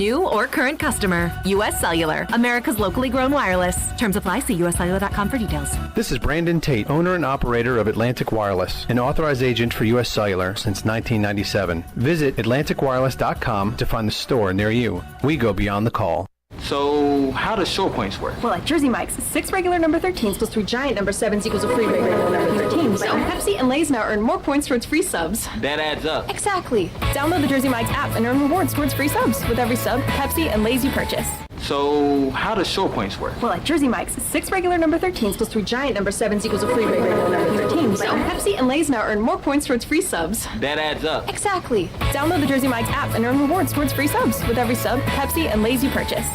New or current customer. U.S. Cellular. America's locally grown wireless. Terms apply. See uscellular.com for details. This is Brandon Tate, owner and operator of Atlantic Wireless, an authorized agent for U.S. Cellular since 1997. Visit AtlanticWireless.com to find the store near you. We go beyond the call. So, how does short points work? Well, at Jersey Mike's, 6 regular number 13s plus 3 giant number 7s equals a free regular number 13. So, Pepsi and Lay's now earn more points towards free subs. That adds up. Exactly. Download the Jersey Mike's app and earn rewards towards free subs with every sub, Pepsi, and Lay's you purchase. So, how does short points work? Well, at Jersey Mike's, 6 regular number 13s plus 3 giant number 7s equals a free regular number 13. So, Pepsi and Lay's now earn more points towards free subs. That adds up. Exactly. Download the Jersey Mike's app and earn rewards towards free subs with every sub, Pepsi, and Lay's you purchase.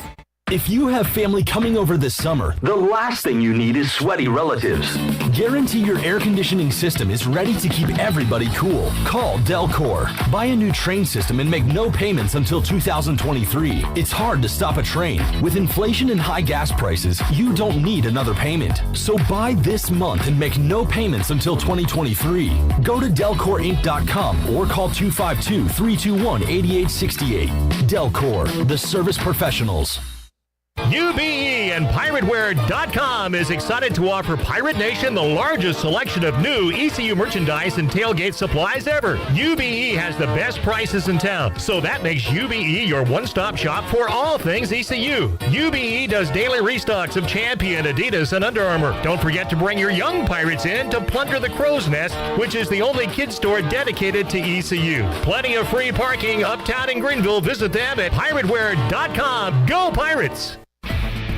If you have family coming over this summer, the last thing you need is sweaty relatives. Guarantee your air conditioning system is ready to keep everybody cool. Call Delcor. Buy a new train system and make no payments until 2023. It's hard to stop a train. With inflation and high gas prices, you don't need another payment. So buy this month and make no payments until 2023. Go to DelcorInc.com or call 252-321-8868. Delcor, the service professionals. UBE and PirateWear.com is excited to offer Pirate Nation the largest selection of new ECU merchandise and tailgate supplies ever. UBE has the best prices in town, so that makes UBE your one-stop shop for all things ECU. UBE does daily restocks of Champion, Adidas, and Under Armour. Don't forget to bring your young Pirates in to plunder the Crow's Nest, which is the only kids store dedicated to ECU. Plenty of free parking uptown in Greenville. Visit them at PirateWear.com. Go Pirates!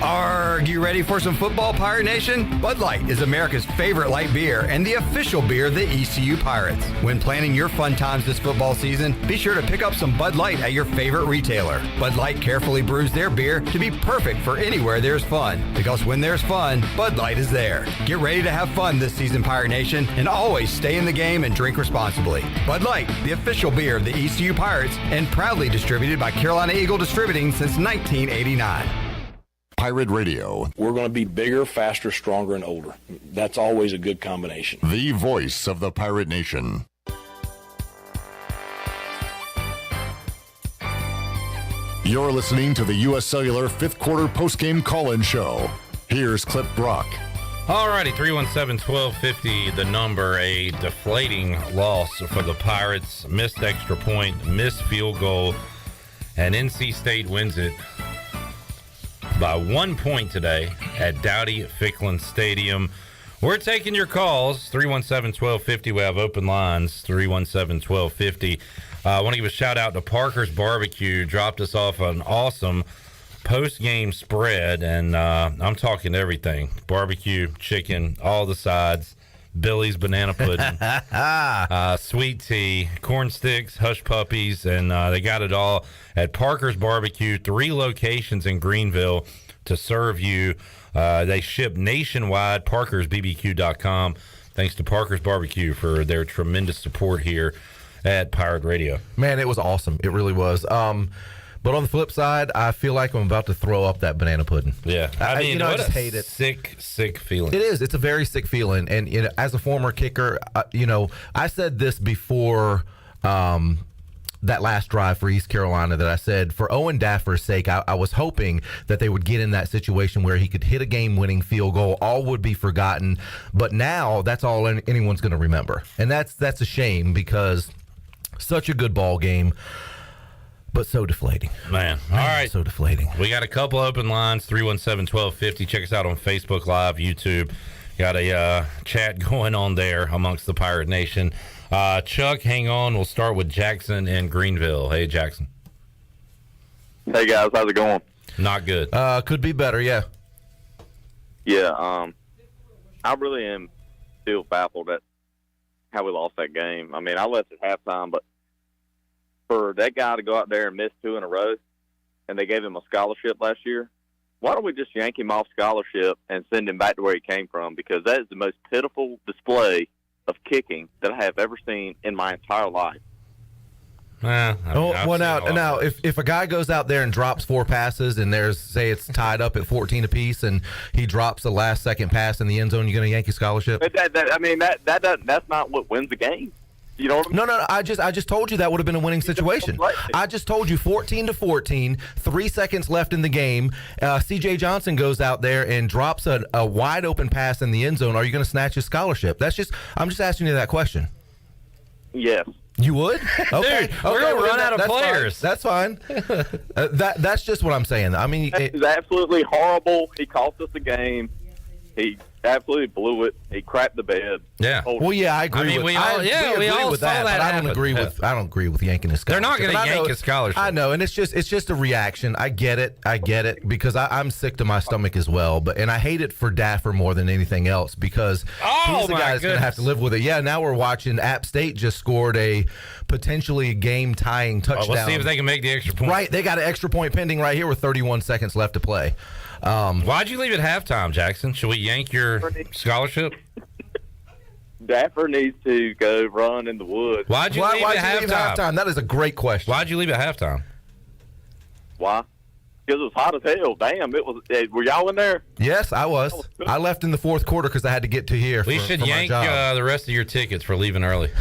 Are you ready for some football, Pirate Nation? Bud Light is America's favorite light beer and the official beer of the ECU Pirates. When planning your fun times this football season, be sure to pick up some Bud Light at your favorite retailer. Bud Light carefully brews their beer to be perfect for anywhere there's fun. Because when there's fun, Bud Light is there. Get ready to have fun this season, Pirate Nation, and always stay in the game and drink responsibly. Bud Light, the official beer of the ECU Pirates, and proudly distributed by Carolina Eagle Distributing since 1989. Pirate Radio. We're going to be bigger, faster, stronger, and older. That's always a good combination. The voice of the Pirate Nation. You're listening to the U.S. Cellular fifth quarter postgame call-in show. Here's Clip Brock. Alrighty, 317-1250, the number. A deflating loss for the Pirates. Missed extra point, missed field goal, and NC State wins it by 1 point today at Dowdy-Ficklin Stadium. We're taking your calls, 317-1250. We have open lines, 317-1250. I want to give a shout-out to Parker's Barbecue. Dropped us off an awesome post-game spread, and I'm talking everything. Barbecue, chicken, all the sides, Billy's banana pudding, sweet tea, corn sticks, hush puppies, and they got it all at Parker's Barbecue, 3 locations in Greenville to serve you. They ship nationwide, parkersbbq.com. Thanks to Parker's Barbecue for their tremendous support here at Pirate Radio. Man, it was awesome. It really was. But on the flip side, I feel like I'm about to throw up that banana pudding. Yeah. I mean, I what just a hate it. Sick feeling. It is. It's a very sick feeling. And, as a former kicker, I said this before that last drive for East Carolina that I said, for Owen Daffer's sake, I was hoping that they would get in that situation where he could hit a game-winning field goal. All would be forgotten. But now that's all anyone's going to remember. And that's a shame because such a good ball game. But so deflating. Man. All right. So deflating. We got a couple open lines, 317-1250. Check us out on Facebook Live, YouTube. Got a chat going on there amongst the Pirate Nation. Chuck, hang on. We'll start with Jackson in Greenville. Hey, Jackson. Hey, guys. How's it going? Not good. Could be better, yeah. Yeah, I really am still baffled at how we lost that game. I mean, I left at halftime, but for that guy to go out there and miss 2 in a row, and they gave him a scholarship last year, why don't we just yank him off scholarship and send him back to where he came from? Because that is the most pitiful display of kicking that I have ever seen in my entire life. Now, if a guy goes out there and drops 4 passes and say it's tied up at 14 apiece and he drops the last second pass in the end zone, you're going to yank his scholarship? That's not what wins the game. You know what I mean? No. I just told you that would have been a winning situation. I just told you 14-14, 3 seconds left in the game. C.J. Johnson goes out there and drops a wide open pass in the end zone. Are you going to snatch his scholarship? I'm just asking you that question. Yes. You would? Okay. Dude, we're gonna run out of players. That's fine. That's just what I'm saying. I mean, It's absolutely horrible. He cost us the game. He absolutely blew it. He crapped the bed. Yeah. Well, yeah, I agree. We all with saw that. But I happen. don't agree with yanking his scholarship. They're not going to yank his scholarship. I know, and it's just a reaction. I get it because I'm sick to my stomach as well. And I hate it for Daffer more than anything else because he's the guy that's going to have to live with it. Yeah, now we're watching App State just scored a potentially game-tying touchdown. Let's see if they can make the extra point. Right, they got an extra point pending right here with 31 seconds left to play. Why'd you leave at halftime, Jackson? Should we yank your scholarship? Daffer needs to go run in the woods. Why'd you leave at halftime? That is a great question. Why'd you leave at halftime? Why? Because it was hot as hell. Damn, it was. Were y'all in there? Yes, I was. I left in the fourth quarter because I had to get to here. We should yank the rest of your tickets for leaving early.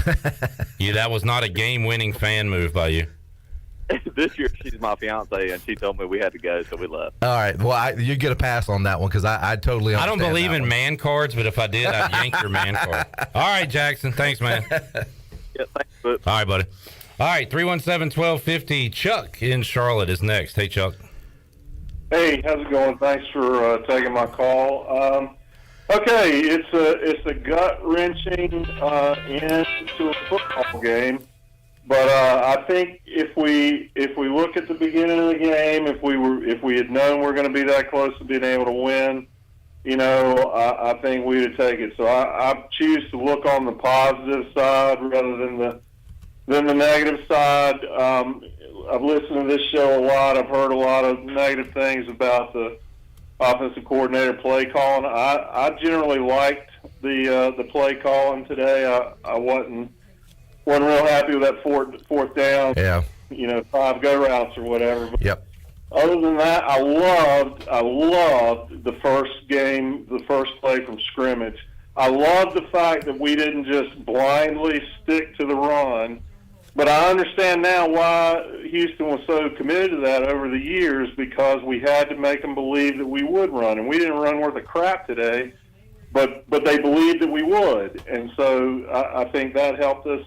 That was not a game-winning fan move by you. This year, she's my fiance, and she told me we had to go, so we left. All right. Well, you get a pass on that one because I totally understand. I don't believe in man cards, but if I did, I'd yank your man card. All right, Jackson. Thanks, man. Yeah, thanks, bud. All right, buddy. All right, 317-1250. Chuck in Charlotte is next. Hey, Chuck. Hey, how's it going? Thanks for taking my call. Okay, it's a gut-wrenching end to a football game. But I think if we look at the beginning of the game, if we had known we're going to be that close to being able to win, I think we would take it. So I choose to look on the positive side rather than the negative side. I've listened to this show a lot. I've heard a lot of negative things about the offensive coordinator play calling. I generally liked the play calling today. I wasn't real happy with that fourth down. Yeah. 5 go routes or whatever. But yep. Other than that, I loved the first play from scrimmage. I loved the fact that we didn't just blindly stick to the run. But I understand now why Houston was so committed to that over the years, because we had to make them believe that we would run. And we didn't run worth a crap today, but they believed that we would. And so I think that helped us.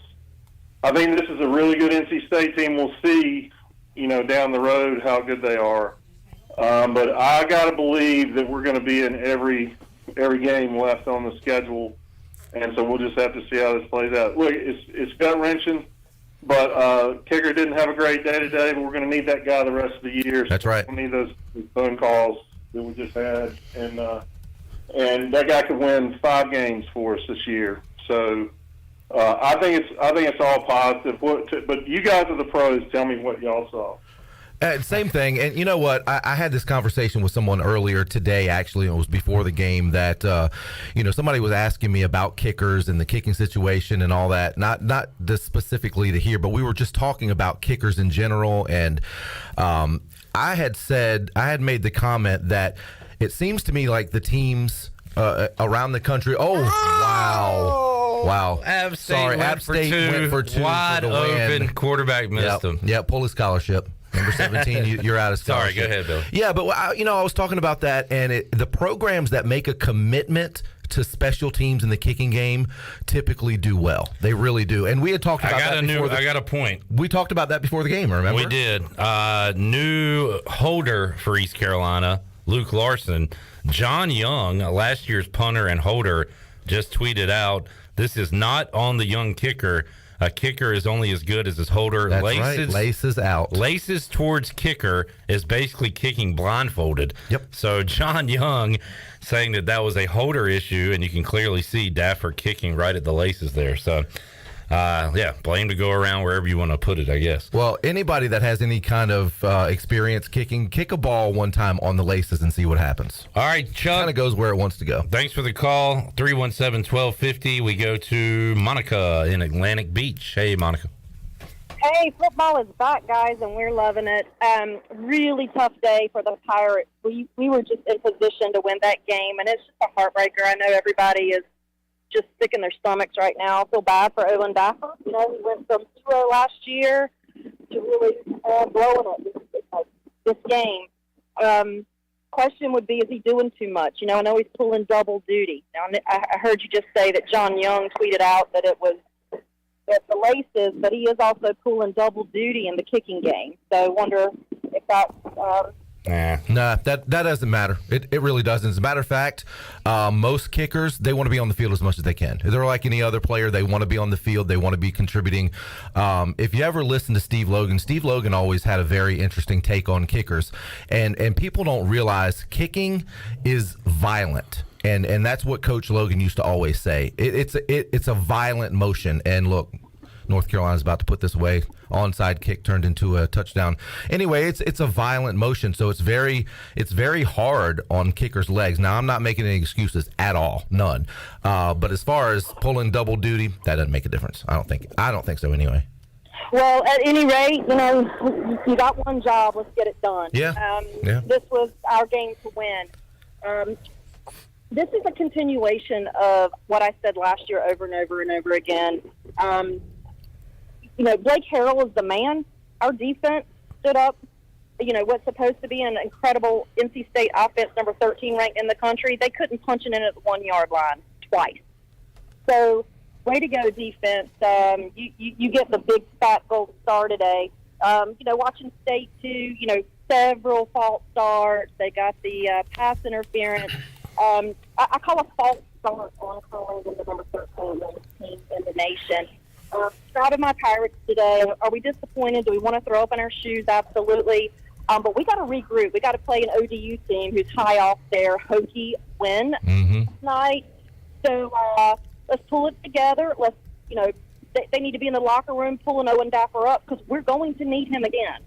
I think this is a really good NC State team. We'll see, down the road how good they are. But I got to believe that we're going to be in every game left on the schedule, and so we'll just have to see how this plays out. Look, it's gut-wrenching, but kicker didn't have a great day today, but we're going to need that guy the rest of the year. That's right. We need those phone calls that we just had, and that guy could win 5 games for us this year. So. I think it's all positive. But you guys are the pros. Tell me what y'all saw. Same thing. And you know what? I had this conversation with someone earlier today, actually. It was before the game that, somebody was asking me about kickers and the kicking situation and all that. Not this specifically to here, but we were just talking about kickers in general. And I had made the comment that it seems to me like the teams around the country. Oh, wow. App State went for two. Wide open. Quarterback missed him. Yeah, pull his scholarship. Number 17, you're out of scholarship. Sorry, go ahead, Bill. Yeah, but I was talking about that, and the programs that make a commitment to special teams in the kicking game typically do well. They really do. And we had talked about that. I got a point. We talked about that before the game, remember? We did. New holder for East Carolina, Luke Larson. John Young, last year's punter and holder, just tweeted out, "This is not on the young kicker. A kicker is only as good as his holder." That's right. Laces out. Laces towards kicker is basically kicking blindfolded. Yep. So John Young saying that was a holder issue, and you can clearly see Daffer kicking right at the laces there. So, blame to go around wherever you want to put it, I guess. Well, anybody that has any kind of experience kicking, kick a ball one time on the laces and see what happens. All right, Chuck. Kind of goes where it wants to go. Thanks for the call. 317-1250. We go to Monica in Atlantic Beach. Hey, Monica. Hey, football is back, guys, and we're loving it. Really tough day for the Pirates. We were just in position to win that game, and it's just a heartbreaker. I know everybody is just sick in their stomachs right now. I feel bad for Owen Daffer. You know, he went from 0 last year to really blowing it this game. Question would be, is he doing too much? You know, I know he's pulling double duty. Now, I heard you just say that John Young tweeted out that it was at the laces, but he is also pulling double duty in the kicking game. So I wonder if that's... Nah, that doesn't matter. It really doesn't. As a matter of fact, most kickers, they want to be on the field as much as they can. They're like any other player. They want to be on the field. They want to be contributing. If you ever listen to Steve Logan always had a very interesting take on kickers. And people don't realize kicking is violent. And that's what Coach Logan used to always say. It's a violent motion. And look, North Carolina's about to put this away. Onside kick turned into a touchdown. Anyway, it's a violent motion, so it's very hard on kickers' legs. Now, I'm not making any excuses at all, none. But as far as pulling double duty, that doesn't make a difference. I don't think so anyway. Well, at any rate, you know, you got one job. Let's get it done. Yeah. This was our game to win. This is a continuation of what I said last year over and over and over again. You know, Blake Harrell is the man. Our defense stood up, you know, what's supposed to be an incredible NC State offense, number 13 ranked in the country. They couldn't punch it in at the 1 yard line twice. So, way to go, defense. You get the big fat gold star today. You know, watching State, too, you know, several false starts. They got the pass interference. I call a false start on calling the number 13 team in the nation. Proud of my Pirates today. Are we disappointed? Do we want to throw up in our shoes? Absolutely. But we got to regroup. We got to play an ODU team who's high off their Hokie win tonight. So let's pull it together. Let's, you know, they need to be in the locker room pulling Owen Daffer up because we're going to need him again.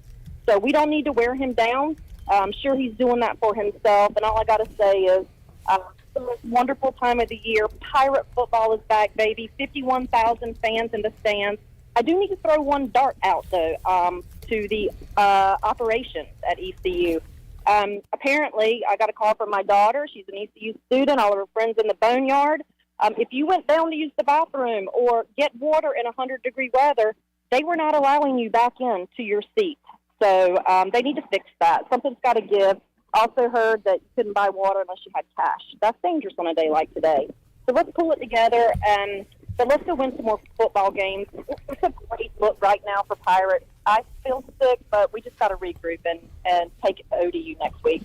So we don't need to wear him down. I'm sure he's doing that for himself. And all I got to say is, the most wonderful time of the year. Pirate football is back, baby. 51,000 fans in the stands. I do need to throw one dart out, though, to the operations at ECU. Apparently, I got a call from my daughter. She's an ECU student. All of her friends in the boneyard. If you went down to use the bathroom or get water in 100-degree weather, they were not allowing you back in to your seat. So they need to fix that. Something's got to give. Also heard that you couldn't buy water unless you had cash. That's dangerous on a day like today. So let's pull it together, but let's go win some more football games. It's a great look right now for Pirates. I feel sick, but we just got to regroup and take it to ODU next week.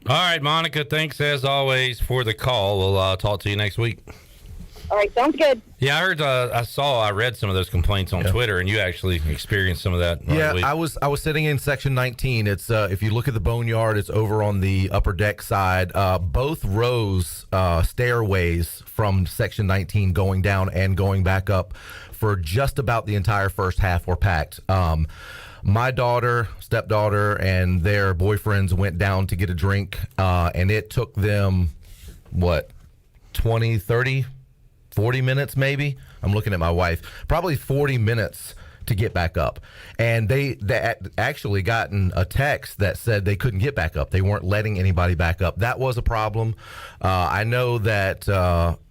All right, Monica, thanks as always for the call. We'll talk to you next week. All right, sounds good. Yeah, I heard. I read some of those complaints on Twitter, and you actually experienced some of that. Yeah, I was sitting in section 19. It's if you look at the boneyard, it's over on the upper deck side. Both rows, stairways from section 19 going down and going back up for just about the entire first half were packed. My daughter, stepdaughter, and their boyfriends went down to get a drink, and it took them 20, 30. 40 minutes maybe. I'm looking at my wife. Probably 40 minutes to get back up. And they actually gotten a text that said they couldn't get back up. They weren't letting anybody back up. That was a problem. I know that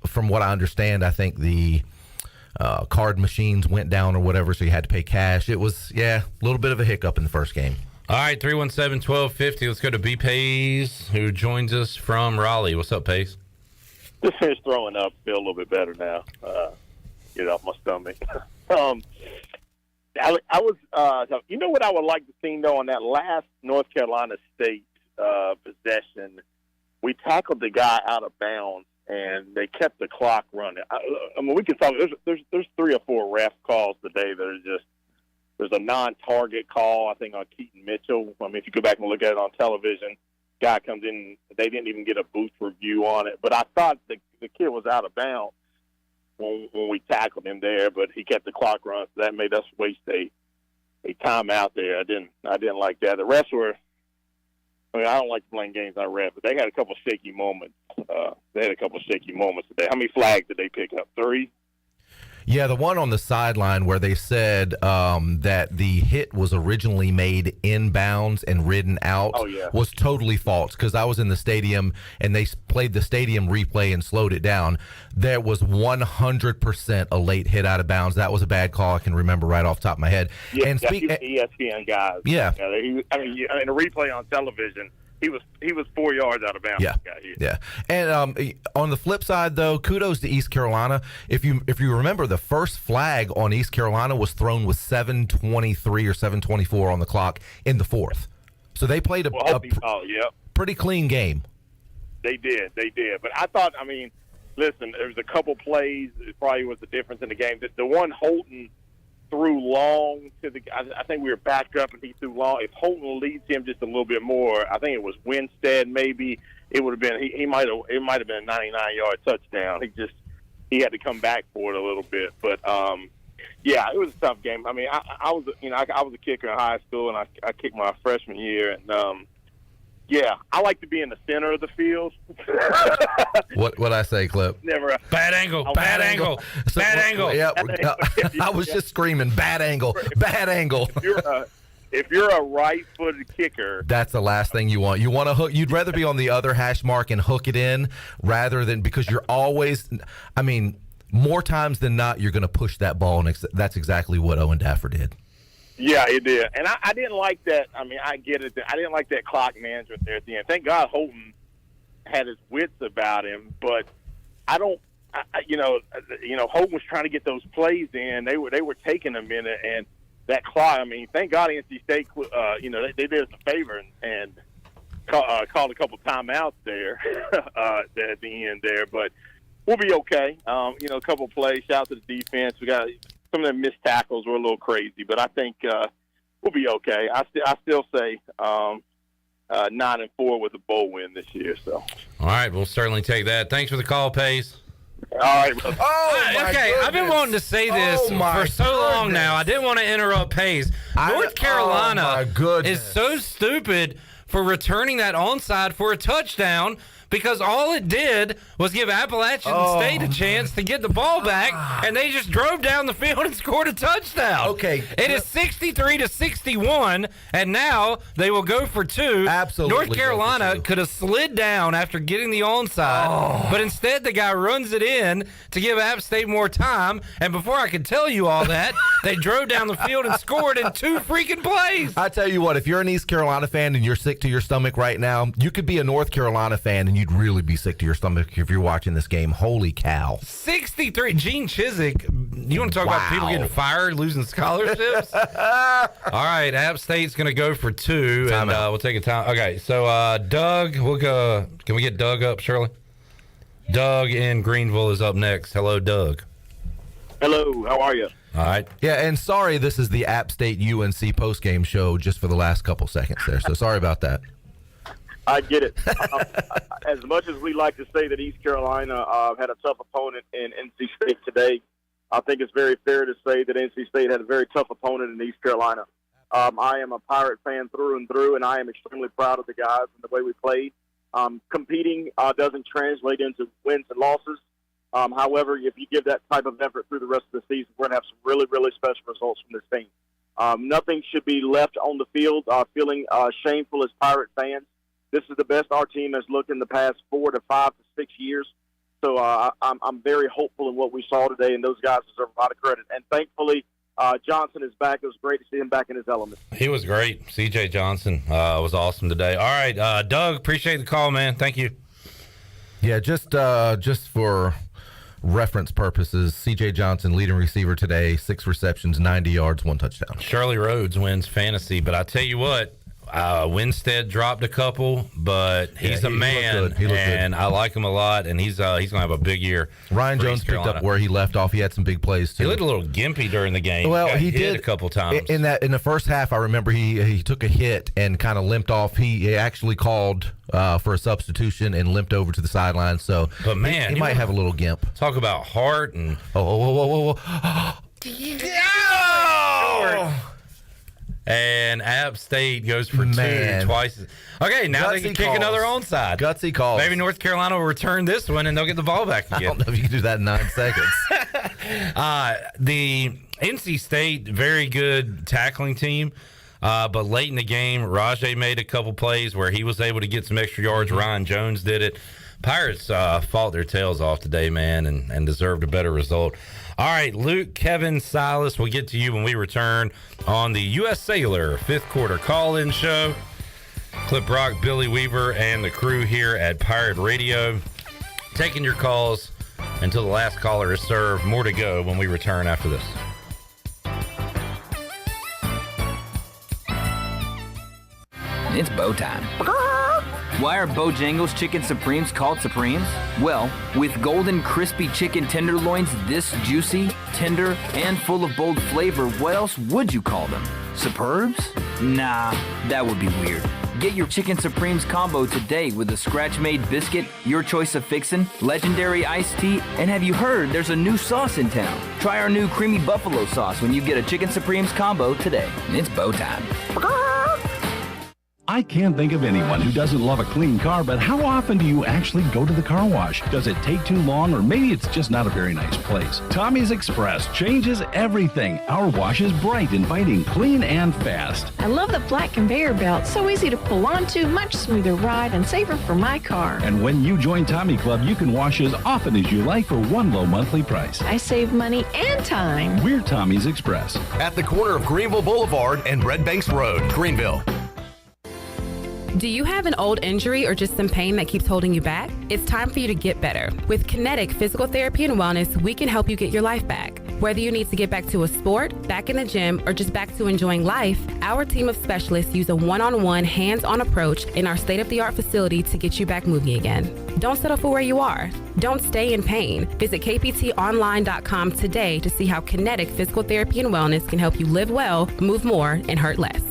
from what I understand, I think the card machines went down or whatever, so you had to pay cash. It was, a little bit of a hiccup in the first game. All right, 317-1250. Let's go to B. Pace, who joins us from Raleigh. What's up, Pace? Just finished throwing up. Feel a little bit better now. Get it off my stomach. I was, you know what I would like to see, though, on that last North Carolina State possession? We tackled the guy out of bounds, and they kept the clock running. I mean, we can talk. There's 3 or 4 ref calls today that are just. There's a non-target call, I think, on Keaton Mitchell. I mean, if you go back and look at it on television, guy comes in, they didn't even get a booth review on it. But I thought the kid was out of bounds when we tackled him there, but he kept the clock running, so that made us waste a timeout there. I didn't like that. The refs were, I mean, I don't like playing games on refs, but they had a couple shaky moments. Today. How many flags did they pick up? 3? Yeah, the one on the sideline where they said that the hit was originally made inbounds and ridden out was totally false, because I was in the stadium and they played the stadium replay and slowed it down. There was 100% a late hit out of bounds. That was a bad call. I can remember right off the top of my head. Yeah, and ESPN guys. Yeah. In a replay on television, he was 4 yards out of bounds. Yeah. And on the flip side, though, kudos to East Carolina. If you remember, the first flag on East Carolina was thrown with 7:23 or 7:24 on the clock in the fourth. So they played a pretty clean game. They did. But I thought, listen, there was a couple plays. It probably was the difference in the game. The one Holton threw long to I think we were backed up and he threw long. If Holton leads him just a little bit more, I think it was Winstead maybe, it would have been it might have been a 99-yard touchdown. He had to come back for it a little bit. But it was a tough game. I was a kicker in high school, and I kicked my freshman year, and I like to be in the center of the field. What I say, Clip? Never bad angle. Yeah, I was just screaming, bad angle. If you're a right-footed kicker, that's the last thing you want. You want to hook. You'd rather be on the other hash mark and hook it in rather than, because you're always. More times than not, you're going to push that ball, and that's exactly what Owen Daffer did. Yeah, it did. And I didn't like that. I get it. I didn't like that clock management there at the end. Thank God Holton had his wits about him, but I don't. Holton was trying to get those plays in. They were taking a minute, and that clock. Thank God NC State. They did us a favor and called a couple timeouts there at the end there, but we'll be okay. A couple plays. Shout out to the defense. We got. Some of them missed tackles were a little crazy, but I think we'll be okay. I still say 9-4 with a bowl win this year. So, all right, we'll certainly take that. Thanks for the call, Pace. All right. Okay, I've been wanting to say this for so long now. I didn't want to interrupt Pace. North Carolina is so stupid for returning that onside for a touchdown, because all it did was give Appalachian State a chance to get the ball back, and they just drove down the field and scored a touchdown. Okay. It is 63-61, and now they will go for two. Absolutely. North Carolina could have slid down after getting the onside, but instead the guy runs it in to give App State more time, and before I could tell you all that, they drove down the field and scored in two freaking plays. I tell you what, if you're an East Carolina fan and you're sick to your stomach right now, you could be a North Carolina fan and you'd really be sick to your stomach if you're watching this game. Holy cow. 63. Gene Chizik, you want to talk about people getting fired, losing scholarships? All right, App State's going to go for two, and we'll take a time. Okay, so Doug, we'll go. Can we get Doug up, Shirley? Doug in Greenville is up next. Hello, Doug. Hello, how are you? All right. Yeah, and sorry, this is the App State UNC postgame show just for the last couple seconds there, so sorry about that. I get it. As much as we like to say that East Carolina had a tough opponent in NC State today, I think it's very fair to say that NC State had a very tough opponent in East Carolina. I am a Pirate fan through and through, and I am extremely proud of the guys and the way we played. Competing doesn't translate into wins and losses. However, if you give that type of effort through the rest of the season, we're going to have some really, really special results from this team. Nothing should be left on the field feeling shameful as Pirate fans. This is the best our team has looked in the past 4 to 5 to 6 years. So I'm very hopeful in what we saw today, and those guys deserve a lot of credit. And thankfully, Johnson is back. It was great to see him back in his element. He was great. C.J. Johnson was awesome today. All right, Doug, appreciate the call, man. Thank you. Yeah, just for reference purposes, C.J. Johnson, leading receiver today, 6 receptions, 90 yards, 1 touchdown. Shirley Rhodes wins fantasy, but I tell you what, Winstead dropped a couple, but he's a man, he looked and good. I like him a lot, and he's going to have a big year. Ryan Jones picked up where he left off. He had some big plays, too. He looked a little gimpy during the game. Well, he hit did a couple times. In the first half, I remember he took a hit and kind of limped off. He actually called for a substitution and limped over to the sideline. So, but man, he might have a little gimp. Talk about heart and whoa. And App State goes for two twice. Okay, now they can kick another onside. Gutsy calls. Maybe North Carolina will return this one, and they'll get the ball back again. I don't know if you can do that in 9 seconds. The NC State, very good tackling team. But late in the game, Rajay made a couple plays where he was able to get some extra yards. Ryan Jones did it. Pirates fought their tails off today, man, and deserved a better result. All right, Luke, Kevin, Silas, we'll get to you when we return on the U.S. Cellular fifth quarter call-in show. Clip Brock, Billy Weaver, and the crew here at Pirate Radio taking your calls until the last caller is served. More to go when we return after this. It's bow time. Why are Bojangles Chicken Supremes called Supremes? Well, with golden crispy chicken tenderloins this juicy, tender, and full of bold flavor, what else would you call them? Superbs? Nah, that would be weird. Get your Chicken Supremes combo today with a scratch-made biscuit, your choice of fixin', legendary iced tea, and have you heard there's a new sauce in town? Try our new creamy buffalo sauce when you get a Chicken Supremes combo today. It's bow time. I can't think of anyone who doesn't love a clean car, but how often do you actually go to the car wash? Does it take too long, or maybe it's just not a very nice place? Tommy's Express changes everything. Our wash is bright, inviting, clean, and fast. I love the flat conveyor belt. So easy to pull onto, much smoother ride, and safer for my car. And when you join Tommy Club, you can wash as often as you like for one low monthly price. I save money and time. We're Tommy's Express. At the corner of Greenville Boulevard and Red Banks Road, Greenville. Do you have an old injury or just some pain that keeps holding you back? It's time for you to get better. With Kinetic Physical Therapy and Wellness, we can help you get your life back. Whether you need to get back to a sport, back in the gym, or just back to enjoying life, our team of specialists use a one-on-one, hands-on approach in our state-of-the-art facility to get you back moving again. Don't settle for where you are. Don't stay in pain. Visit kptonline.com today to see how Kinetic Physical Therapy and Wellness can help you live well, move more, and hurt less.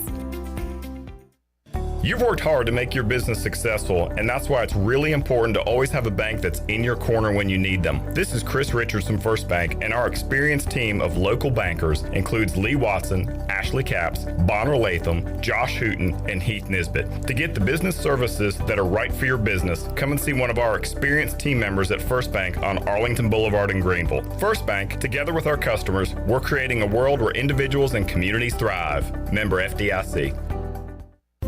You've worked hard to make your business successful, and that's why it's really important to always have a bank that's in your corner when you need them. This is Chris Richards from First Bank, and our experienced team of local bankers includes Lee Watson, Ashley Capps, Bonner Latham, Josh Hooten, and Heath Nisbet. To get the business services that are right for your business, come and see one of our experienced team members at First Bank on Arlington Boulevard in Greenville. First Bank, together with our customers, we're creating a world where individuals and communities thrive. Member FDIC.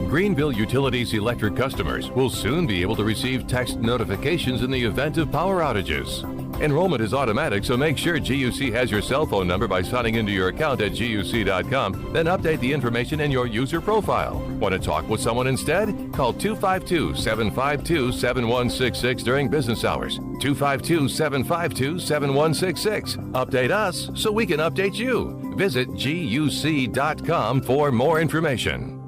Greenville Utilities electric customers will soon be able to receive text notifications in the event of power outages. Enrollment is automatic, so make sure GUC has your cell phone number by signing into your account at GUC.com, then update the information in your user profile. Want to talk with someone instead? Call 252-752-7166 during business hours. 252-752-7166. Update us so we can update you. Visit GUC.com for more information.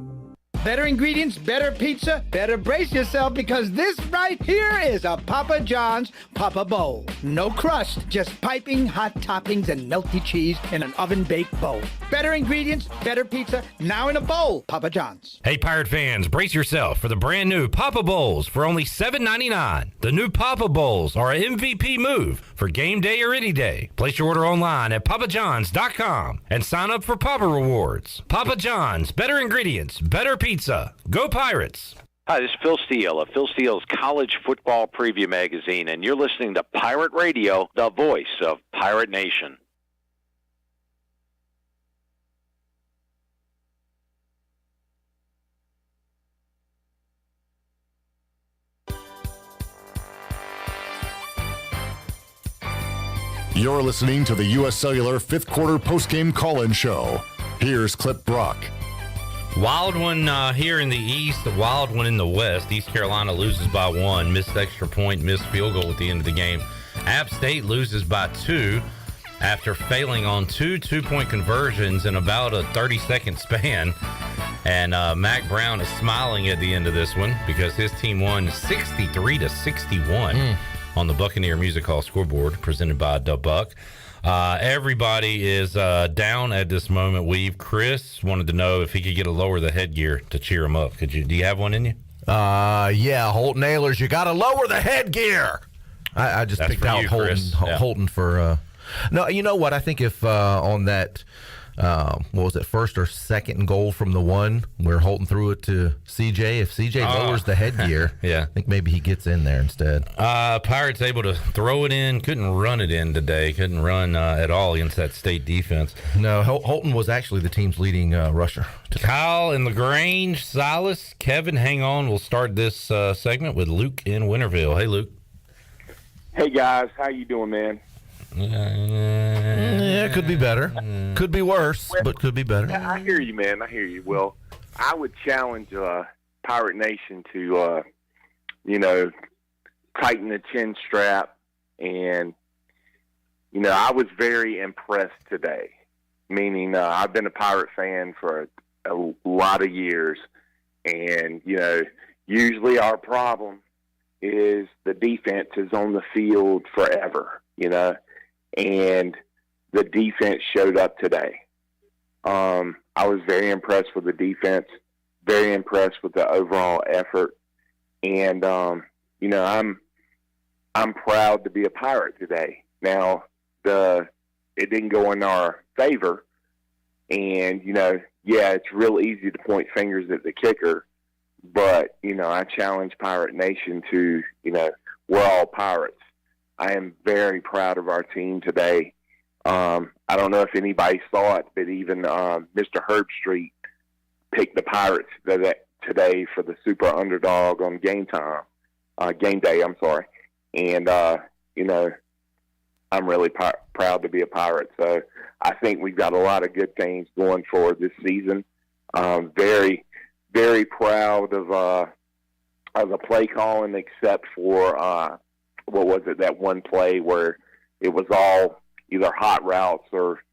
Better ingredients, better pizza, better brace yourself because this right here is a Papa John's Papa Bowl. No crust, just piping hot toppings and melty cheese in an oven-baked bowl. Better ingredients, better pizza, now in a bowl. Papa John's. Hey, Pirate fans, brace yourself for the brand new Papa Bowls for only $7.99. The new Papa Bowls are an MVP move for game day or any day. Place your order online at papajohns.com and sign up for Papa Rewards. Papa John's, better ingredients, better pizza. Go Pirates! Hi, this is Phil Steele of Phil Steele's College Football Preview Magazine, and you're listening to Pirate Radio, the voice of Pirate Nation. You're listening to the U.S. Cellular fifth quarter postgame call-in show. Here's Clip Brock. Wild one here in the east, the wild one in the west. East Carolina loses by 1, missed extra point, missed field goal at the end of the game. App State loses by 2 after failing on 2 two-point conversions in about a 30-second span. And Mac Brown is smiling at the end of this one because his team won 63-61 on the Buccaneer Music Hall scoreboard presented by Da Buck. Everybody is down at this moment. Chris wanted to know if he could get a lower the headgear to cheer him up. Do you have one in you? Yeah, Holton Ahlers, you got to lower the headgear. I just picked out Holton for. No, you know what? I think if on that what was it, first or second goal from the one where Holton threw it to CJ. If CJ lowers the headgear, yeah, I think maybe he gets in there instead. Pirates able to throw it in, couldn't run it in today, couldn't run at all against that State defense. No, Holton was actually the team's leading rusher. Kyle in LaGrange, Silas, Kevin, hang on. We'll start this segment with Luke in Winterville. Hey, Luke. Hey, guys. How you doing, man? Yeah, could be better. Could be worse, but could be better. I hear you, man. I hear you. Well, I would challenge Pirate Nation to, tighten the chin strap. And, I was very impressed today, meaning I've been a Pirate fan for a lot of years. And, usually our problem is the defense is on the field forever, and the defense showed up today. I was very impressed with the defense, very impressed with the overall effort, and I'm proud to be a Pirate today. Now, it didn't go in our favor, and it's real easy to point fingers at the kicker, but I challenge Pirate Nation to we're all Pirates. I am very proud of our team today. I don't know if anybody saw it, but even Mr. Herbstreit picked the Pirates today for the super underdog on game day. I'm sorry, and I'm really proud to be a Pirate. So I think we've got a lot of good things going for this season. Very, very proud of the play calling, except for that one play where it was all either hot routes or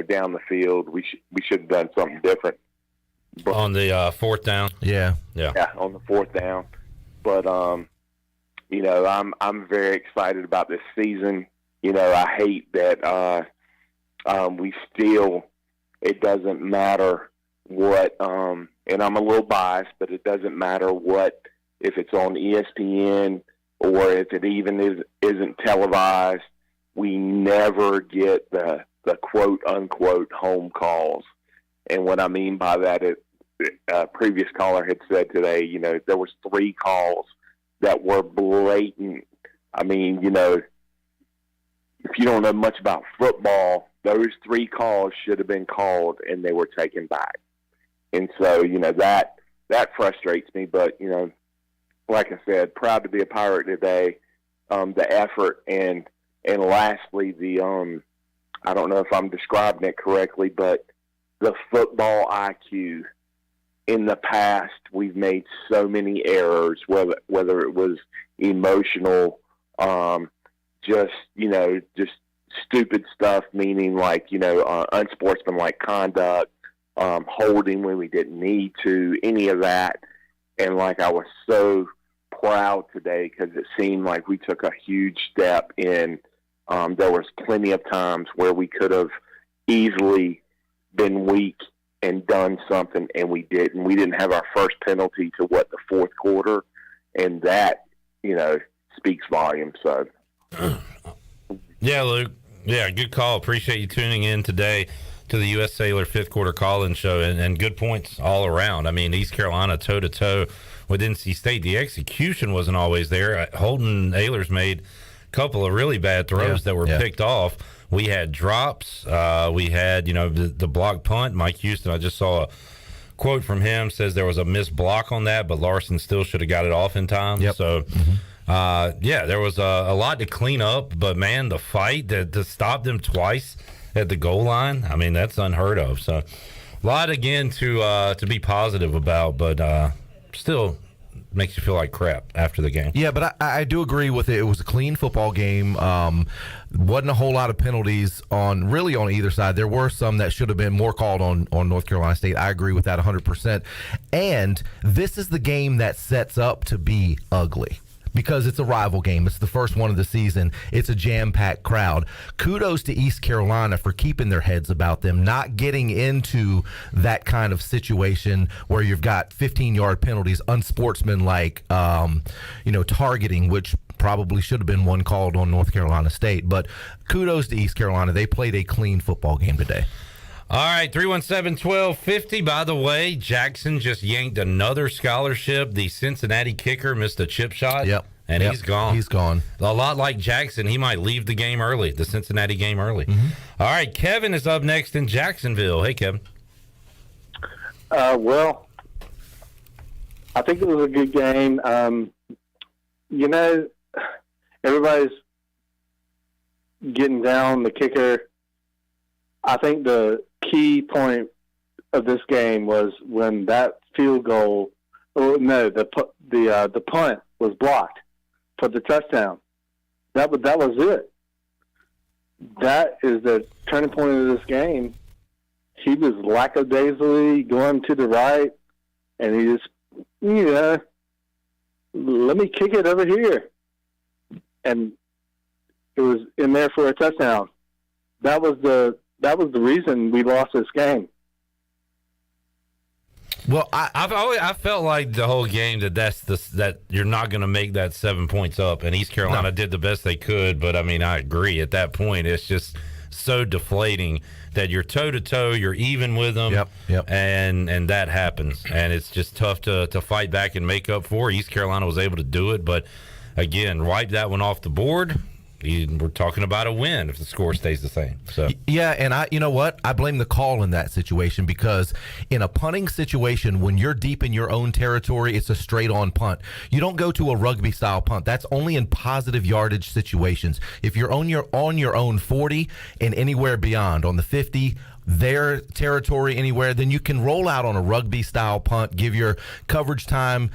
down the field. We should have done something different. But, on the fourth down. Yeah, on the fourth down. But I'm very excited about this season. I hate that we still. It doesn't matter what. And I'm a little biased, but it doesn't matter if it's on ESPN or if it even isn't televised. We never get the quote unquote home calls. And what I mean by that is, previous caller had said today, there was 3 calls that were blatant. I mean, if you don't know much about football, those 3 calls should have been called and they were taken back. And so, that frustrates me. But, like I said, proud to be a Pirate today. The effort and lastly, I don't know if I'm describing it correctly, but the football IQ. In the past, we've made so many errors, whether it was emotional, just stupid stuff, meaning like, unsportsmanlike conduct, holding when we didn't need to, any of that. And like, I was so proud today because it seemed like we took a huge step in. There was plenty of times where we could have easily been weak and done something, and we didn't. We didn't have our first penalty to the fourth quarter, and that, speaks volumes. So, yeah, Luke. Yeah, good call. Appreciate you tuning in today to the U.S. Cellular fifth quarter call-in show, and good points all around. I mean, East Carolina toe-to-toe with NC State. The execution wasn't always there. Holton Ahlers made a couple of really bad throws that were picked off. We had drops. We had, the block punt. Mike Houston, I just saw a quote from him, says there was a missed block on that, but Larson still should have got it off in time. Yep. So, there was a lot to clean up, but, man, the fight to stop them twice at the goal line, I mean, that's unheard of. So, a lot, again, to be positive about, but still makes you feel like crap after the game. Yeah, but I do agree with it. It was a clean football game. Wasn't a whole lot of penalties on either side. There were some that should have been more called on North Carolina State. I agree with that 100%. And this is the game that sets up to be ugly, because it's a rival game. It's the first one of the season. It's a jam-packed crowd. Kudos to East Carolina for keeping their heads about them, not getting into that kind of situation where you've got 15-yard penalties, unsportsmanlike, targeting, which probably should have been one called on North Carolina State. But kudos to East Carolina. They played a clean football game today. All right, 317-1250. By the way, Jackson just yanked another scholarship. The Cincinnati kicker missed a chip shot. Yep. And he's gone. He's gone. A lot like Jackson, he might leave the game early, the Cincinnati game early. All right, Kevin is up next in Jacksonville. Hey, Kevin. Well, I think it was a good game. Everybody's getting down the kicker. I think the key point of this game was when that field goal, the punt was blocked for the touchdown. That was it. That is the turning point of this game. He was lackadaisically going to the right, and he just, let me kick it over here. And it was in there for a touchdown. That was the reason we lost this game. Well, I felt like the whole game that you're not going to make that 7 points up, and East Carolina did the best they could. But I mean, I agree. At that point, it's just so deflating that you're toe to toe, you're even with them, and that happens, and it's just tough to fight back and make up for. East Carolina was able to do it, but again, wipe that one off the board. We're talking about a win if the score stays the same. So yeah, and you know what? I blame the call in that situation, because in a punting situation, when you're deep in your own territory, it's a straight-on punt. You don't go to a rugby-style punt. That's only in positive yardage situations. If you're on your own 40 and anywhere beyond, on the 50, their territory anywhere, then you can roll out on a rugby-style punt, give your coverage time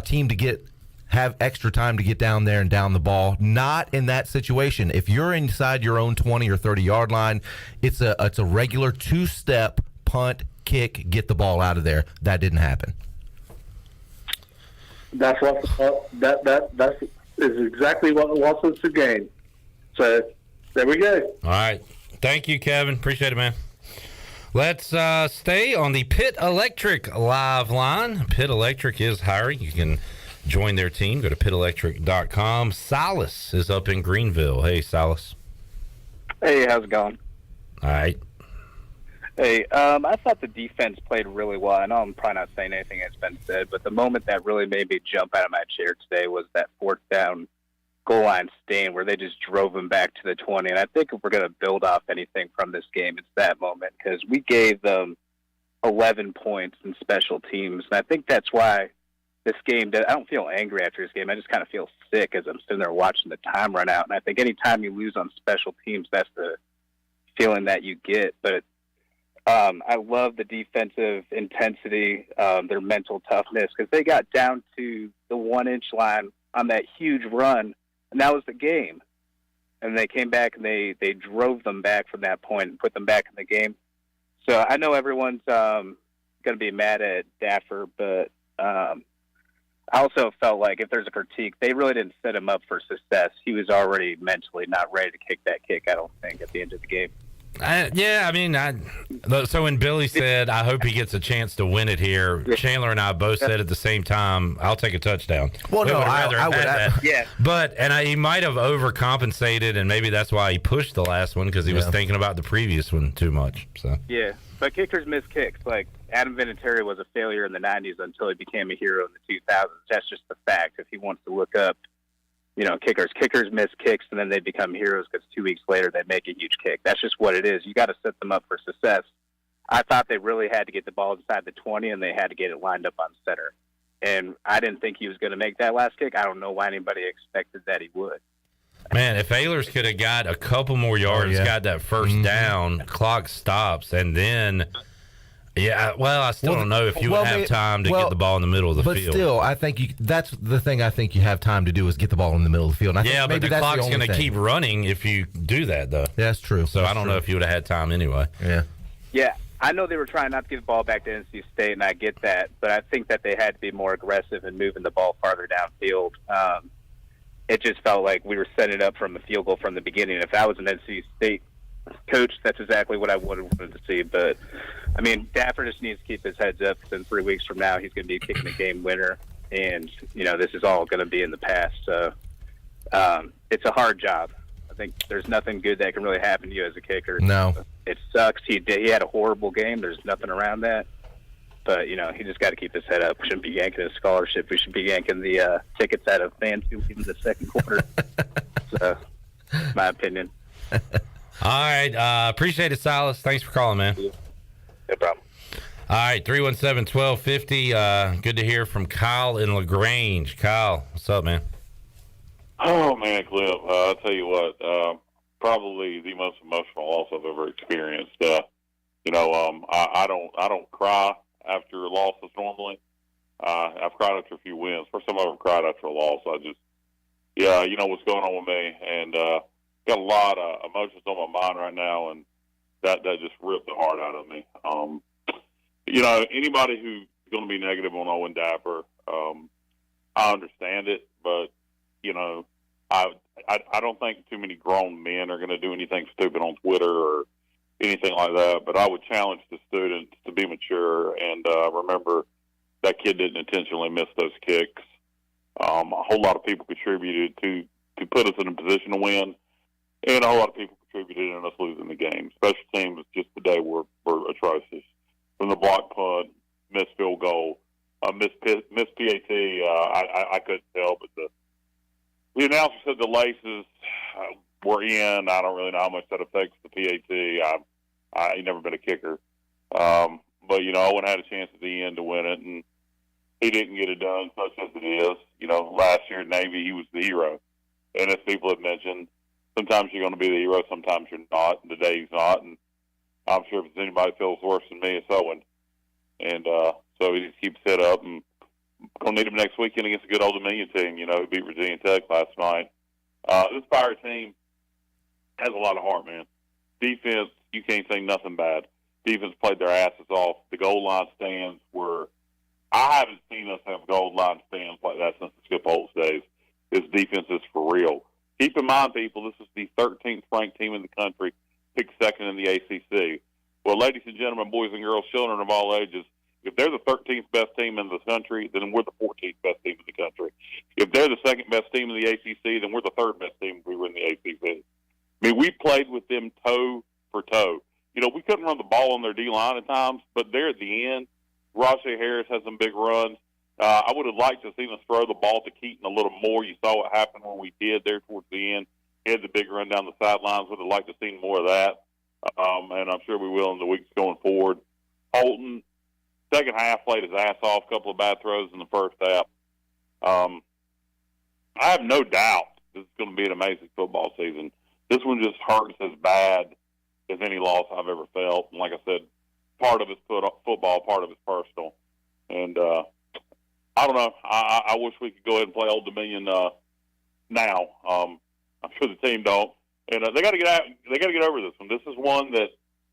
team to have extra time to get down there and down the ball. Not in that situation. If you're inside your own 20 or 30-yard line, it's a regular two-step punt, kick, get the ball out of there. That didn't happen. That's exactly what lost us the game. So there we go. All right. Thank you, Kevin. Appreciate it, man. Let's stay on the Pitt Electric live line. Pitt Electric is hiring. You can join their team. Go to pitelectric.com. Silas is up in Greenville. Hey, Silas. Hey, how's it going? All right. Hey, I thought the defense played really well. I know I'm probably not saying anything that's been said, but the moment that really made me jump out of my chair today was that fourth down goal line stand where they just drove them back to the 20. And I think if we're going to build off anything from this game, it's that moment, because we gave them 11 points in special teams. And I think that's why this game, I don't feel angry after this game. I just kind of feel sick as I'm sitting there watching the time run out. And I think anytime you lose on special teams, that's the feeling that you get. But I love the defensive intensity, their mental toughness, because they got down to the 1-inch line on that huge run, and that was the game. And they came back and they drove them back from that point and put them back in the game. So I know everyone's going to be mad at Daffer, but I also felt like if there's a critique, they really didn't set him up for success. He was already mentally not ready to kick that kick, I don't think, at the end of the game. So when Billy said, I hope he gets a chance to win it here, Chandler and I both said at the same time, I'll take a touchdown. Well, no, I would. Yeah. But, he might have overcompensated, and maybe that's why he pushed the last one, because he was thinking about the previous one too much. So yeah, but kickers miss kicks. Like, Adam Vinatieri was a failure in the 90s until he became a hero in the 2000s. That's just the fact. If he wants to look up, kickers miss kicks, and then they become heroes because 2 weeks later they make a huge kick. That's just what it is. You got to set them up for success. I thought they really had to get the ball inside the 20, and they had to get it lined up on center. And I didn't think he was going to make that last kick. I don't know why anybody expected that he would. Man, if Ehlers could have got a couple more yards, got that first down, clock stops, and then... Yeah, well, I still don't know if you would have time to get the ball in the middle of the field. But still, I think that's the thing I think you have time to do is get the ball in the middle of the field. And I think but the clock's going to keep running if you do that, though. Yeah, that's true. So I don't know if you would have had time anyway. Yeah, I know they were trying not to give the ball back to NC State, and I get that. But I think that they had to be more aggressive in moving the ball farther downfield. It just felt like we were setting it up from a field goal from the beginning. If I was an NC State coach, that's exactly what I would have wanted to see. But Daffer just needs to keep his heads up, because in 3 weeks from now he's going to be kicking a game winner, and this is all going to be in the past. So it's a hard job. I think there's nothing good that can really happen to you as a kicker. No. It sucks. He had a horrible game. There's nothing around that. But, you know, he just got to keep his head up. We shouldn't be yanking his scholarship. We should be yanking the tickets out of fans who leave in the second quarter. So, my opinion. All right. Appreciate it, Silas. Thanks for calling, man. No problem. All right, 317-1250. Good to hear from Kyle in LaGrange. Kyle, what's up, man? Oh, man, Cliff, I'll tell you what, probably the most emotional loss I've ever experienced. I don't cry after losses normally. I've cried after a few wins. First time I ever cried after a loss. You know what's going on with me, and got a lot of emotions on my mind right now, and that just ripped the heart out of me. Anybody who's going to be negative on Owen Dapper, I understand it, but, I don't think too many grown men are going to do anything stupid on Twitter or anything like that, but I would challenge the students to be mature and remember that kid didn't intentionally miss those kicks. A whole lot of people contributed to put us in a position to win, and a whole lot of people contributed in us losing the game. Special teams just today were atrocious. From the block punt, missed field goal, missed PAT, I couldn't tell, but the announcer said the laces were in. I don't really know how much that affects the PAT. I ain't never been a kicker. But, Owen had a chance at the end to win it, and he didn't get it done, such as it is. Last year at Navy, he was the hero. And as people have mentioned, sometimes you're going to be the hero, sometimes you're not, and today he's not. And I'm sure if anybody feels worse than me, it's Owen. And so he just keeps it up, and going to need him next weekend against a good Old Dominion team, who beat Virginia Tech last night. This Pirate team has a lot of heart, man. Defense, you can't say nothing bad. Defense played their asses off. The goal line stands were – I haven't seen us have goal line stands like that since the Skip Holtz days. This defense is for real. Keep in mind, people, this is the 13th ranked team in the country, picked second in the ACC. Well, ladies and gentlemen, boys and girls, children of all ages, if they're the 13th best team in the country, then we're the 14th best team in the country. If they're the second best team in the ACC, then we're the third best team if we were in the ACC. I mean, we played with them toe for toe. We couldn't run the ball on their D-line at times, but there at the end, Rajay Harris has some big runs. I would have liked to have seen us throw the ball to Keaton a little more. You saw what happened when we did there towards the end. He had the big run down the sidelines. Would have liked to have seen more of that. And I'm sure we will in the weeks going forward. Holton, second half, played his ass off, a couple of bad throws in the first half. I have no doubt this is going to be an amazing football season. This one just hurts as bad as any loss I've ever felt. And like I said, part of it's football, part of it's personal. And I don't know. I wish we could go ahead and play Old Dominion now. I'm sure the team don't. And they got to get out. They got to get over this one. This is one that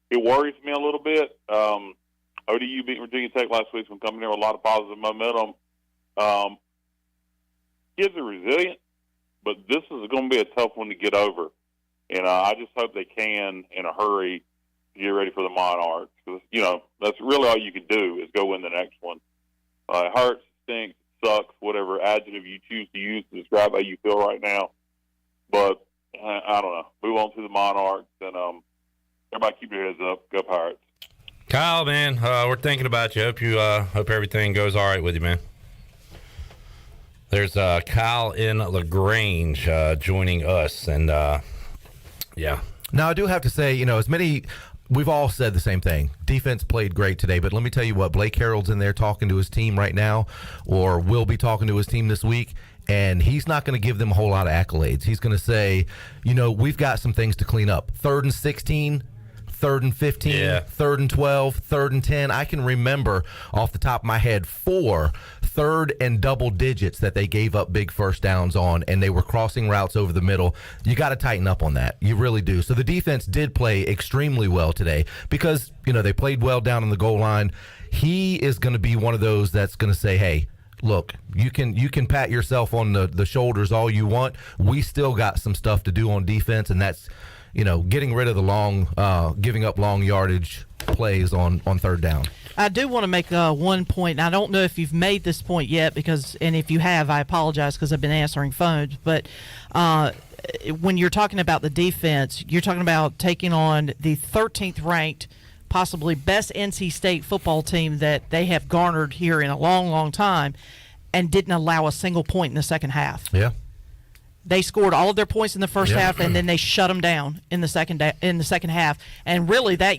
it worries me a little bit. ODU beat Virginia Tech last week. From coming there with a lot of positive momentum. Kids are resilient, but this is going to be a tough one to get over. And I just hope they can, in a hurry, get ready for the Monarchs. Because, that's really all you can do is go win the next one. It hurts, stinks, sucks, whatever adjective you choose to use to describe how you feel right now. But I don't know. Move on to the Monarchs, and everybody keep your heads up. Go Pirates. Kyle, man, we're thinking about you. Hope everything goes all right with you, man. There's Kyle in LaGrange joining us, and yeah. Now, I do have to say, we've all said the same thing. Defense played great today, but let me tell you what, Blake Harreld's in there talking to his team right now, or will be talking to his team this week, and he's not going to give them a whole lot of accolades. He's going to say, we've got some things to clean up. 3rd and 16, 3rd and 15, 3rd and 12, 3rd and 10. I can remember off the top of my head 4 third and double digits that they gave up big first downs on, and they were crossing routes over the middle. You got to tighten up on that. You really do. So the defense did play extremely well today because, they played well down on the goal line. He is going to be one of those that's going to say, hey, look, you can pat yourself on the shoulders all you want. We still got some stuff to do on defense, and that's getting rid of the giving up long yardage plays on 3rd down. I do want to make one point. I don't know if you've made this point yet, and if you have, I apologize because I've been answering phones. But when you're talking about the defense, you're talking about taking on the 13th ranked, possibly best NC State football team that they have garnered here in a long, long time, and didn't allow a single point in the second half. Yeah. They scored all of their points in the first half, and then they shut them down in the second half. And really, that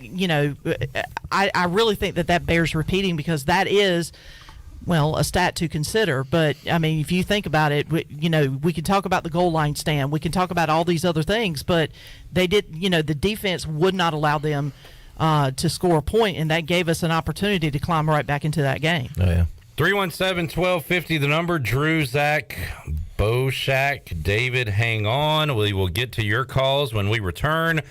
I really think that bears repeating, because that is, well, a stat to consider. But I mean, if you think about it, we can talk about the goal line stand, we can talk about all these other things, but they did. The defense would not allow them to score a point, and that gave us an opportunity to climb right back into that game. Oh yeah. 317-1250, the number. Drew, Zach, Boshak, David, hang on. We will get to your calls when we return,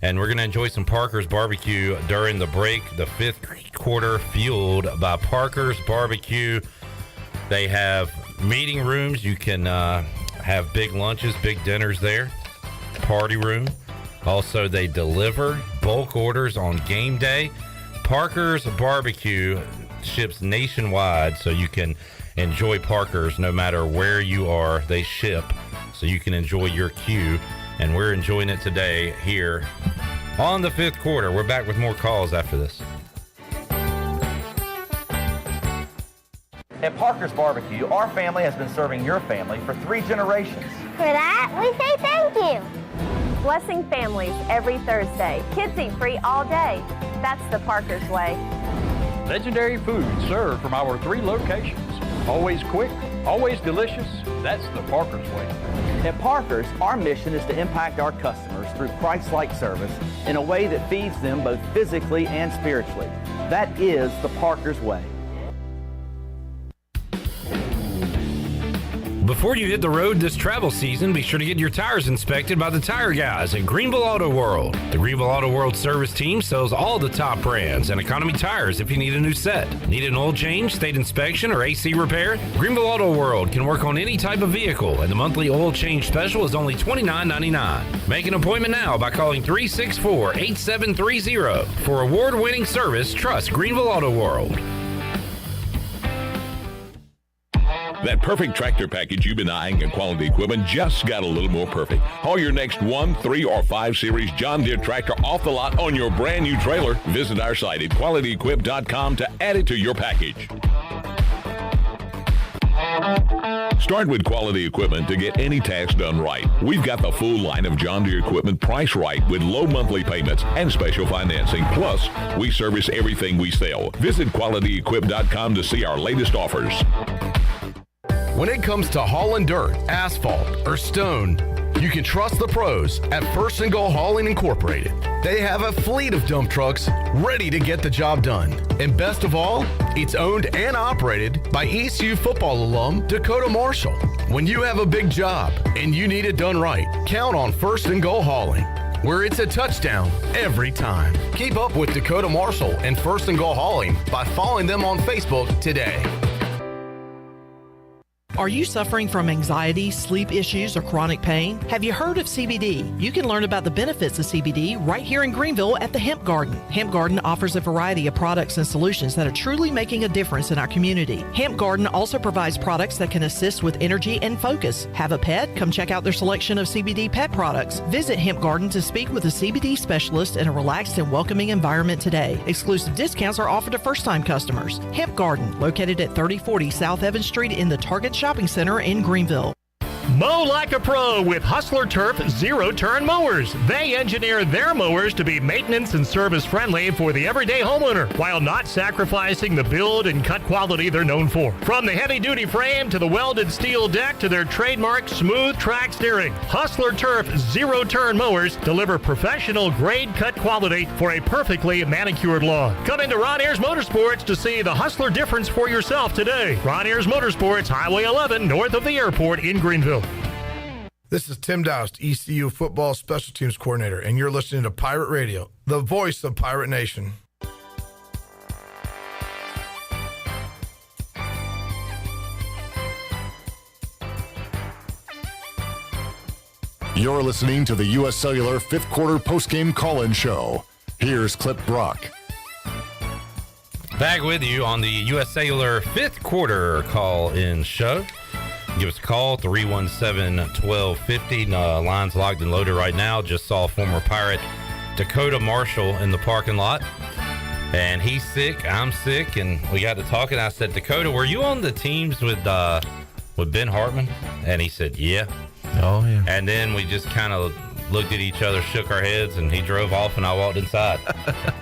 and we're going to enjoy some Parker's Barbecue during the break. The fifth quarter fueled by Parker's Barbecue. They have meeting rooms. You can have big lunches, big dinners there. Party room. Also, they deliver bulk orders on game day. Parker's Barbecue ships nationwide, so you can enjoy Parker's no matter where you are. They ship, so you can enjoy your queue, and we're enjoying it today here on the fifth quarter. We're back with more calls after this. At Parker's Barbecue, our family has been serving your family for 3 generations. For that, we say thank you. Blessing families every Thursday. Kids eat free all day. That's the Parker's way. Legendary food served from our 3 locations. Always quick, always delicious. That's the Parker's way. At Parker's, our mission is to impact our customers through Christ-like service in a way that feeds them both physically and spiritually. That is the Parker's way. Before you hit the road this travel season, be sure to get your tires inspected by the tire guys at Greenville Auto World. The Greenville Auto World service team sells all the top brands and economy tires if you need a new set. Need an oil change, state inspection, or AC repair? Greenville Auto World can work on any type of vehicle, and the monthly oil change special is only $29.99. Make an appointment now by calling 364-8730. For award-winning service, trust Greenville Auto World. That perfect tractor package you've been eyeing at Quality Equipment just got a little more perfect. Haul your next 1, 3, or 5 Series John Deere tractor off the lot on your brand new trailer. Visit our site at QualityEquip.com to add it to your package. Start with Quality Equipment to get any task done right. We've got the full line of John Deere equipment priced right with low monthly payments and special financing. Plus, we service everything we sell. Visit QualityEquip.com to see our latest offers. When it comes to hauling dirt, asphalt, or stone, you can trust the pros at First and Goal Hauling Incorporated. They have a fleet of dump trucks ready to get the job done. And best of all, it's owned and operated by ECU football alum Dakota Marshall. When you have a big job and you need it done right, count on First and Goal Hauling, where it's a touchdown every time. Keep up with Dakota Marshall and First and Goal Hauling by following them on Facebook today. Are you suffering from anxiety, sleep issues, or chronic pain? Have you heard of CBD? You can learn about the benefits of CBD right here in Greenville at the Hemp Garden. Hemp Garden offers a variety of products and solutions that are truly making a difference in our community. Hemp Garden also provides products that can assist with energy and focus. Have a pet? Come check out their selection of CBD pet products. Visit Hemp Garden to speak with a CBD specialist in a relaxed and welcoming environment today. Exclusive discounts are offered to first-time customers. Hemp Garden, located at 3040 South Evans Street in the Target Shopping Center in Greenville. Mow like a pro with Hustler Turf zero-turn mowers. They engineer their mowers to be maintenance and service friendly for the everyday homeowner while not sacrificing the build and cut quality they're known for. From the heavy-duty frame to the welded steel deck to their trademark smooth track steering, Hustler Turf zero-turn mowers deliver professional grade cut quality for a perfectly manicured lawn. Come into Ron Ayers Motorsports to see the Hustler difference for yourself today. Ron Ayers Motorsports, Highway 11, north of the airport in Greenville. This is Tim Doust, ECU Football Special Teams Coordinator, and you're listening to Pirate Radio, the voice of Pirate Nation. You're listening to the U.S. Cellular fifth quarter postgame call-in show. Here's Clip Brock. Back with you on the U.S. Cellular fifth quarter call-in show. Give us a call, 317-1250. Line's locked and loaded right now. Just saw former Pirate Dakota Marshall in the parking lot. And he's sick, I'm sick, and we got to talking. I said, Dakota, were you on the teams with Ben Hartman? And he said, yeah. Oh, yeah. And then we just kind of looked at each other, shook our heads, and he drove off, and I walked inside.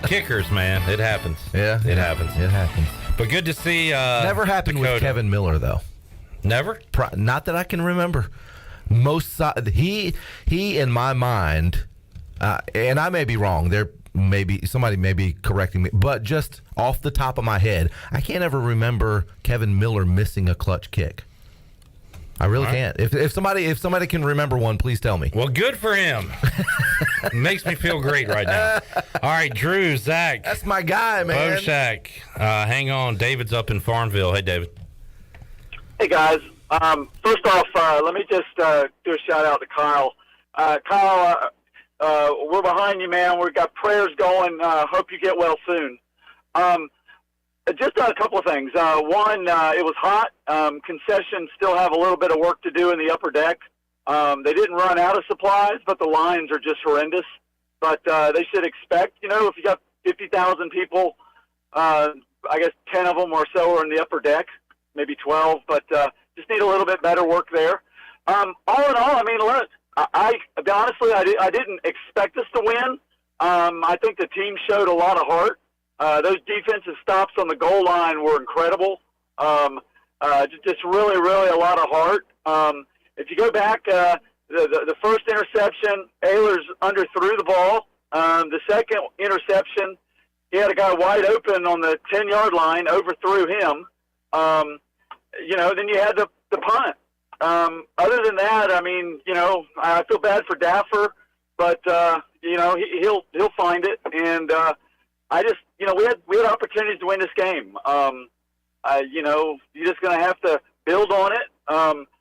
Kickers, man. It happens. Yeah. It happens. It happens. But good to see Never happened Dakota. with Kevin Miller, though. Never? Not that I can remember. He in my mind, and I may be wrong. Somebody may be correcting me, but just off the top of my head, I can't ever remember Kevin Miller missing a clutch kick. I really can't. If somebody can remember one, please tell me. Well, good for him. Makes me feel great right now. All right, Drew, Zach. That's my guy, man. Boshak. Hang on. David's up in Farmville. Hey, David. Hey, guys. First off, let me just do a shout-out to Kyle. Kyle, we're behind you, man. We've got prayers going. Hope you get well soon. Just a couple of things. One, it was hot. Concessions still have a little bit of work to do in the upper deck. They didn't run out of supplies, but the lines are just horrendous. But they should expect, if you got 50,000 people, I guess 10 of them or so are in the upper deck, maybe 12, but just need a little bit better work there. All in all, I mean, look, honestly, I didn't expect us to win. I think the team showed a lot of heart. Those defensive stops on the goal line were incredible. Just really, really a lot of heart. If you go back, the first interception, Ehlers underthrew the ball. The second interception, he had a guy wide open on the 10-yard line, overthrew him. Then you had the punt. Other than that, I mean, I feel bad for Daffer, but he'll find it. And I just, we had opportunities to win this game. You're just going to have to build on it.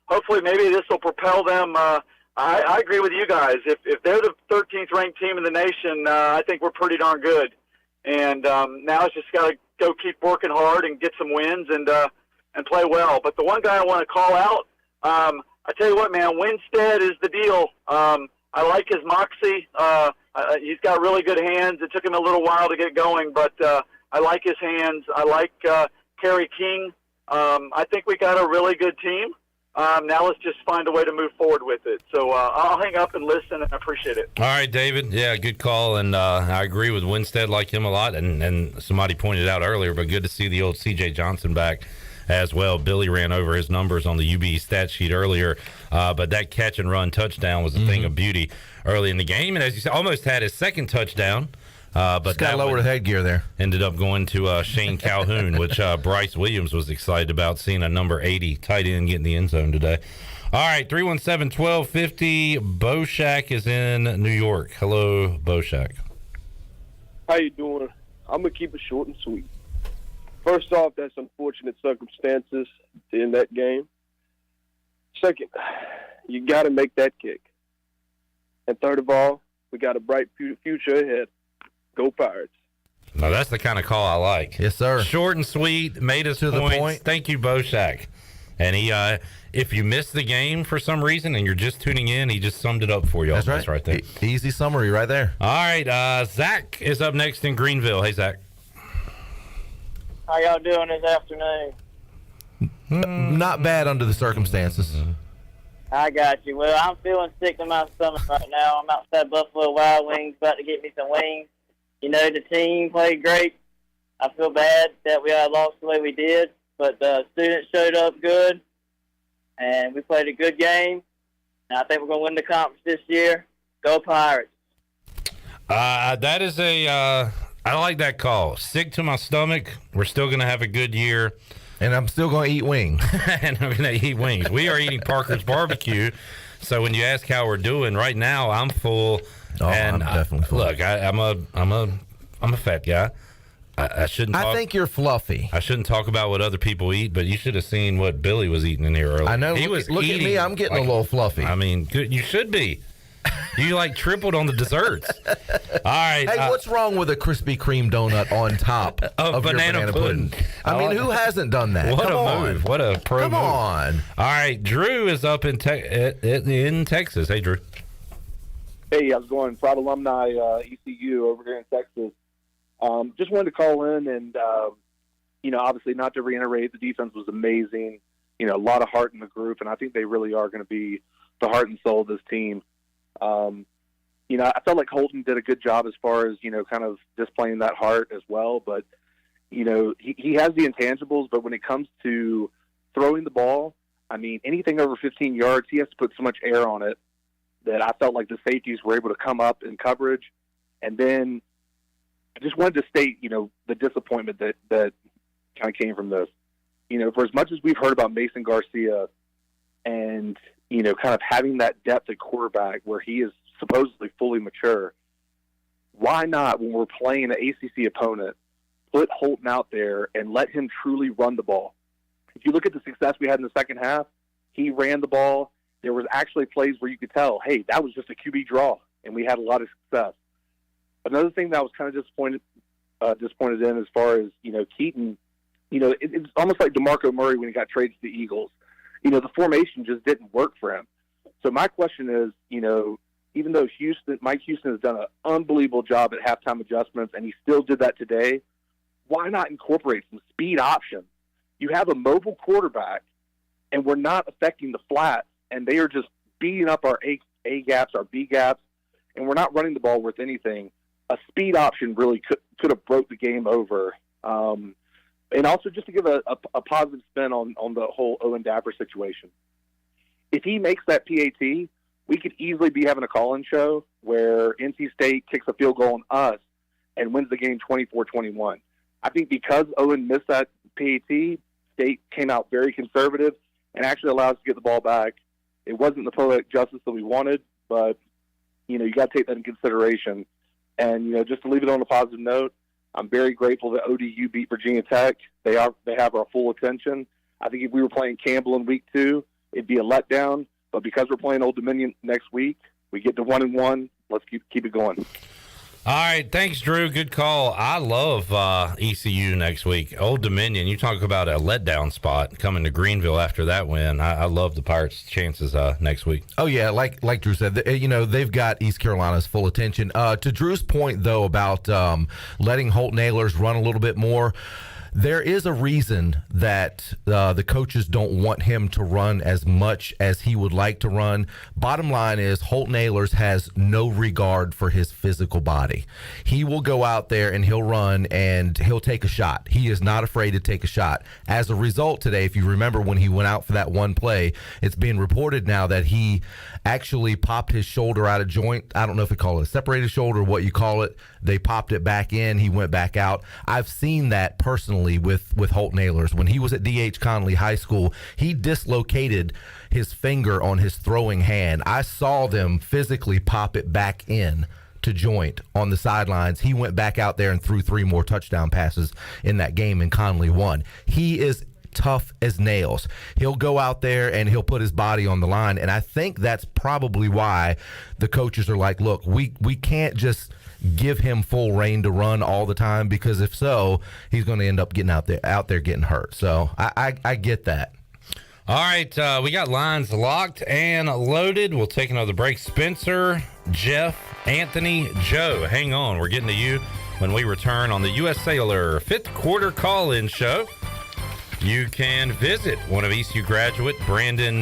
Hopefully, maybe this will propel them. I agree with you guys. If they're the 13th ranked team in the nation, I think we're pretty darn good. And now it's just got to go keep working hard and get some wins and play well. But the one guy I want to call out, I tell you what, man, Winstead is the deal. I like his moxie. He's got really good hands. It took him a little while to get going, but I like his hands. I like Kerry King. I think we got a really good team. Now let's just find a way to move forward with it. So I'll hang up and listen, and I appreciate it. All right, David. Yeah, good call. And I agree with Winstead, like him a lot. And somebody pointed out earlier, but good to see the old C.J. Johnson back as well. Billy ran over his numbers on the UB stat sheet earlier, but that catch and run touchdown was a thing of beauty early in the game. And as you said, almost had his second touchdown. But got to lower the headgear there. Ended up going to Shane Calhoun, which Bryce Williams was excited about, seeing a number 80 tight end get in the end zone today. All right, 317-1250. Boshak is in New York. Hello, Boshak. How you doing? I'm going to keep it short and sweet. First off, that's unfortunate circumstances in that game. Second, you got to make that kick. And third of all, we got a bright future ahead. Go Pirates. Now, that's the kind of call I like. Yes, sir. Short and sweet, made us to points. The point. Thank you, Boshak. And he, if you missed the game for some reason and you're just tuning in, he just summed it up for you. That's right there. Easy summary right there. All right, Zach is up next in Greenville. Hey, Zach. How y'all doing this afternoon? Not bad under the circumstances. I got you. Well, I'm feeling sick to my stomach right now. I'm outside Buffalo Wild Wings, about to get me some wings. The team played great. I feel bad that we lost the way we did, but the students showed up good, and we played a good game. And I think we're going to win the conference this year. Go Pirates. That is I like that call. Sick to my stomach. We're still going to have a good year. And I'm still going to eat wings. And I'm going to eat wings. We are eating Parker's Barbecue. So when you ask how we're doing, right now I'm full. Oh, and I'm definitely full. Look, I'm a fat guy. I shouldn't. I think you're fluffy. I shouldn't talk about what other people eat, but you should have seen what Billy was eating in here earlier. I know. He look was at me. I'm getting a little fluffy. I mean, good. You should be. You like tripled on the desserts. All right. Hey, what's wrong with a Krispy Kreme donut on top of banana your banana pudding? I mean, who hasn't done that? What Come a on. move. What a pro Come move. on. All right. Drew is up in Texas. Hey, Drew. Hey, how's it going? Proud alumni, ECU over here in Texas. Just wanted to call in and, obviously not to reiterate, the defense was amazing. A lot of heart in the group, and I think they really are going to be the heart and soul of this team. I felt like Holton did a good job as far as, kind of displaying that heart as well. But, he has the intangibles, but when it comes to throwing the ball, I mean, anything over 15 yards, he has to put so much air on it that I felt like the safeties were able to come up in coverage. And then I just wanted to state, the disappointment that kind of came from this. For as much as we've heard about Mason Garcia and, kind of having that depth at quarterback where he is supposedly fully mature, why not, when we're playing an ACC opponent, put Holton out there and let him truly run the ball? If you look at the success we had in the second half, he ran the ball. There was actually plays where you could tell, hey, that was just a QB draw, and we had a lot of success. Another thing that I was kind of disappointed in as far as, Keaton, it's almost like DeMarco Murray when he got traded to the Eagles. The formation just didn't work for him. So my question is, even though Mike Houston has done an unbelievable job at halftime adjustments, and he still did that today, why not incorporate some speed options? You have a mobile quarterback, and we're not affecting the flats, and they are just beating up our A gaps, our B gaps, and we're not running the ball worth anything. A speed option really could have broke the game over. And also just to give a positive spin on the whole Owen Dapper situation. If he makes that PAT, we could easily be having a call-in show where NC State kicks a field goal on us and wins the game 24-21. I think because Owen missed that PAT, State came out very conservative and actually allowed us to get the ball back. It wasn't the poetic justice that we wanted, but, you got to take that in consideration. And, just to leave it on a positive note, I'm very grateful that ODU beat Virginia Tech. They have our full attention. I think if we were playing Campbell in week 2, it'd be a letdown. But because we're playing Old Dominion next week, we get to 1-1. Let's keep it going. All right, thanks, Drew. Good call. I love ECU next week. Old Dominion, you talk about a letdown spot coming to Greenville after that win. I love the Pirates' chances next week. Oh, yeah, like Drew said, they've got East Carolina's full attention. To Drew's point, though, about letting Holton Ahlers run a little bit more, there is a reason that the coaches don't want him to run as much as he would like to run. Bottom line is Holton Ahlers has no regard for his physical body. He will go out there and he'll run and he'll take a shot. He is not afraid to take a shot. As a result today, if you remember when he went out for that one play, it's being reported now that he actually popped his shoulder out of joint. I don't know if we call it a separated shoulder or what you call it. They popped it back in. He went back out. I've seen that personally with Holton Ahlers. When he was at D.H. Conley High School, he dislocated his finger on his throwing hand. I saw them physically pop it back in to joint on the sidelines. He went back out there and threw 3 more touchdown passes in that game, and Conley won. He is tough as nails. He'll go out there and he'll put his body on the line, and I think that's probably why the coaches are like, look, we can't just give him full reign to run all the time, because if so, he's going to end up getting out there getting hurt. So I get that. All right, we got lines locked and loaded. We'll take another break. Spencer, Jeff, Anthony, Joe, hang on. We're getting to you when we return on the U.S. Cellular 5th quarter call-in show. You can visit one of ECU graduate Brandon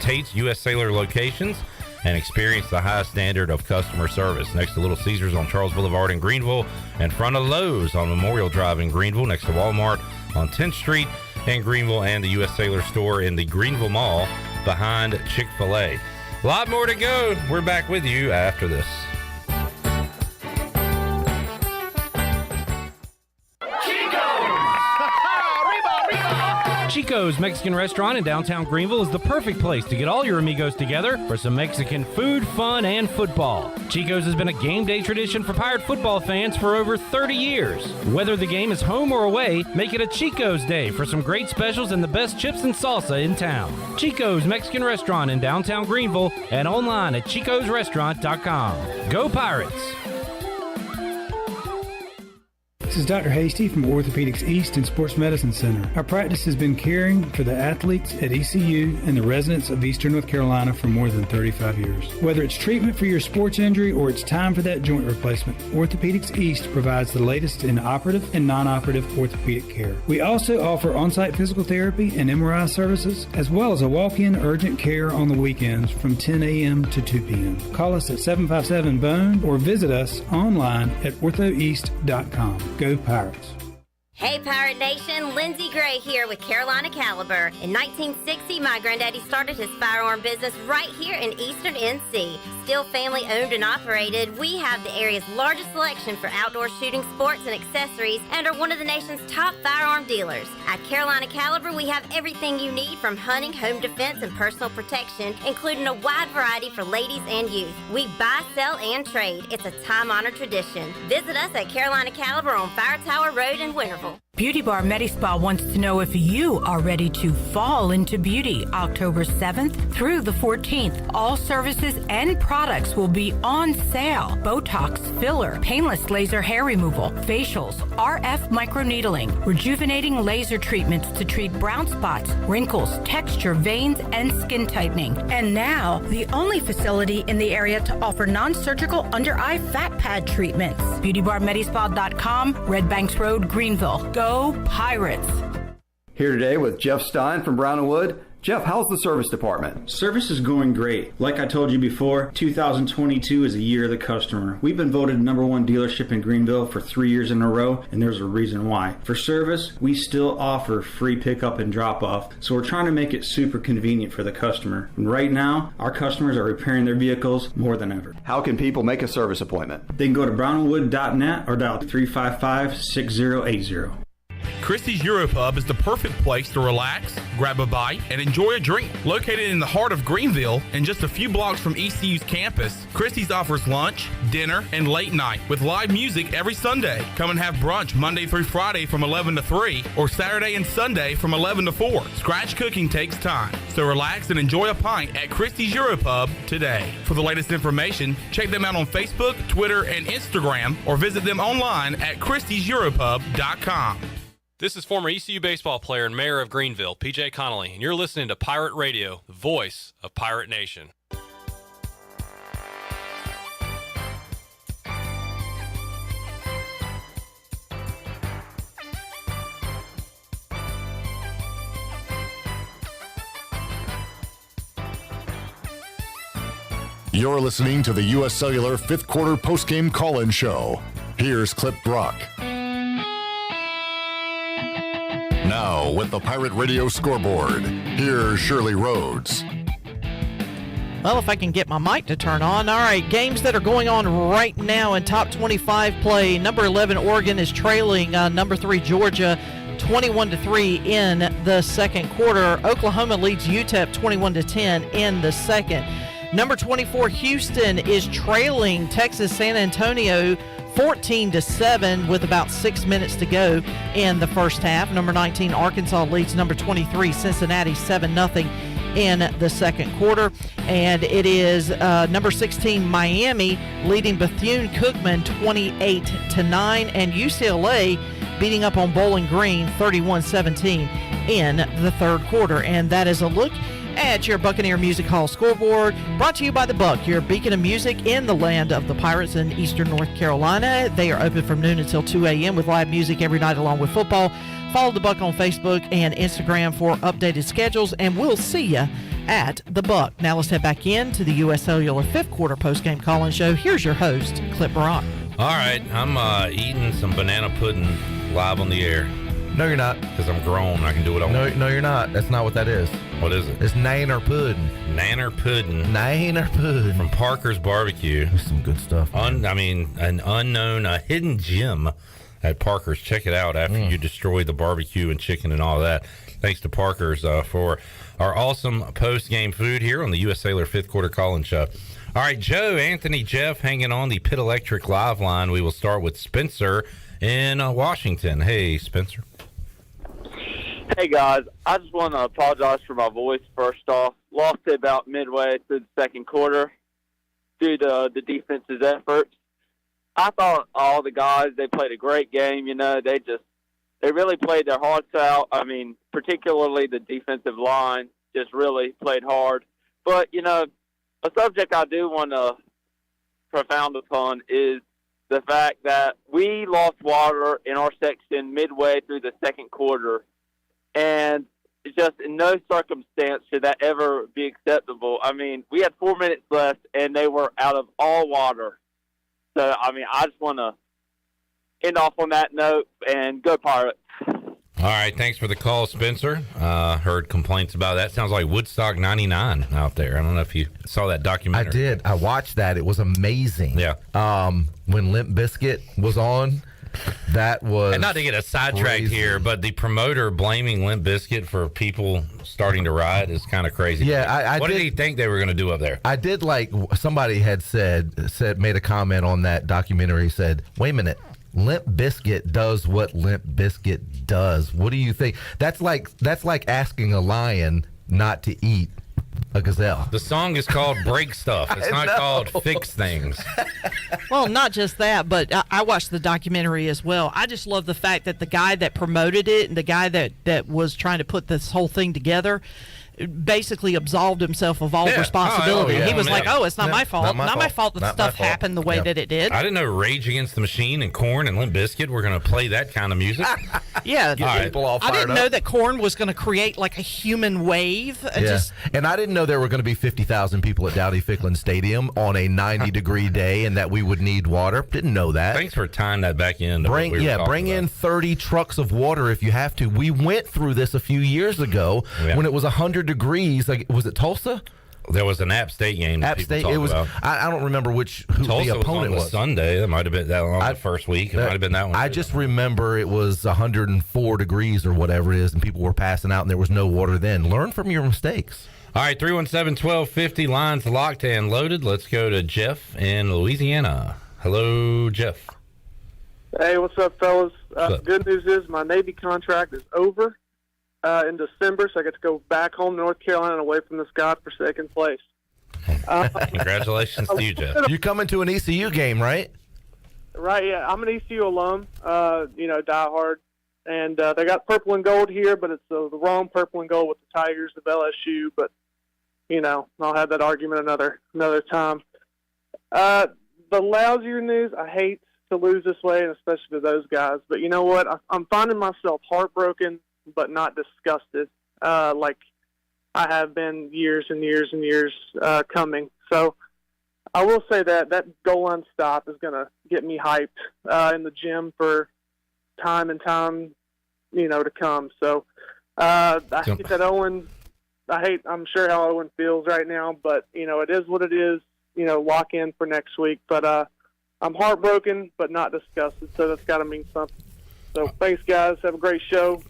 Tate's U.S. Cellular locations and experience the highest standard of customer service. Next to Little Caesars on Charles Boulevard in Greenville, in front of Lowe's on Memorial Drive in Greenville, next to Walmart on 10th Street in Greenville, and the U.S. Cellular store in the Greenville Mall behind Chick-fil-A. A lot more to go. We're back with you after this. Chico's Mexican Restaurant in downtown Greenville is the perfect place to get all your amigos together for some Mexican food, fun, and football. Chico's has been a game day tradition for Pirate football fans for over 30 years. Whether the game is home or away, make it a Chico's Day for some great specials and the best chips and salsa in town. Chico's Mexican Restaurant in downtown Greenville and online at chicosrestaurant.com. Go Pirates! This is Dr. Hasty from Orthopedics East and Sports Medicine Center. Our practice has been caring for the athletes at ECU and the residents of Eastern North Carolina for more than 35 years. Whether it's treatment for your sports injury or it's time for that joint replacement, Orthopedics East provides the latest in operative and non-operative orthopedic care. We also offer on-site physical therapy and MRI services, as well as a walk-in urgent care on the weekends from 10 a.m. to 2 p.m. Call us at 757-BONE or visit us online at orthoeast.com. Go Pirates. Hey Pirate Nation, Lindsey Gray here with Carolina Caliber. In 1960, my granddaddy started his firearm business right here in Eastern NC. Still family owned and operated, we have the area's largest selection for outdoor shooting sports and accessories and are one of the nation's top firearm dealers. At Carolina Caliber, we have everything you need from hunting, home defense, and personal protection, including a wide variety for ladies and youth. We buy, sell, and trade. It's a time-honored tradition. Visit us at Carolina Caliber on Fire Tower Road in Winterville. Beauty Bar Medispa wants to know if you are ready to fall into beauty. October 7th through the 14th, all services and products will be on sale. Botox, filler, painless laser hair removal, facials, RF microneedling, rejuvenating laser treatments to treat brown spots, wrinkles, texture, veins, and skin tightening. And now, the only facility in the area to offer non-surgical under-eye fat pad treatments. BeautyBarMedispa.com, Red Banks Road, Greenville. Go Pirates! Here today with Jeff Stein from Brown & Wood. Jeff, how's the service department? Service is going great. Like I told you before, 2022 is the year of the customer. We've been voted #1 dealership in Greenville for 3 years in a row, and there's a reason why. For service, we still offer free pickup and drop-off, so we're trying to make it super convenient for the customer. And right now, our customers are repairing their vehicles more than ever. How can people make a service appointment? They can go to brownandwood.net or dial 355-6080. Christie's Europub is the perfect place to relax, grab a bite, and enjoy a drink. Located in the heart of Greenville and just a few blocks from ECU's campus, Christie's offers lunch, dinner, and late night with live music every Sunday. Come and have brunch Monday through Friday from 11 to 3 or Saturday and Sunday from 11 to 4. Scratch cooking takes time, so relax and enjoy a pint at Christie's Europub today. For the latest information, check them out on Facebook, Twitter, and Instagram or visit them online at christieseuropub.com. This is former ECU baseball player and mayor of Greenville, PJ Connolly, and you're listening to Pirate Radio, the voice of Pirate Nation. You're listening to the U.S. Cellular 5th Quarter Postgame Call-In Show. Here's Clip Brock. Now, with the Pirate Radio Scoreboard, here's Shirley Rhodes. Well, if I can get my mic to turn on. All right, games that are going on right now in top 25 play. Number 11, Oregon is trailing number 3, Georgia, 21-3 in the second quarter. Oklahoma leads UTEP 21-10 in the second. Number 24, Houston is trailing Texas San Antonio 14-7 with about 6 minutes to go in the first half. Number 19, Arkansas leads number 23, Cincinnati 7-0 in the second quarter. And it is number 16, Miami leading Bethune-Cookman 28-9, and UCLA beating up on Bowling Green 31-17 in the third quarter. And that is a look at your Buccaneer Music Hall scoreboard, brought to you by The Buck, your beacon of music in the land of the Pirates in Eastern North Carolina. They are open from noon until 2 a.m. with live music every night along with football. Follow The Buck on Facebook and Instagram for updated schedules, and we'll see you at The Buck. Now let's head back into the U.S. Cellular 5th Quarter postgame call-in show. Here's your host, Clip Brock. All right, I'm eating some banana pudding live on the air. No, you're not. Because I'm grown. I can do what I want. No, you're not. That's not what that is. What is it? It's nanner pudding. Nanner pudding. Nanner pudding. From Parker's Barbecue. There's some good stuff. An unknown, a hidden gem at Parker's. Check it out after you destroy the barbecue and chicken and all that. Thanks to Parker's for our awesome post-game food here on the U.S. Cellular fifth quarter call-in show. All right, Joe, Anthony, Jeff hanging on the Pit Electric live line. We will start with Spencer in Washington. Hey, Spencer. Hey, guys. I just want to apologize for my voice first off. Lost it about midway through the second quarter due to the defense's efforts. I thought all the guys, they played a great game. You know, they really played their hearts out. I mean, particularly the defensive line just really played hard. But, you know, a subject I do want to profound upon is the fact that we lost water in our section midway through the second quarter. And just in no circumstance should that ever be acceptable. I mean, we had 4 minutes left, and they were out of all water. So, I mean, I just want to end off on that note and go Pirates. All right, thanks for the call, Spencer. Heard complaints about that. Sounds like Woodstock 99 out there. I don't know if you saw that documentary. I did. I watched that. It was amazing. Yeah. When Limp Bizkit was on, that was and not to get a sidetrack here, but the promoter blaming Limp Bizkit for people starting to riot is kind of crazy. Yeah, what did he think they were going to do up there? I did like somebody had made a comment on that documentary. Said, "Wait a minute, Limp Bizkit does what Limp Bizkit does. What do you think? That's like asking a lion not to eat a gazelle." The song is called Break Stuff. It's not called Fix Things. Well, not just that, but I watched the documentary as well. I just love the fact that the guy that promoted it and the guy that was trying to put this whole thing together basically absolved himself of all responsibility. He was like, it's not my fault. Not my fault that stuff happened the way that it did. I didn't know Rage Against the Machine and Korn and Limp Bizkit were going to play that kind of music. Yeah. People all fired I didn't know that Korn was going to create like a human wave. And I didn't know there were going to be 50,000 people at Dowdy-Ficklin Stadium on a 90-degree day and that we would need water. Didn't know that. Thanks for tying that back in. Bring in 30 trucks of water if you have to. We went through this a few years ago when it was 100 degrees. Like, was it Tulsa? There was an App State game. App State. It was. I don't remember who Tulsa the opponent was. Sunday. That might have been that long. The first week. It might have been that one. I just remember it was 104 degrees or whatever it is, and people were passing out, and there was no water then. Learn from your mistakes. All right, 317-1250, lines locked and loaded. Let's go to Jeff in Louisiana. Hello, Jeff. Hey, what's up, fellas? What's up? Good news is my Navy contract is over in December, so I get to go back home to North Carolina and away from this godforsaken place. Congratulations to you, Jeff. You're coming to an ECU game, right? Right, yeah. I'm an ECU alum, diehard. And they got purple and gold here, but it's the wrong purple and gold with the Tigers of LSU. But, I'll have that argument another time. The lousier news, I hate to lose this way, and especially to those guys. But you know what? I'm finding myself heartbroken but not disgusted, like I have been years and years and years coming. So I will say that goal line stop is going to get me hyped in the gym for time and time, to come. So I hate that Owen. I'm sure how Owen feels right now, but it is what it is. Lock in for next week. But I'm heartbroken, but not disgusted. So that's got to mean something. So thanks, guys. Have a great show.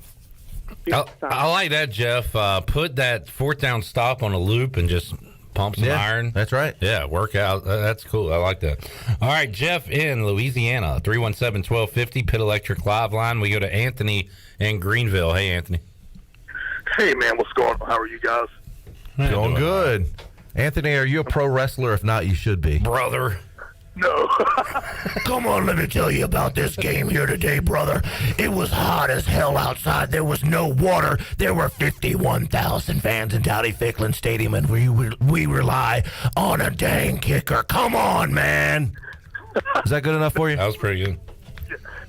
I like that, Jeff. Put that fourth down stop on a loop and just pump some iron. That's right. Yeah, work out. That's cool. I like that. All right, Jeff in Louisiana, 317-1250, Pit Electric Live Line. We go to Anthony in Greenville. Hey, Anthony. Hey, man. What's going on? How are you guys? Going good. Anthony, are you a pro wrestler? If not, you should be. Brother. No. Come on, let me tell you about this game here today, brother. It was hot as hell outside. There was no water. There were 51,000 fans in Dowdy-Ficklin Stadium, and we rely on a dang kicker. Come on, man. Is that good enough for you? That was pretty good.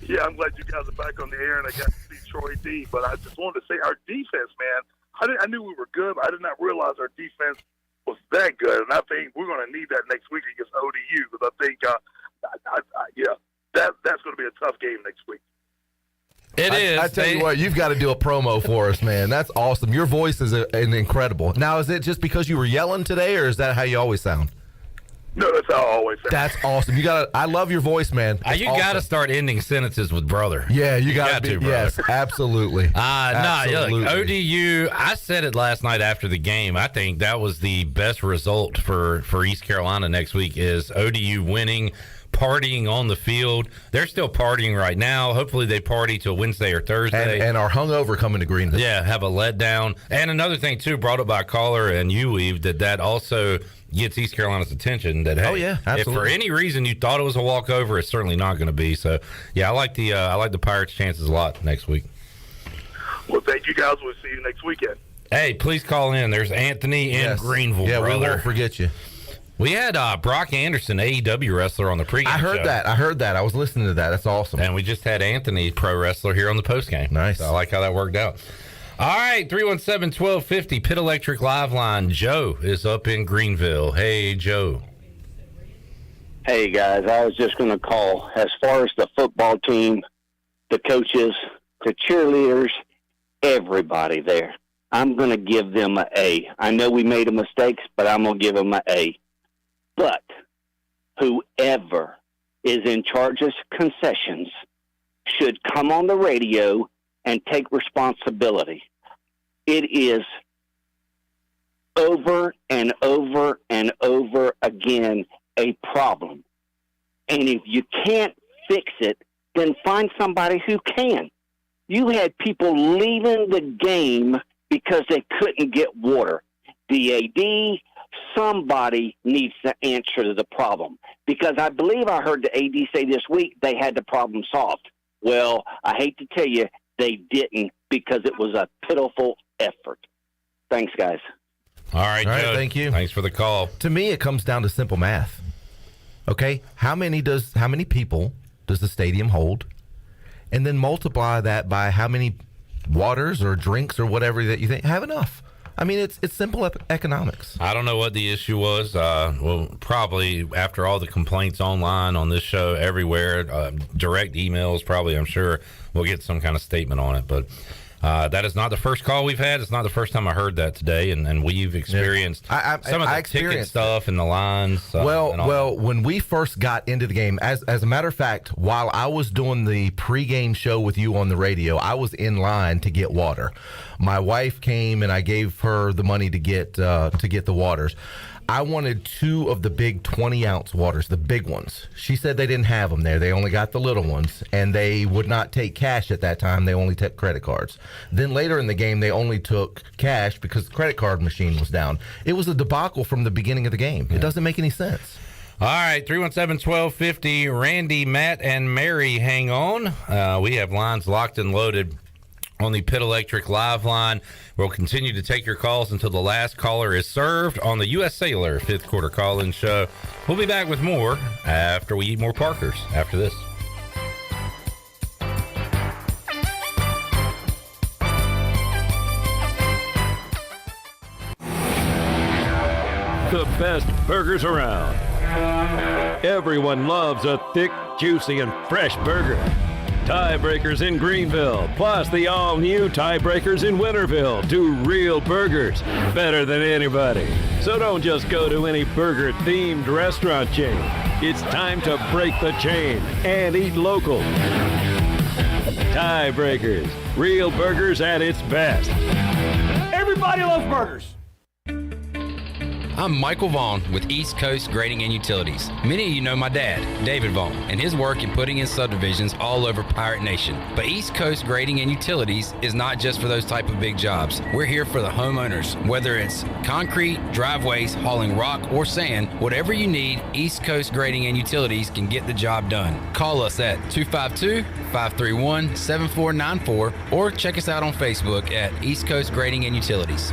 Yeah, I'm glad you guys are back on the air, and I got to see Troy D. But I just wanted to say our defense, man. I knew we were good, but I did not realize our defense was that good, and I think we're going to need that next week against ODU because I think, that's going to be a tough game next week. It is. I tell you what, you've got to do a promo for us, man. That's awesome. Your voice is an incredible. Now, is it just because you were yelling today, or is that how you always sound? No, that's how I always say. That's awesome. I love your voice, man. You got to start ending sentences with brother. Yeah, you got to, to. brother. Yes, absolutely. Look, ODU, I said it last night after the game. I think that was the best result for East Carolina next week is ODU winning, partying on the field. They're still partying right now. Hopefully they party till Wednesday or Thursday. And are hungover coming to Greenville. Yeah, have a letdown. And another thing, too, brought up by a caller and you, Weave, that also gets East Carolina's attention that, hey, if for any reason you thought it was a walkover, it's certainly not going to be. So, yeah, I like the Pirates' chances a lot next week. Well, thank you guys. We'll see you next weekend. Hey, please call in. There's Anthony in Greenville, yeah, brother. we won't forget you. We had Brock Anderson, AEW wrestler, on the pregame show. I heard that. I was listening to that. That's awesome. And we just had Anthony, pro wrestler, here on the postgame. Nice. So I like how that worked out. All right, 317-1250, Pit Electric Live Line. Joe is up in Greenville. Hey, Joe. Hey, guys, I was just going to call. As far as the football team, the coaches, the cheerleaders, everybody there, I'm going to give them an A. I know we made a mistake, but I'm going to give them an A. But whoever is in charge of concessions should come on the radio and take responsibility. It is over and over and over again a problem. And if you can't fix it, then find somebody who can. You had people leaving the game because they couldn't get water. The AD, somebody needs to answer to the problem. Because I believe I heard the AD say this week they had the problem solved. Well, I hate to tell you, they didn't, because it was a pitiful effort. Thanks, guys. All right, Joe. Thank you. Thanks for the call. To me, it comes down to simple math. Okay, how many people does the stadium hold? And then multiply that by how many waters or drinks or whatever that you think have enough. I mean, it's simple economics. I don't know what the issue was. Well, probably after all the complaints online on this show, everywhere, direct emails, probably, I'm sure we'll get some kind of statement on it. But that is not the first call we've had. It's not the first time I heard that today, and we've experienced some of the ticket stuff and the lines. Well, when we first got into the game, as a matter of fact, while I was doing the pregame show with you on the radio, I was in line to get water. My wife came, and I gave her the money to get the waters. I wanted 2 of the big 20-ounce waters, the big ones. She said they didn't have them there. They only got the little ones, and they would not take cash at that time. They only took credit cards. Then later in the game, they only took cash because the credit card machine was down. It was a debacle from the beginning of the game. It doesn't make any sense. All right, 317-1250, Randy, Matt, and Mary, hang on. We have lines locked and loaded on the Pit Electric Live Line. We'll continue to take your calls until the last caller is served on the U.S. Cellular 5th Quarter Call-In Show. We'll be back with more after we eat more Parkers after this. The best burgers around. Everyone loves a thick, juicy, and fresh burger. Tiebreakers in Greenville, plus the all-new Tiebreakers in Winterville, do real burgers better than anybody. So don't just go to any burger-themed restaurant chain. It's time to break the chain and eat local. Tiebreakers, real burgers at its best. Everybody loves burgers. I'm Michael Vaughn with East Coast Grading and Utilities. Many of you know my dad, David Vaughn, and his work in putting in subdivisions all over Pirate Nation. But East Coast Grading and Utilities is not just for those type of big jobs. We're here for the homeowners. Whether it's concrete, driveways, hauling rock, or sand, whatever you need, East Coast Grading and Utilities can get the job done. Call us at 252-531-7494 or check us out on Facebook at East Coast Grading and Utilities.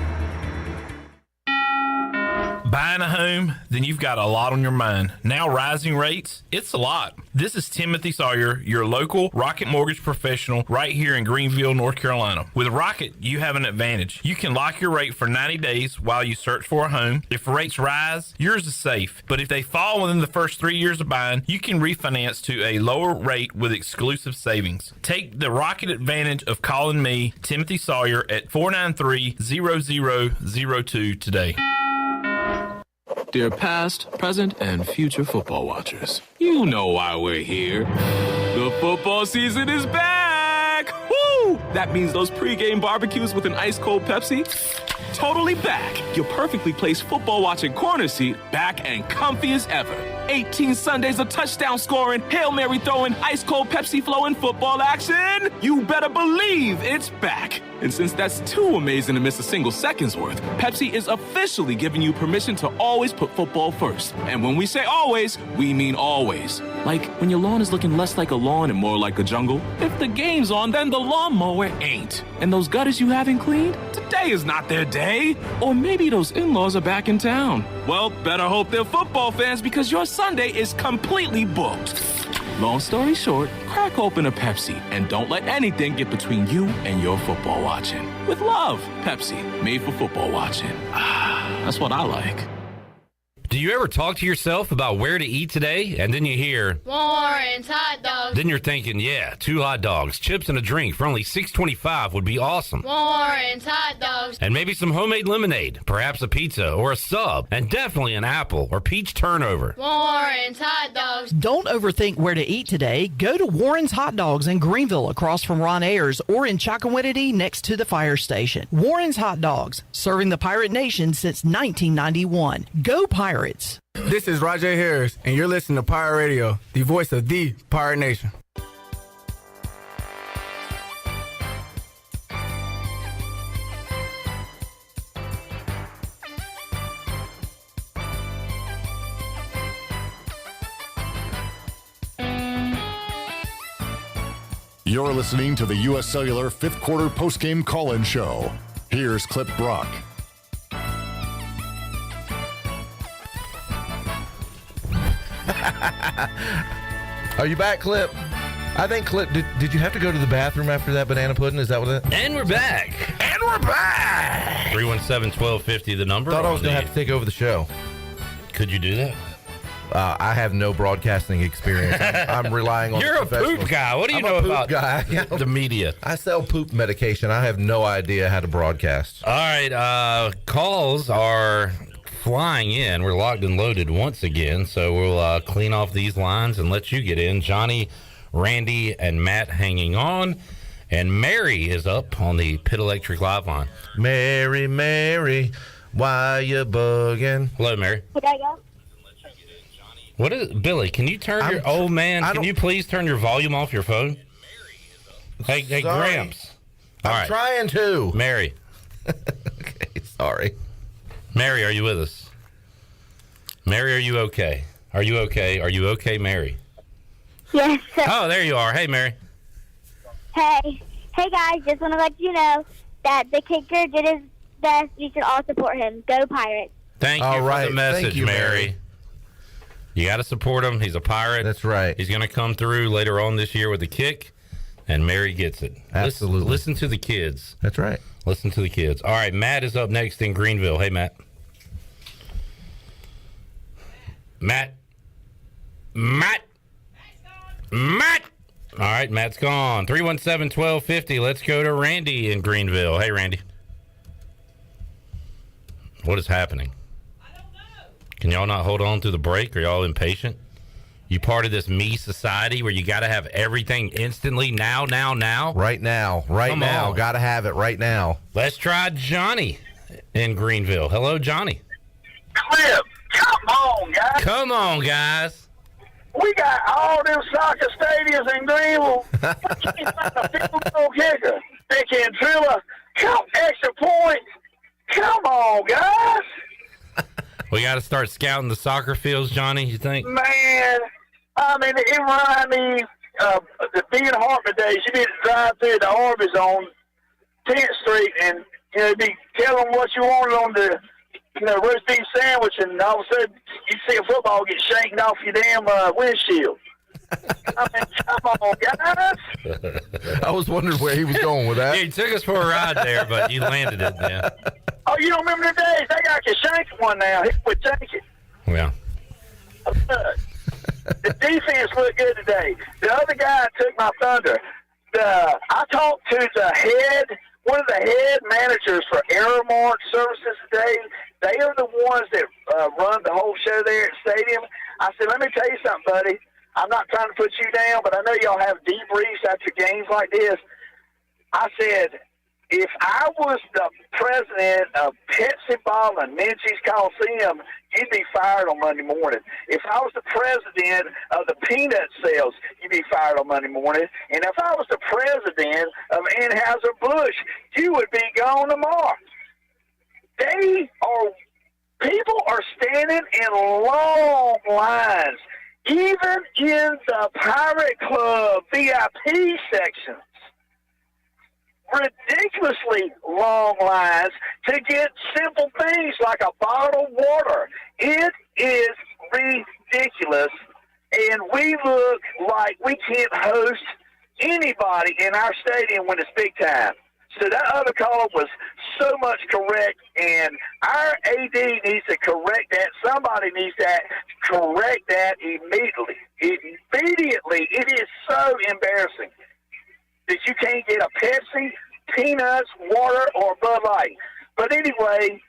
Buying a home? Then you've got a lot on your mind. Now rising rates? It's a lot. This is Timothy Sawyer, your local Rocket Mortgage professional right here in Greenville, North Carolina. With Rocket, you have an advantage. You can lock your rate for 90 days while you search for a home. If rates rise, yours is safe. But if they fall within the first 3 years of buying, you can refinance to a lower rate with exclusive savings. Take the Rocket advantage of calling me, Timothy Sawyer, at 493-0002 today. Dear past, present, and future football watchers, you know why we're here. The football season is back! Woo! That means those pregame barbecues with an ice-cold Pepsi? Totally back. Your perfectly placed football watching corner seat back and comfy as ever. 18 Sundays of touchdown scoring, Hail Mary throwing, ice-cold Pepsi flowing football action. You better believe it's back. And since that's too amazing to miss a single second's worth, Pepsi is officially giving you permission to always put football first. And when we say always, we mean always. Like when your lawn is looking less like a lawn and more like a jungle. If the game's on, then the lawnmower ain't. And those gutters you haven't cleaned, today is not their day. Or maybe those in-laws are back in town. Well, better hope they're football fans because your Sunday is completely booked. Long story short, crack open a Pepsi and don't let anything get between you and your football watching. With love, Pepsi, made for football watching. That's what I like. Do you ever talk to yourself about where to eat today? And then you hear, Warren's hot dogs. then you're thinking, yeah, 2 hot dogs, chips, and a drink for only $6.25 would be awesome. Warren's hot dogs. And maybe some homemade lemonade, perhaps a pizza or a sub, and definitely an apple or peach turnover. Warren's hot dogs. Don't overthink where to eat today. Go to Warren's Hot Dogs in Greenville across from Ron Ayers or in Chocowinity next to the fire station. Warren's Hot Dogs, serving the Pirate Nation since 1991. Go Pirates! This is Rajay Harris, and you're listening to Pirate Radio, the voice of the Pirate Nation. You're listening to the U.S. Cellular fifth quarter postgame call-in show. Here's Clip Brock. Are you back, Clip? I think, Clip, did you have to go to the bathroom after that banana pudding? Is that what it? And we're back. And we're back! 317-1250, the number. Thought I was going to have to take over the show. Could you do that? I have no broadcasting experience. I'm relying on. You're a poop guy. What do you know about the media? I sell poop medication. I have no idea how to broadcast. All right, calls are flying in. We're locked and loaded once again, so we'll clean off these lines and let you get in. Johnny, Randy, and Matt hanging on. And Mary is up on the Pit Electric Live line. Mary, why you bugging? Hello, Mary. Could I go? What is Billy? Can you turn your old man? Can you please turn your volume off your phone? Hey, Gramps. I'm trying to. Mary. Okay, sorry. Mary, are you with us? Mary, are you okay? Are you okay? Are you okay, Mary? Yes. Oh, there you are. Hey, Mary. Hey guys, just want to let you know that the kicker did his best. You should all support him. Go Pirates. Thank you for the message, Thank you, Mary. You got to support him. He's a Pirate. That's right. He's going to come through later on this year with a kick, and Mary gets it. Absolutely. Listen to the kids. That's right. Listen to the kids. All right, Matt is up next in Greenville. Hey, Matt. Matt. All right, Matt's gone. 317-1250. Let's go to Randy in Greenville. Hey, Randy. What is happening? Can y'all not hold on through the break? Are y'all impatient? You part of this me society where you got to have everything instantly now? Right now. Come on. Got to have it right now. Let's try Johnny in Greenville. Hello, Johnny. Clip, come on, guys. Come on, guys. We got all them soccer stadiums in Greenville. We can't find a field goal kicker. They can drill a extra point. Come on, guys. We got to start scouting the soccer fields, Johnny, you think? Man, I mean, it reminded me of the being Hartman days. You need to drive through the Arby's on 10th Street and, be tell them what you wanted on the, roast beef sandwich, and all of a sudden you see a football get shanked off your damn windshield. I mean, come on, guys. I was wondering where he was going with that. Yeah, he took us for a ride there, but you landed it, yeah. Oh, you don't remember the days? That guy can shank one now. He would shank it. Yeah. The defense looked good today. The other guy took my thunder. I talked to the head one of the head managers for Airmark Services today. They are the ones that run the whole show there at the stadium. I said, let me tell you something, buddy. I'm not trying to put you down, but I know y'all have debriefs after games like this. I said, if I was the president of Pepsi Ball and Minchie's Coliseum, you'd be fired on Monday morning. If I was the president of the peanut sales, you'd be fired on Monday morning. And if I was the president of Anheuser-Busch, you would be gone tomorrow. People are standing in long lines, even in the Pirate Club VIP sections. Ridiculously long lines to get simple things like a bottle of water. It is ridiculous, and we look like we can't host anybody in our stadium when it's big time. So that other caller was so much correct, and our AD needs to correct that. Somebody needs to correct that immediately. It is so embarrassing that you can't get a Pepsi, peanuts, water, or Bud Light. But anyway,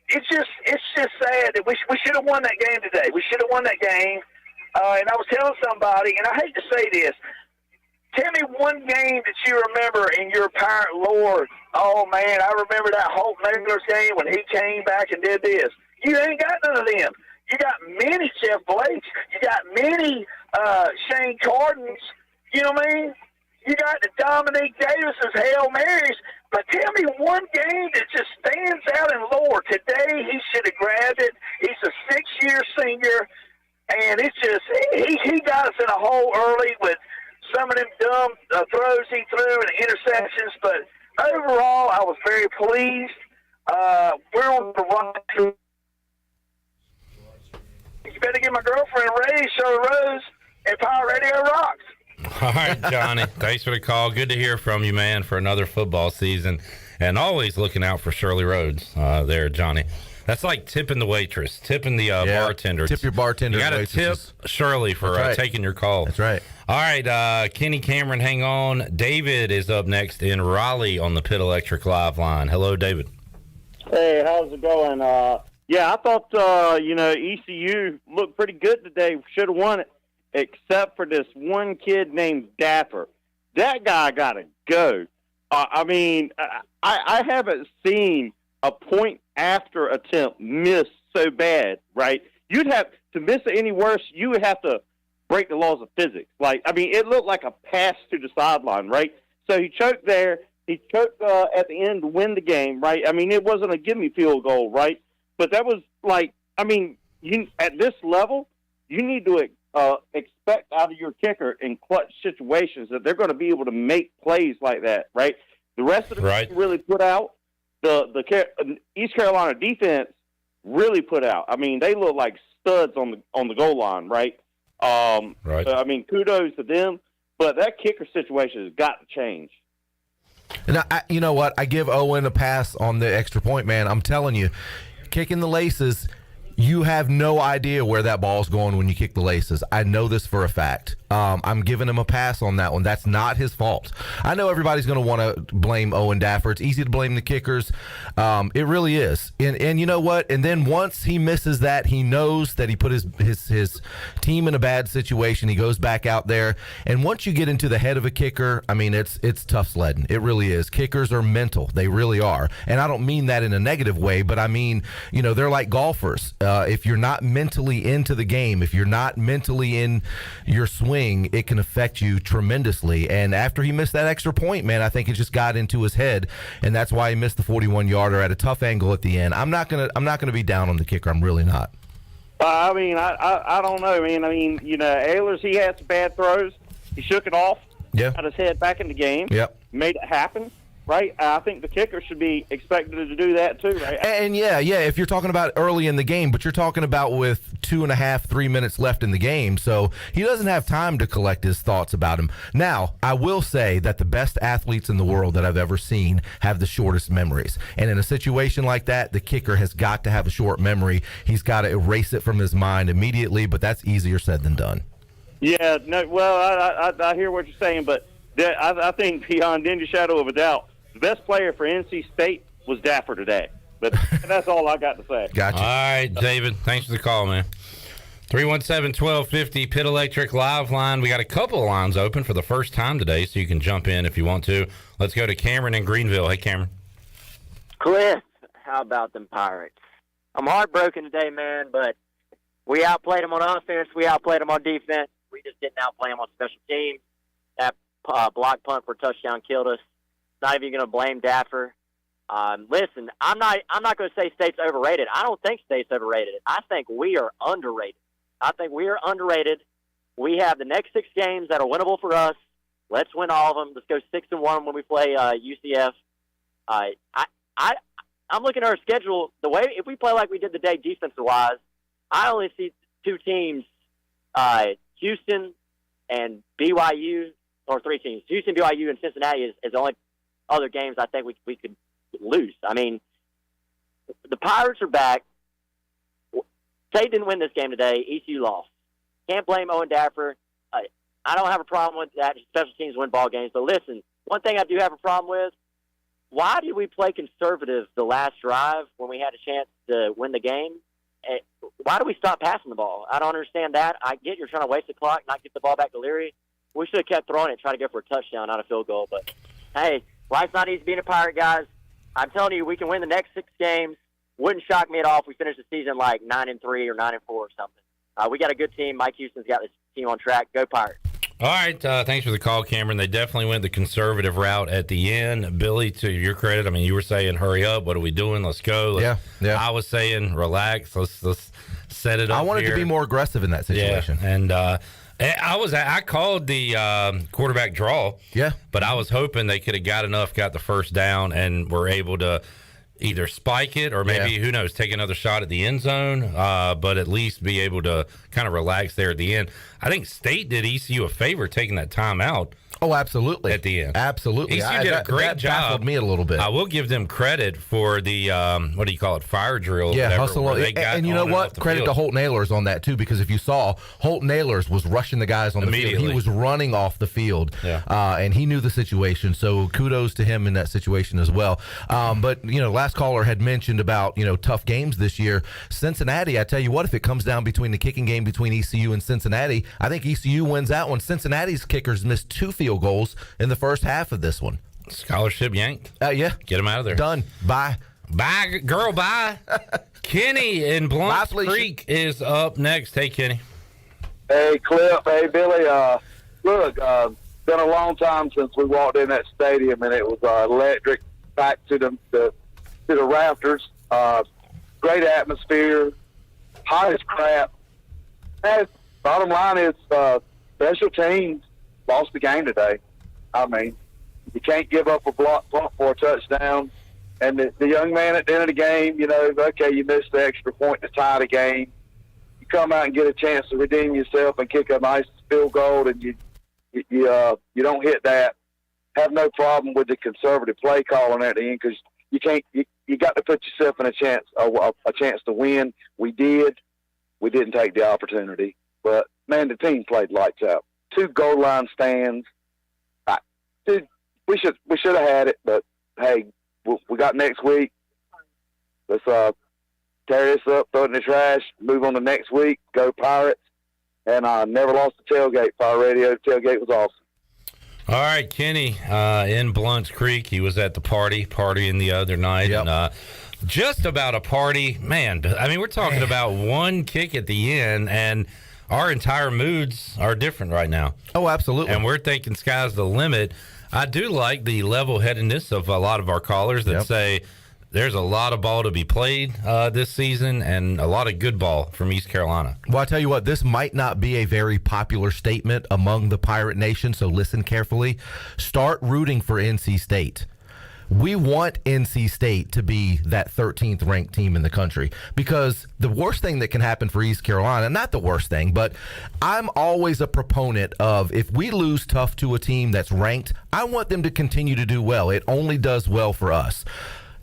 it's just sad that we should have won that game today. We should have won that game. And I was telling somebody, and I hate to say this, tell me one game that you remember in your Pirate lore. Oh, man, I remember that Holt Mangler's game when he came back and did this. You ain't got none of them. You got many Jeff Blakes. You got many Shane Cardons. You know what I mean? You got the Dominique Davis's Hail Marys. But tell me one game that just stands out in lore. Today, he should have grabbed it. He's a 6-year senior. And it's just, he got us in a hole early with some of them dumb throws he threw and interceptions. But overall, I was very pleased. We're on the right. You better give my girlfriend a raise, Shirley Rose, and Pirate Radio rocks. All right, Johnny. Thanks for the call. Good to hear from you, man, for another football season. And always looking out for Shirley Rhodes there, Johnny. That's like tipping the waitress, tipping the bartender. Tip your bartender. You got to tip Shirley for taking your call. That's right. All right, Kenny Cameron, hang on. David is up next in Raleigh on the Pit Electric Live line. Hello, David. Hey, how's it going? Yeah, I thought, ECU looked pretty good today. Should have won it, except for this one kid named Dapper. That guy got to go. I haven't seen a point after attempt miss so bad, right? You'd have to miss it any worse. You would have to break the laws of physics. It looked like a pass to the sideline, right? So he choked there. He choked at the end to win the game, right? It wasn't a give-me field goal, right? But that was you at this level, you need to expect out of your kicker in clutch situations that they're going to be able to make plays like that, right? The rest of the team really put out. The East Carolina defense really put out. They look like studs on the goal line, right? Kudos to them. But that kicker situation has got to change. And you know what? I give Owen a pass on the extra point, man. I'm telling you, kicking the laces, you have no idea where that ball's going when you kick the laces. I know this for a fact. I'm giving him a pass on that one. That's not his fault. I know everybody's going to want to blame Owen Daffer. It's easy to blame the kickers. It really is. And you know what? And then once he misses that, he knows that he put his team in a bad situation. He goes back out there. And once you get into the head of a kicker, it's tough sledding. It really is. Kickers are mental. They really are. And I don't mean that in a negative way, but they're like golfers. If you're not mentally into the game, if you're not mentally in your swing, it can affect you tremendously. And after he missed that extra point, man, I think it just got into his head, and that's why he missed the 41-yarder at a tough angle at the end. I'm not gonna be down on the kicker. I'm really not. I don't know, man. Ehlers, he had some bad throws. He shook it off. Yeah. Got his head back in the game. Yep. Made it happen. Right, I think the kicker should be expected to do that too, right? And yeah, if you're talking about early in the game, but you're talking about with 2.5, 3 minutes left in the game, so he doesn't have time to collect his thoughts about him. Now, I will say that the best athletes in the world that I've ever seen have the shortest memories, and in a situation like that, the kicker has got to have a short memory. He's got to erase it from his mind immediately, but that's easier said than done. Yeah, no, well, I hear what you're saying, but I think beyond any shadow of a doubt, the best player for NC State was Daffer today. But that's all I got to say. Gotcha. All right, David. Thanks for the call, man. 317-1250, Pitt Electric Live Line. We got a couple of lines open for the first time today, so you can jump in if you want to. Let's go to Cameron in Greenville. Hey, Cameron. Cliff, how about them Pirates? I'm heartbroken today, man, but we outplayed them on offense. We outplayed them on defense. We just didn't outplay them on special teams. That block punt for a touchdown killed us. Not even going to blame Daffer. Listen, I'm not going to say State's overrated. I don't think State's overrated. I think we are underrated. We have the next 6 games that are winnable for us. Let's win all of them. Let's go 6-1 when we play UCF. I'm looking at our schedule. The way if we play like we did today, defensive-wise, I only see 2 teams, Houston and BYU, or 3 teams. Houston, BYU, and Cincinnati is the only other games I think we could lose. I mean, the Pirates are back. State didn't win this game today. ECU lost. Can't blame Owen Daffer. I don't have a problem with that. Special teams win ball games. But listen, one thing I do have a problem with, why did we play conservative the last drive when we had a chance to win the game? Why do we stop passing the ball? I don't understand that. I get you're trying to waste the clock, not get the ball back to Leary. We should have kept throwing it, trying to go for a touchdown, not a field goal. But, hey, life's not easy being a Pirate, guys. I'm telling you, we can win the next 6 games. Wouldn't shock me at all if we finish the season like 9-3 or 9-4 or something. We got a good team. Mike Houston's got this team on track. Go Pirates. All right, thanks for the call, Cameron. They definitely went the conservative route at the end. Billy, to your credit, I mean, you were saying, hurry up. What are we doing? Let's go. Yeah. I was saying, relax. Let's set it up. I wanted to be more aggressive in that situation. Yeah. And I called the quarterback draw. Yeah. But I was hoping they could have got the first down, and were able to either spike it or maybe, who knows, take another shot at the end zone, but at least be able to kind of relax there at the end. I think State did ECU a favor taking that time out. Oh, absolutely. At the end. Absolutely. ECU did a great job. That baffled me a little bit. I will give them credit for the, what do you call it, fire drill. Yeah, whatever, hustle. And you know what? Credit to Holt Nailors on that, too, because if you saw, Holt Nailors was rushing the guys on the field. He was running off the field, and he knew the situation. So kudos to him in that situation as well. But, last caller had mentioned about, tough games this year. Cincinnati, I tell you what, if it comes down between the kicking game between ECU and Cincinnati, I think ECU wins that one. Cincinnati's kickers missed 2 field goals in the first half of this one. Scholarship yanked. Yeah. Get them out of there. Done. Bye. Bye, girl, bye. Kenny in Blunt Creek is up next. Hey, Kenny. Hey, Cliff. Hey, Billy. Look, been a long time since we walked in that stadium, and it was electric back to the rafters. Great atmosphere. Hot as crap. And bottom line is special teams lost the game today. I mean, you can't give up a block punt for a touchdown. And the young man at the end of the game, okay, you missed the extra point to tie the game. You come out and get a chance to redeem yourself and kick a nice field goal, and you don't hit that. Have no problem with the conservative play calling at the end, because you can't. You got to put yourself in a chance to win. We did. We didn't take the opportunity, but man, the team played lights out. 2 goal line stands. Dude, we should have had it, but hey, we got next week. Let's tear this up, throw it in the trash, move on to next week. Go Pirates! And I never lost the tailgate. Fire Radio. The tailgate was awesome. All right, Kenny in Blunt's Creek. He was at the partying the other night. Yep. And just about a party. Man, I mean, we're talking about one kick at the end, and our entire moods are different right now. Oh, absolutely. And we're thinking sky's the limit. I do like the level-headedness of a lot of our callers that say there's a lot of ball to be played this season, and a lot of good ball from East Carolina. Well, I tell you what, this might not be a very popular statement among the Pirate Nation, so listen carefully. Start rooting for NC State. We want NC State to be that 13th ranked team in the country, because the worst thing that can happen for East Carolina, not the worst thing, but I'm always a proponent of, if we lose tough to a team that's ranked, I want them to continue to do well. It only does well for us.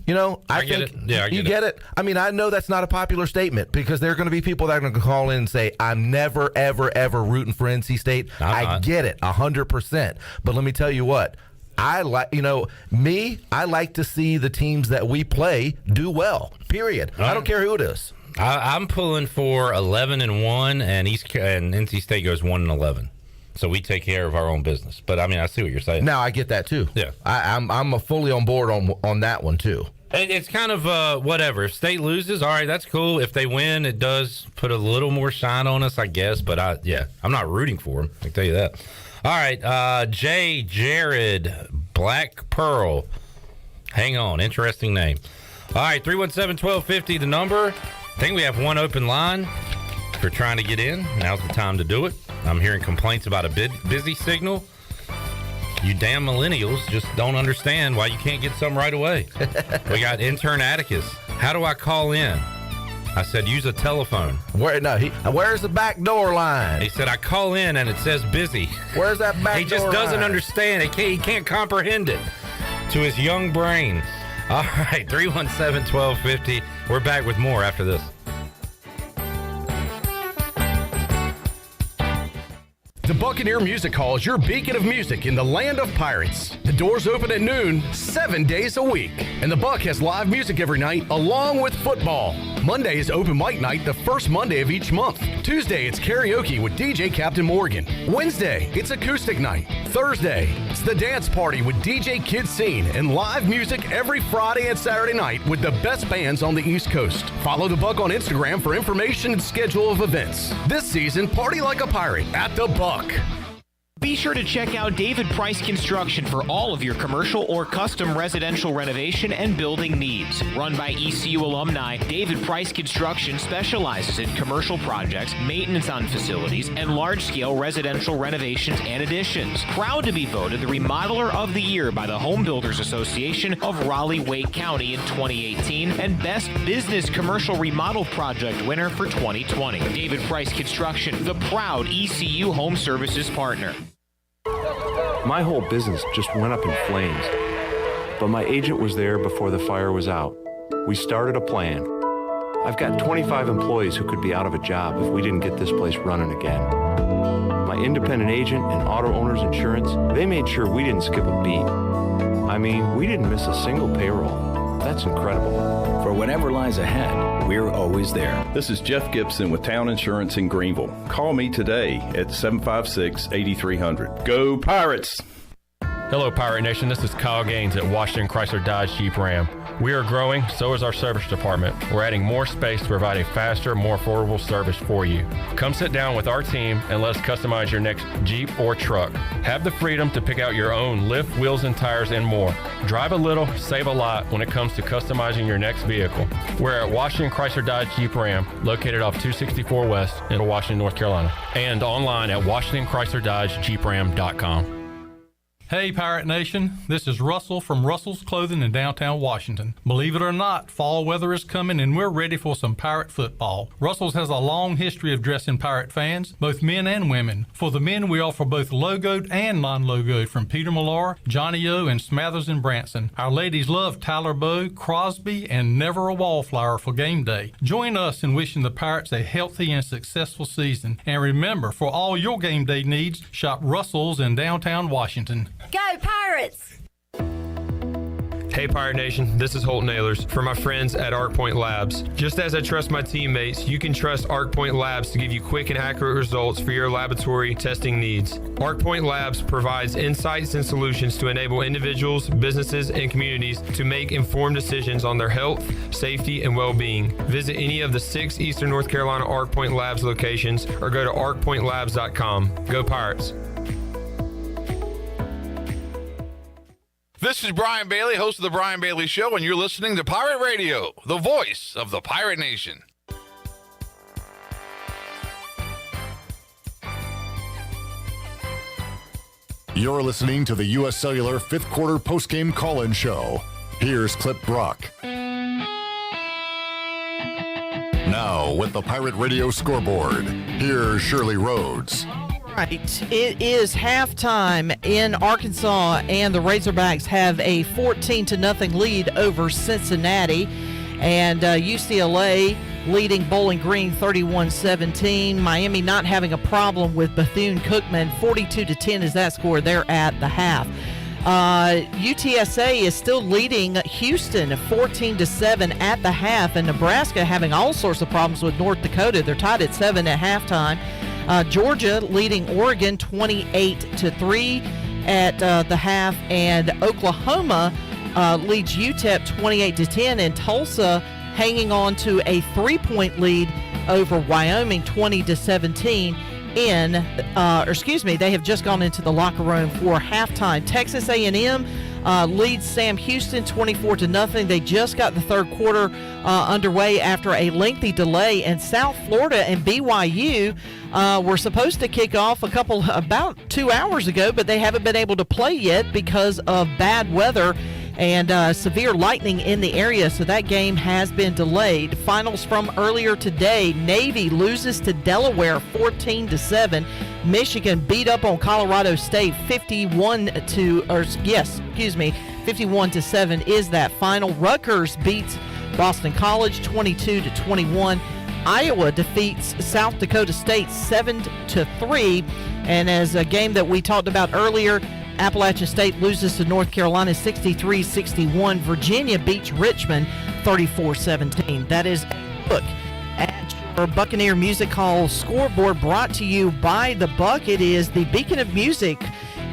You know, I get think it. Yeah, I you get it. I mean, I know that's not a popular statement because there are going to be people that are going to call in and say, I'm never, ever, ever rooting for NC State. I get it 100%. But let me tell you what. I like to see the teams that we play do well, period. I don't care who it is. I'm pulling for 11-1, and NC State goes 1-11. So we take care of our own business. But I mean, I see what you're saying. Now I get that too. Yeah, I'm fully on board on that one too. It's kind of whatever. If State loses, all right, that's cool. If they win, it does put a little more shine on us, I guess. But I'm not rooting for them. I can tell you that. All right, Jay Jared Black Pearl. Hang on, interesting name. All right, 317-1250, the number. I think we have one open line. If you're trying to get in, now's the time to do it. I'm hearing complaints about a busy signal. You damn millennials just don't understand why you can't get something right away. We got intern Atticus. How do I call in? I said, use a telephone. Where's the back door line? He said, I call in and it says busy. Where's that back door line? He just doesn't understand. He can't comprehend it to his young brain. All right, 317-1250. We're back with more after this. The Buccaneer Music Hall is your beacon of music in the land of pirates. The doors open at noon, 7 days a week. And the Buck has live music every night, along with football. Monday is open mic night, the first Monday of each month. Tuesday, it's karaoke with DJ Captain Morgan. Wednesday, it's acoustic night. Thursday, it's the dance party with DJ Kid Scene and live music every Friday and Saturday night with the best bands on the East Coast. Follow the Buck on Instagram for information and schedule of events. This season, party like a pirate at the Buck. Be sure to check out David Price Construction for all of your commercial or custom residential renovation and building needs. Run by ECU alumni, David Price Construction specializes in commercial projects, maintenance on facilities, and large-scale residential renovations and additions. Proud to be voted the Remodeler of the Year by the Home Builders Association of Raleigh-Wake County in 2018 and Best Business Commercial Remodel Project winner for 2020. David Price Construction, the proud ECU Home Services partner. My whole business just went up in flames, but my agent was there before the fire was out. We started a plan. I've got 25 employees who could be out of a job if we didn't get this place running again. My independent agent and auto owner's insurance, they made sure we didn't skip a beat. I mean, we didn't miss a single payroll. That's incredible. For whatever lies ahead, we're always there. This is Jeff Gibson with Town Insurance in Greenville. Call me today at 756-8300. Go Pirates! Hello, Pirate Nation. This is Kyle Gaines at Washington Chrysler Dodge Jeep Ram. We are growing, so is our service department. We're adding more space to provide a faster, more affordable service for you. Come sit down with our team and let us customize your next Jeep or truck. Have the freedom to pick out your own lift, wheels, and tires and more. Drive a little, save a lot when it comes to customizing your next vehicle. We're at Washington Chrysler Dodge Jeep Ram, located off 264 West in Washington, North Carolina, and online at WashingtonChryslerDodgeJeepRam.com. Hey, Pirate Nation. This is Russell from Russell's Clothing in downtown Washington. Believe it or not, fall weather is coming and we're ready for some Pirate football. Russell's has a long history of dressing Pirate fans, both men and women. For the men, we offer both logoed and non-logoed from Peter Millar, Johnny O, and Smathers and Branson. Our ladies love Tyler Bowe, Crosby, and Never a Wallflower for game day. Join us in wishing the Pirates a healthy and successful season. And remember, for all your game day needs, shop Russell's in downtown Washington. Go Pirates! Hey Pirate Nation, this is Holt Nailers for my friends at ArcPoint Labs. Just as I trust my teammates, you can trust ArcPoint Labs to give you quick and accurate results for your laboratory testing needs. ArcPoint Labs provides insights and solutions to enable individuals, businesses, and communities to make informed decisions on their health, safety, and well-being. Visit any of the 6 Eastern North Carolina ArcPoint Labs locations or go to arcpointlabs.com. Go Pirates! This is Brian Bailey, host of The Brian Bailey Show, and you're listening to Pirate Radio, the voice of the Pirate Nation. You're listening to the U.S. Cellular 5th Quarter Postgame Call-In Show. Here's Clip Brock. Now, with the Pirate Radio Scoreboard, here's Shirley Rhodes. Right. It is halftime in Arkansas, and the Razorbacks have a 14-0 lead over Cincinnati. And UCLA leading Bowling Green 31-17. Miami not having a problem with Bethune-Cookman. 42-10 is that score there at the half. UTSA is still leading Houston 14-7 at the half, and Nebraska having all sorts of problems with North Dakota. They're tied at 7 at halftime. Georgia leading Oregon 28-3 at the half, and Oklahoma leads UTEP 28-10, and Tulsa hanging on to a 3-point lead over Wyoming 20-17. They have just gone into the locker room for halftime. Texas A&M leads Sam Houston 24-0. They just got the third quarter underway after a lengthy delay, and South Florida and BYU were supposed to kick off about 2 hours ago, but they haven't been able to play yet because of bad weather and severe lightning in the area, so that game has been delayed. Finals from earlier today: Navy loses to Delaware 14-7. Michigan beat up on Colorado State 51-7 is that final. Rutgers beats Boston College 22-21. Iowa defeats South Dakota State 7-3. And as a game that we talked about earlier, Appalachian State loses to North Carolina 63-61. Virginia beats Richmond 34-17. That is a look at your Buccaneer Music Hall scoreboard, brought to you by The Buck. It is the beacon of music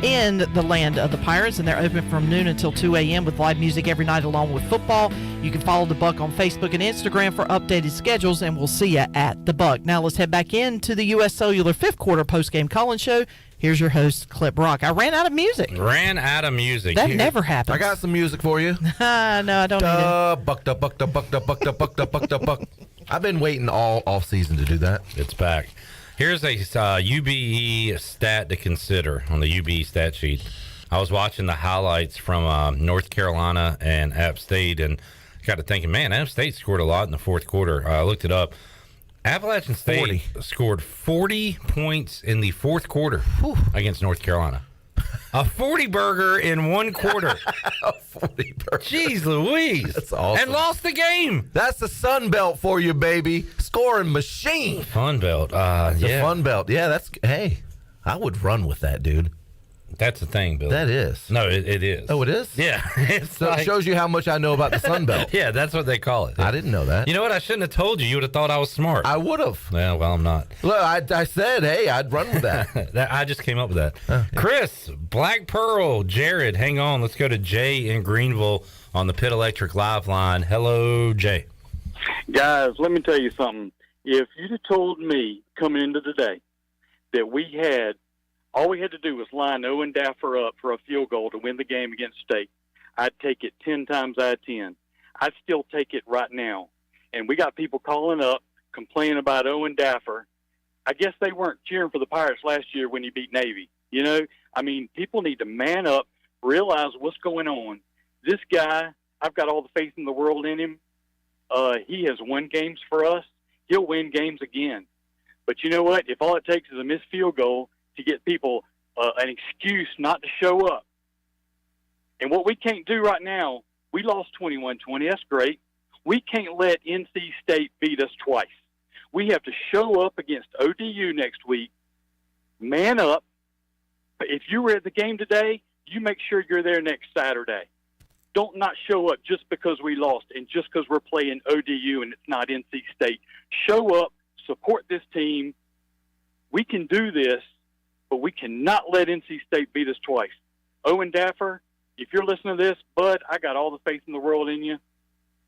in the land of the Pirates, and they're open from noon until 2 a.m. with live music every night along with football. You can follow The Buck on Facebook and Instagram for updated schedules, and we'll see you at The Buck. Now let's head back into the U.S. Cellular fifth quarter postgame call-in show. Here's your host, Clip Brock. I ran out of music. That never happens. I got some music for you. No, I don't need it. Buck. I've been waiting all off season to do that. It's back. Here's a UBE stat to consider on the UBE stat sheet. I was watching the highlights from North Carolina and App State, and got to thinking, man, App State scored a lot in the fourth quarter. I looked it up. Appalachian State scored 40 points in the fourth quarter against North Carolina. A 40-burger in one quarter. A 40-burger. Jeez Louise. That's awesome. And lost the game. That's the Sun Belt for you, baby. Scoring machine. Fun Belt. The Fun Belt. Yeah, hey, I would run with that, dude. That's the thing, Bill. That is. No, it is. Oh, it is? Yeah. So it shows you how much I know about the Sun Belt. Yeah, that's what they call it. I didn't know that. You know what? I shouldn't have told you. You would have thought I was smart. I would have. Yeah, well, I'm not. Look, I said, hey, I'd run with that. I just came up with that. Chris, Black Pearl, Jared, hang on. Let's go to Jay in Greenville on the Pit Electric Live line. Hello, Jay. Guys, let me tell you something. If you'd have told me coming into the day that all we had to do was line Owen Daffer up for a field goal to win the game against State, I'd take it 10 times out of 10. I'd still take it right now. And we got people calling up, complaining about Owen Daffer. I guess they weren't cheering for the Pirates last year when he beat Navy. You know, I mean, people need to man up, realize what's going on. This guy, I've got all the faith in the world in him. He has won games for us. He'll win games again. But you know what? If all it takes is a missed field goal to get people an excuse not to show up. And what we can't do right now, we lost 21-20. That's great. We can't let NC State beat us twice. We have to show up against ODU next week, man up. If you were at the game today, you make sure you're there next Saturday. Don't not show up just because we lost and just because we're playing ODU and it's not NC State. Show up, support this team. We can do this, but we cannot let NC State beat us twice. Owen Daffer, if you're listening to this, bud, I got all the faith in the world in you.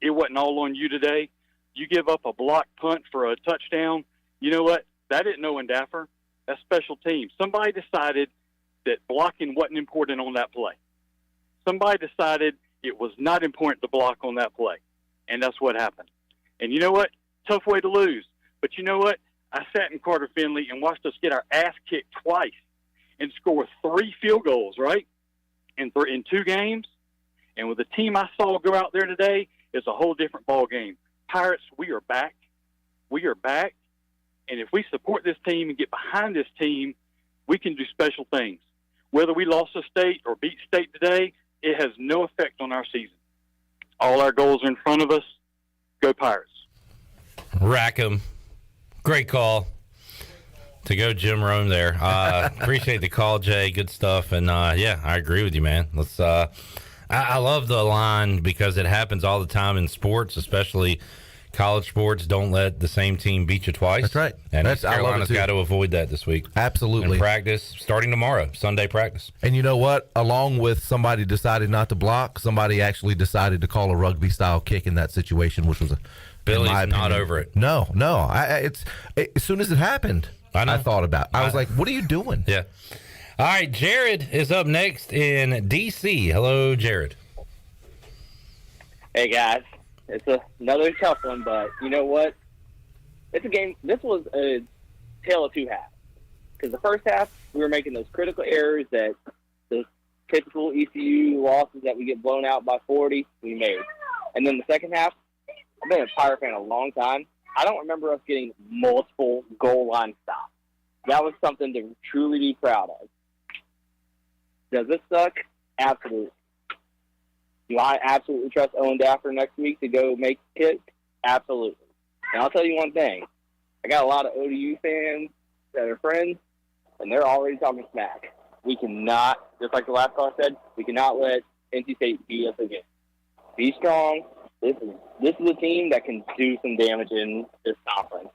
It wasn't all on you today. You give up a blocked punt for a touchdown. You know what? That isn't Owen Daffer. That's special teams. Somebody decided that blocking wasn't important on that play. Somebody decided it was not important to block on that play. And that's what happened. And you know what? Tough way to lose. But you know what? I sat in Carter Finley and watched us get our ass kicked twice and score 3 field goals, right? In 2 games. And with the team I saw go out there today, it's a whole different ball game. Pirates, we are back. We are back. And if we support this team and get behind this team, we can do special things. Whether we lost a state or beat state today, it has no effect on our season. All our goals are in front of us. Go Pirates. Rack 'em. Great call. To go Jim Rome there. Appreciate the call, Jay. Good stuff. And, yeah, I agree with you, man. Let's. I love the line because it happens all the time in sports, especially college sports. Don't let the same team beat you twice. That's right. And East Carolina's got to avoid that this week. Absolutely. In practice, starting tomorrow, Sunday practice. And you know what? Along with somebody decided not to block, somebody actually decided to call a rugby-style kick in that situation, which was Billy's not over it. No. It's as soon as it happened, I thought about it. I was like, what are you doing? Yeah. All right, Jared is up next in D.C. Hello, Jared. Hey, guys. It's another tough one, but you know what? It's a game. This was a tale of two halves. Because the first half, we were making those critical errors that the typical ECU losses that we get blown out by 40, we made. And then the second half, I've been a Pirate fan a long time. I don't remember us getting multiple goal line stops. That was something to truly be proud of. Does this suck? Absolutely. Do I absolutely trust Owen Daffer next week to go make hits? Absolutely. And I'll tell you one thing. I got a lot of ODU fans that are friends, and they're already talking smack. We cannot, just like the last caller said, we cannot let NC State beat us again. Be strong. This is a team that can do some damage in this conference.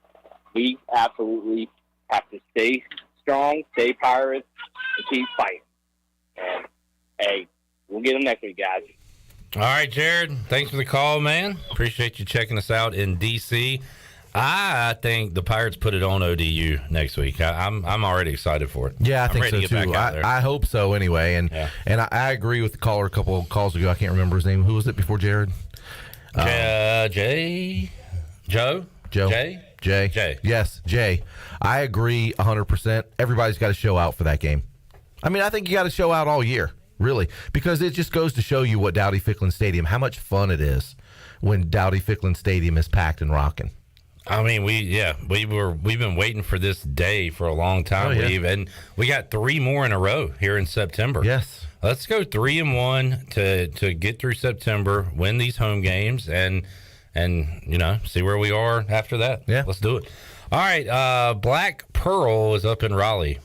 We absolutely have to stay strong, stay Pirates, and keep fighting. And, hey, we'll get them next week, guys. All right, Jared. Thanks for the call, man. Appreciate you checking us out in D.C. I think the Pirates put it on ODU next week. I'm already excited for it. Yeah, I think ready so to get too. back out there. I hope so anyway. And I agree with the caller a couple of calls ago. I can't remember his name. Who was it before Jared? Joe. Jay. Yes, Jay. I agree 100%. Everybody's got to show out for that game. I mean, I think you got to show out all year, really, because it just goes to show you what Dowdy-Ficklin Stadium, how much fun it is when Dowdy-Ficklin Stadium is packed and rocking. I mean, we've been waiting for this day for a long time, and we got 3 more in a row here in September. Yes, let's go 3-1 to get through September, win these home games, and see where we are after that. Yeah, let's do it. All right, Black Pearl is up in Raleigh.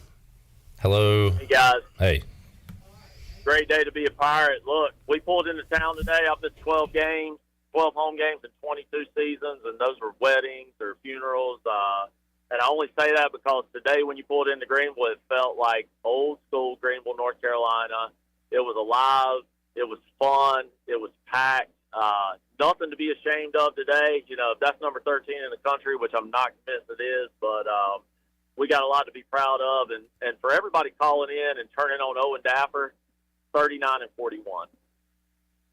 Hello. Hey, guys. Hey. Great day to be a Pirate. Look, we pulled into town today. I've been 12 home games in 22 seasons, and those were weddings or funerals. And I only say that because today when you pulled into Greenville, it felt like old school Greenville, North Carolina. It was alive. It was fun. It was packed. Nothing to be ashamed of today. You know, that's number 13 in the country, which I'm not convinced it is, but we got a lot to be proud of. And for everybody calling in and turning on Owen Daffer, 39-41.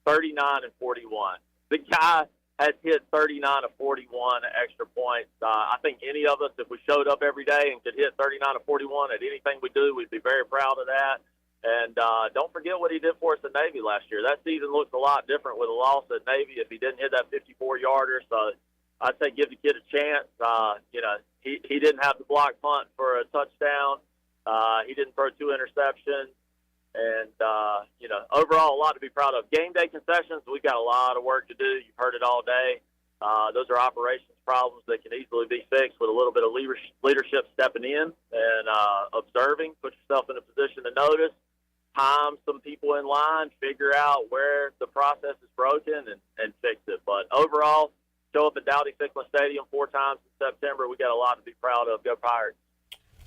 39-41. The guy has hit 39 of 41 extra points. I think any of us, if we showed up every day and could hit 39 of 41 at anything we do, we'd be very proud of that. And don't forget what he did for us at Navy last year. That season looks a lot different with a loss at Navy if he didn't hit that 54-yarder. So I'd say give the kid a chance. He didn't have the block punt for a touchdown. He didn't throw 2 interceptions. And, overall, a lot to be proud of. Game day concessions, we've got a lot of work to do. You've heard it all day. Those are operations problems that can easily be fixed with a little bit of leadership stepping in and observing. Put yourself in a position to notice, time some people in line, figure out where the process is broken, and fix it. But overall, show up at Dowdy-Ficklin Stadium 4 times in September. We got a lot to be proud of. Go Pirates.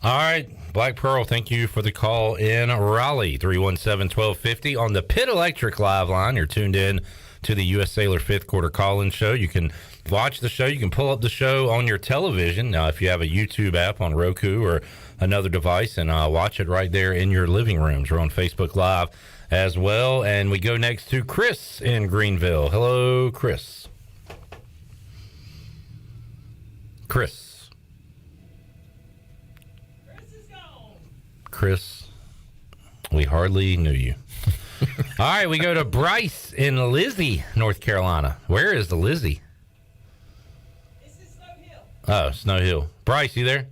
All right, Black Pearl, thank you for the call in Raleigh, 317-1250 on the Pit Electric Live line. You're tuned in to the U.S. Cellular 5th Quarter Call-In Show. You can watch the show. You can pull up the show on your television. Now, if you have a YouTube app on Roku or another device, and watch it right there in your living rooms. We're on Facebook Live as well. And we go next to Chris in Greenville. Hello, Chris. Chris, we hardly knew you. All right, we go to Bryce in Lizzie, North Carolina. Where is the Lizzie? This is Snow Hill. Oh, Snow Hill. Bryce, you there?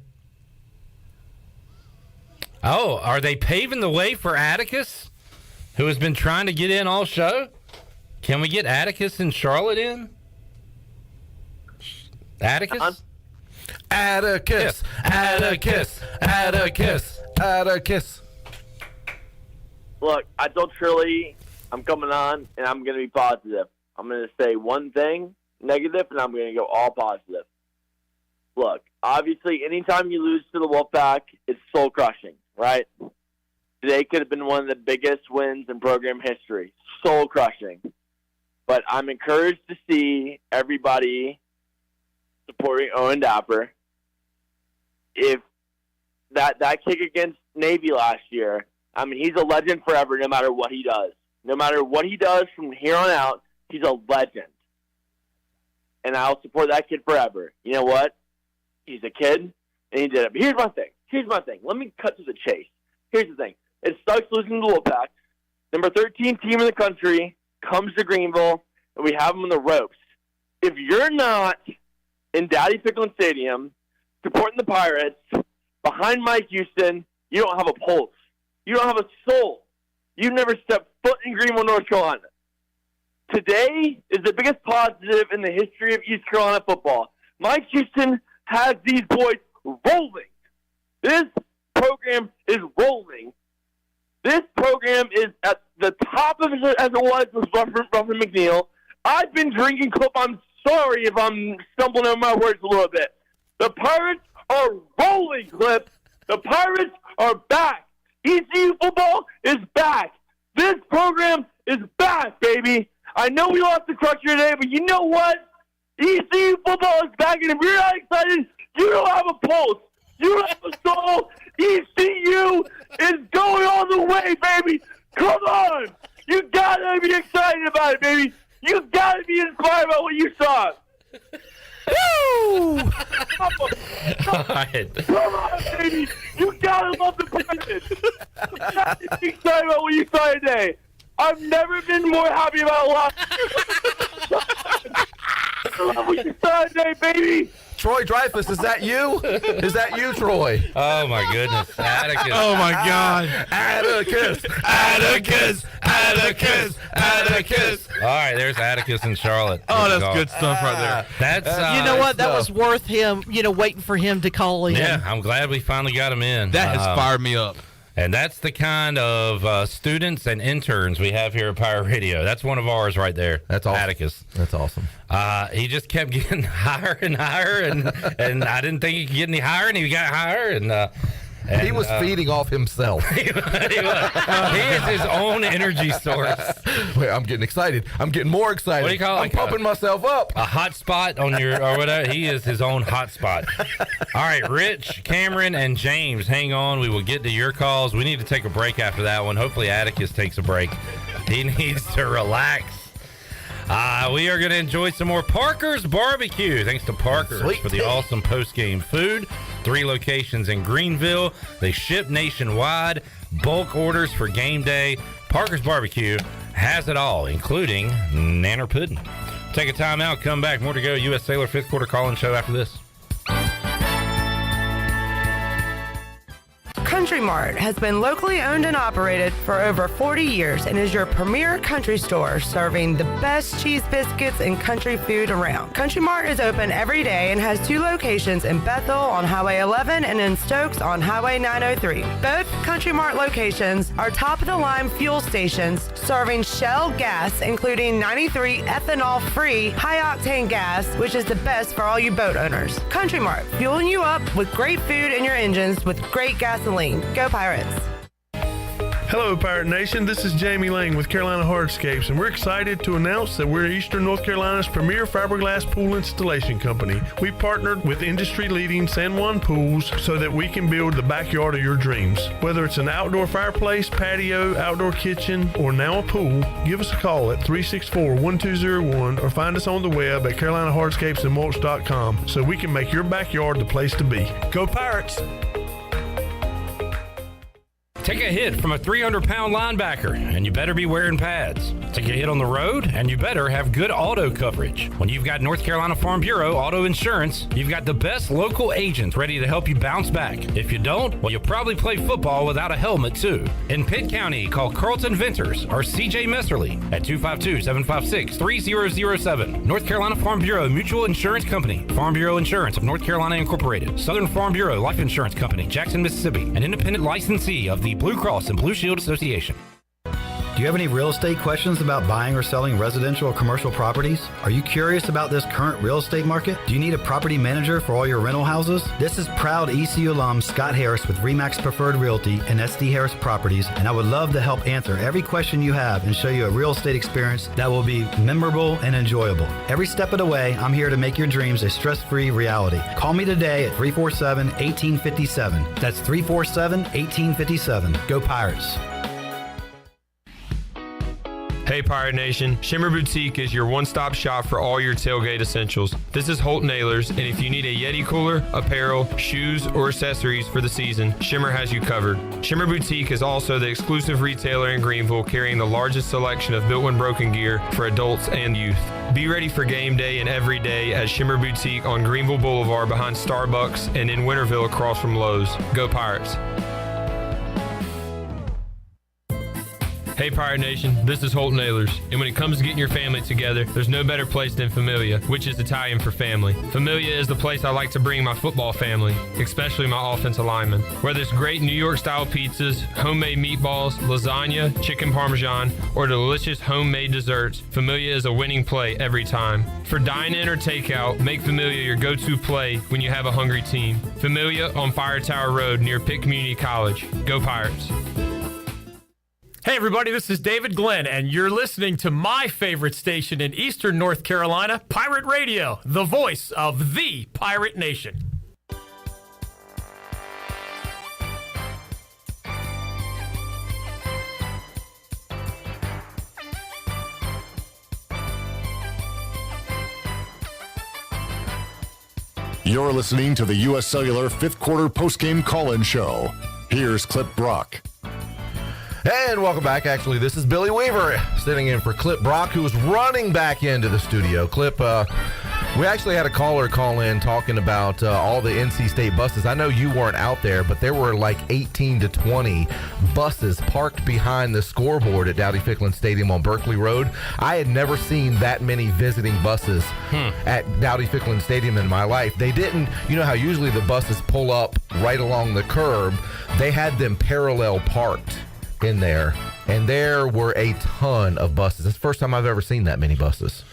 Oh, are they paving the way for Atticus, who has been trying to get in all show? Can we get Atticus and Charlotte in? Atticus? Atticus, Atticus, Atticus, Atticus. Look, I told Trilly I'm coming on, and I'm going to be positive. I'm going to say one thing negative, and I'm going to go all positive. Look, obviously, anytime you lose to the Wolfpack, it's soul-crushing, right? Today could have been one of the biggest wins in program history. Soul-crushing. But I'm encouraged to see everybody supporting Owen Dapper. If that kick against Navy last year, I mean, he's a legend forever no matter what he does. No matter what he does from here on out, he's a legend. And I'll support that kid forever. You know what? He's a kid, and he did it. But here's my thing. Let me cut to the chase. Here's the thing. It sucks losing to the Wolfpack. Number 13 team in the country comes to Greenville, and we have them on the ropes. If you're not in Daddy Ficklin Stadium supporting the Pirates behind Mike Houston, you don't have a pulse. You don't have a soul. You've never stepped foot in Greenville, North Carolina. Today is the biggest positive in the history of East Carolina football. Mike Houston has these boys rolling. This program is rolling. This program is at the top of it as it was with Ruffin McNeil. I've been drinking Clip. I'm sorry if I'm stumbling over my words a little bit. The Pirates are rolling, Clip. The Pirates are back. ECU football is back. This program is back, baby. I know we lost the Crusher today, but you know what? ECU football is back, and if you're not excited, you don't have a pulse. You don't have a soul. ECU is going all the way, baby. Come on. You got to be excited about it, baby. You got to be inspired by what you saw. Woo! All right. Come on, baby. You got to love the Pirates. You got to be excited about what you saw today. I've never been more happy about life. I love what you saw today, baby. Troy Dreyfus, is that you? Is that you, Troy? Oh, my goodness. Atticus. Oh, my God. Atticus, Atticus, Atticus, Atticus. All right, there's Atticus and Charlotte. Oh, that's good stuff right there. That's you know what? That was worth him, waiting for him to call in. Yeah, I'm glad we finally got him in. That has fired me up. And that's the kind of students and interns we have here at Pirate Radio. That's one of ours right there. That's awesome. Atticus. That's awesome. He just kept getting higher and higher, and I didn't think he could get any higher, and he got higher, and he was feeding off himself. He is his own energy source. Wait, I'm getting excited. I'm getting more excited. What do you call it? I'm pumping myself up. A hot spot on your or whatever. He is his own hot spot. All right, Rich, Cameron, and James, hang on. We will get to your calls. We need to take a break after that one. Hopefully Atticus takes a break. He needs to relax. We are going to enjoy some more Parker's Barbecue. Thanks to Parker's for the awesome post-game food. 3 locations in Greenville. They ship nationwide. Bulk orders for game day. Parker's Barbecue has it all, including nanner pudding. Take a time out. Come back. More to go. U.S. Sailor 5th quarter call-in show after this. Country Mart has been locally owned and operated for over 40 years and is your premier country store serving the best cheese biscuits and country food around. Country Mart is open every day and has 2 locations in Bethel on Highway 11 and in Stokes on Highway 903. Both Country Mart locations are top-of-the-line fuel stations serving Shell gas, including 93 ethanol-free high-octane gas, which is the best for all you boat owners. Country Mart, fueling you up with great food in your engines with great gasoline. Go Pirates! Hello, Pirate Nation. This is Jamie Lang with Carolina Hardscapes, and we're excited to announce that we're Eastern North Carolina's premier fiberglass pool installation company. We partnered with industry-leading San Juan Pools so that we can build the backyard of your dreams. Whether it's an outdoor fireplace, patio, outdoor kitchen, or now a pool, give us a call at 364-1201 or find us on the web at CarolinaHardscapesandMulch.com so we can make your backyard the place to be. Go Pirates! Take a hit from a 300-pound linebacker, and you better be wearing pads. Take a hit on the road, and you better have good auto coverage. When you've got North Carolina Farm Bureau Auto Insurance, you've got the best local agents ready to help you bounce back. If you don't, well, you'll probably play football without a helmet, too. In Pitt County, call Carlton Venters or CJ Messerly at 252-756-3007. North Carolina Farm Bureau Mutual Insurance Company. Farm Bureau Insurance of North Carolina Incorporated. Southern Farm Bureau Life Insurance Company, Jackson, Mississippi. An independent licensee of the Blue Cross and Blue Shield Association. Do you have any real estate questions about buying or selling residential or commercial properties? Are you curious about this current real estate market? Do you need a property manager for all your rental houses? This is proud ECU alum Scott Harris with RE/MAX Preferred Realty and SD Harris Properties, and I would love to help answer every question you have and show you a real estate experience that will be memorable and enjoyable. Every step of the way, I'm here to make your dreams a stress-free reality. Call me today at 347-1857. That's 347-1857. Go Pirates. Hey Pirate Nation, Shimmer Boutique is your one-stop shop for all your tailgate essentials. This is Holt Nailers, and if you need a Yeti cooler, apparel, shoes, or accessories for the season, Shimmer has you covered. Shimmer Boutique is also the exclusive retailer in Greenville carrying the largest selection of built when broken gear for adults and youth. Be ready for game day and every day at Shimmer Boutique on Greenville Boulevard behind Starbucks and in Winterville across from Lowe's. Go Pirates! Hey Pirate Nation, this is Holt Nailers, and when it comes to getting your family together, there's no better place than Familia, which is Italian for family. Familia is the place I like to bring my football family, especially my offensive linemen. Whether it's great New York-style pizzas, homemade meatballs, lasagna, chicken parmesan, or delicious homemade desserts, Familia is a winning play every time. For dine-in or takeout, make Familia your go-to play when you have a hungry team. Familia on Fire Tower Road near Pitt Community College. Go Pirates! Hey everybody, this is David Glenn, and you're listening to my favorite station in Eastern North Carolina, Pirate Radio, the voice of the Pirate Nation. You're listening to the U.S. Cellular fifth quarter postgame call-in show. Here's Clip Brock. And welcome back. Actually, this is Billy Weaver sitting in for Clip Brock, who was running back into the studio. Clip, we actually had a caller call in talking about all the NC State buses. I know you weren't out there, but there were like 18 to 20 buses parked behind the scoreboard at Dowdy-Ficklin Stadium on Berkeley Road. I had never seen that many visiting buses at Dowdy-Ficklin Stadium in my life. They didn't, you know how usually the buses pull up right along the curb? They had them parallel parked in there, and there were a ton of buses. It's the first time I've ever seen that many buses.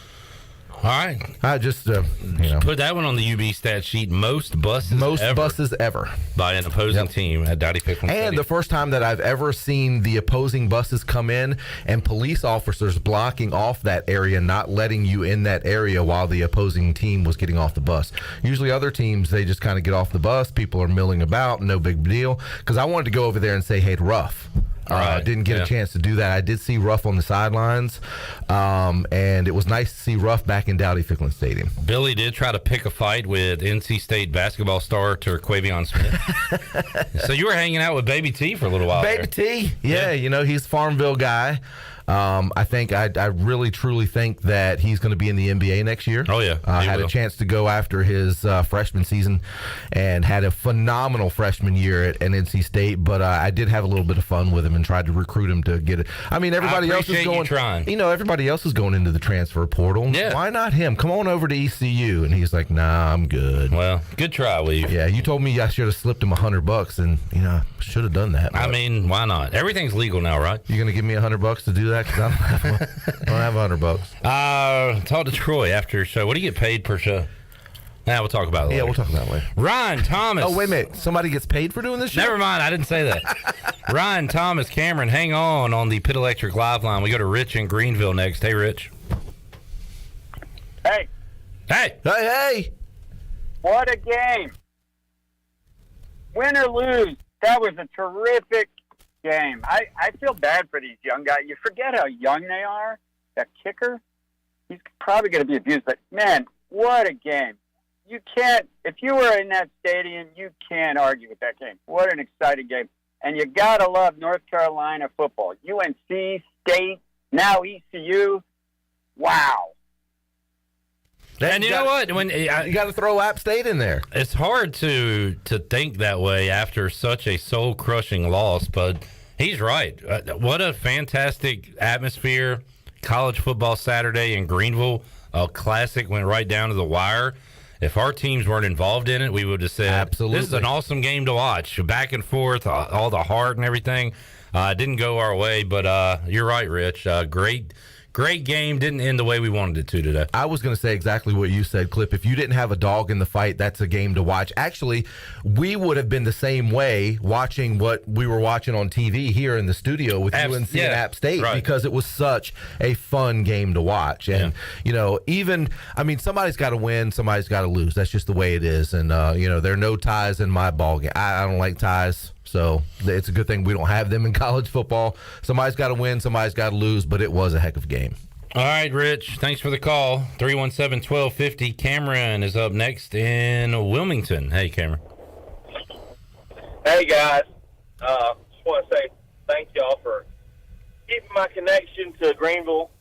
All right. I just, put that one on the UB stat sheet. Most buses ever by an opposing team at Dowdy-Ficklin Stadium. And the first time that I've ever seen the opposing buses come in and police officers blocking off that area, not letting you in that area while the opposing team was getting off the bus. Usually other teams, they just kind of get off the bus. People are milling about, no big deal. Because I wanted to go over there and say hey to Ruff. Didn't get a chance to do that. I did see Ruff on the sidelines, and it was nice to see Ruff back in Dowdy-Ficklin Stadium. Billy did try to pick a fight with NC State basketball star Terquavion Smith. So you were hanging out with Baby T for a little while. Baby T, yeah, you know, he's a Farmville guy. I think I really truly think that he's going to be in the NBA next year. Oh yeah, I had a chance to go after his freshman season and had a phenomenal freshman year at NC State. But I did have a little bit of fun with him and tried to recruit him to get it. I mean, everybody else is going. Everybody else is going into the transfer portal. Yeah. Why not him? Come on over to ECU. And he's like, Nah, I'm good. Well, good try, Weave. Yeah, you told me I should have slipped him $100, and should have done that. I mean, why not? Everything's legal now, right? You going to give me $100 to do that? Because I don't have $100. Talk to Troy after your show. What do you get paid per show? Now we'll talk about it later. Yeah, we'll talk about it later. Ryan Thomas. Oh, wait a minute. Somebody gets paid for doing this show? Never mind. I didn't say that. Ryan Thomas, Cameron, hang on the Pitt Electric Live line. We go to Rich in Greenville next. Hey, Rich. Hey. Hey. Hey, hey. What a game. Win or lose, that was a terrific game. I feel bad for these young guys. You forget how young they are. That kicker, he's probably going to be abused. But, man, what a game. You can't, if you were in that stadium, you can't argue with that game. What an exciting game. and you got to love North Carolina football. UNC, State, now ECU. Wow. And you know what? When You got to throw App State in there. It's hard to think that way after such a soul-crushing loss, but he's right. What a fantastic atmosphere. College football Saturday in Greenville. A classic, went right down to the wire. If our teams weren't involved in it, we would have said, absolutely, this is an awesome game to watch. Back and forth, all the heart and everything. Didn't go our way, but you're right, Rich. Great game. Didn't end the way we wanted it to today. I was going to say exactly what you said, Clip. If you didn't have a dog in the fight, that's a game to watch. Actually, we would have been the same way watching what we were watching on TV here in the studio with UNC and App State, because it was such a fun game to watch. And, somebody's got to win, somebody's got to lose. That's just the way it is. And, there are no ties in my ball game. I don't like ties. So it's a good thing we don't have them in college football. Somebody's got to win, somebody's got to lose, but it was a heck of a game. All right, Rich, thanks for the call. 317-1250. Cameron is up next in Wilmington. Hey, Cameron. Hey, guys. Just want to say thank y'all for keeping my connection to Greenville.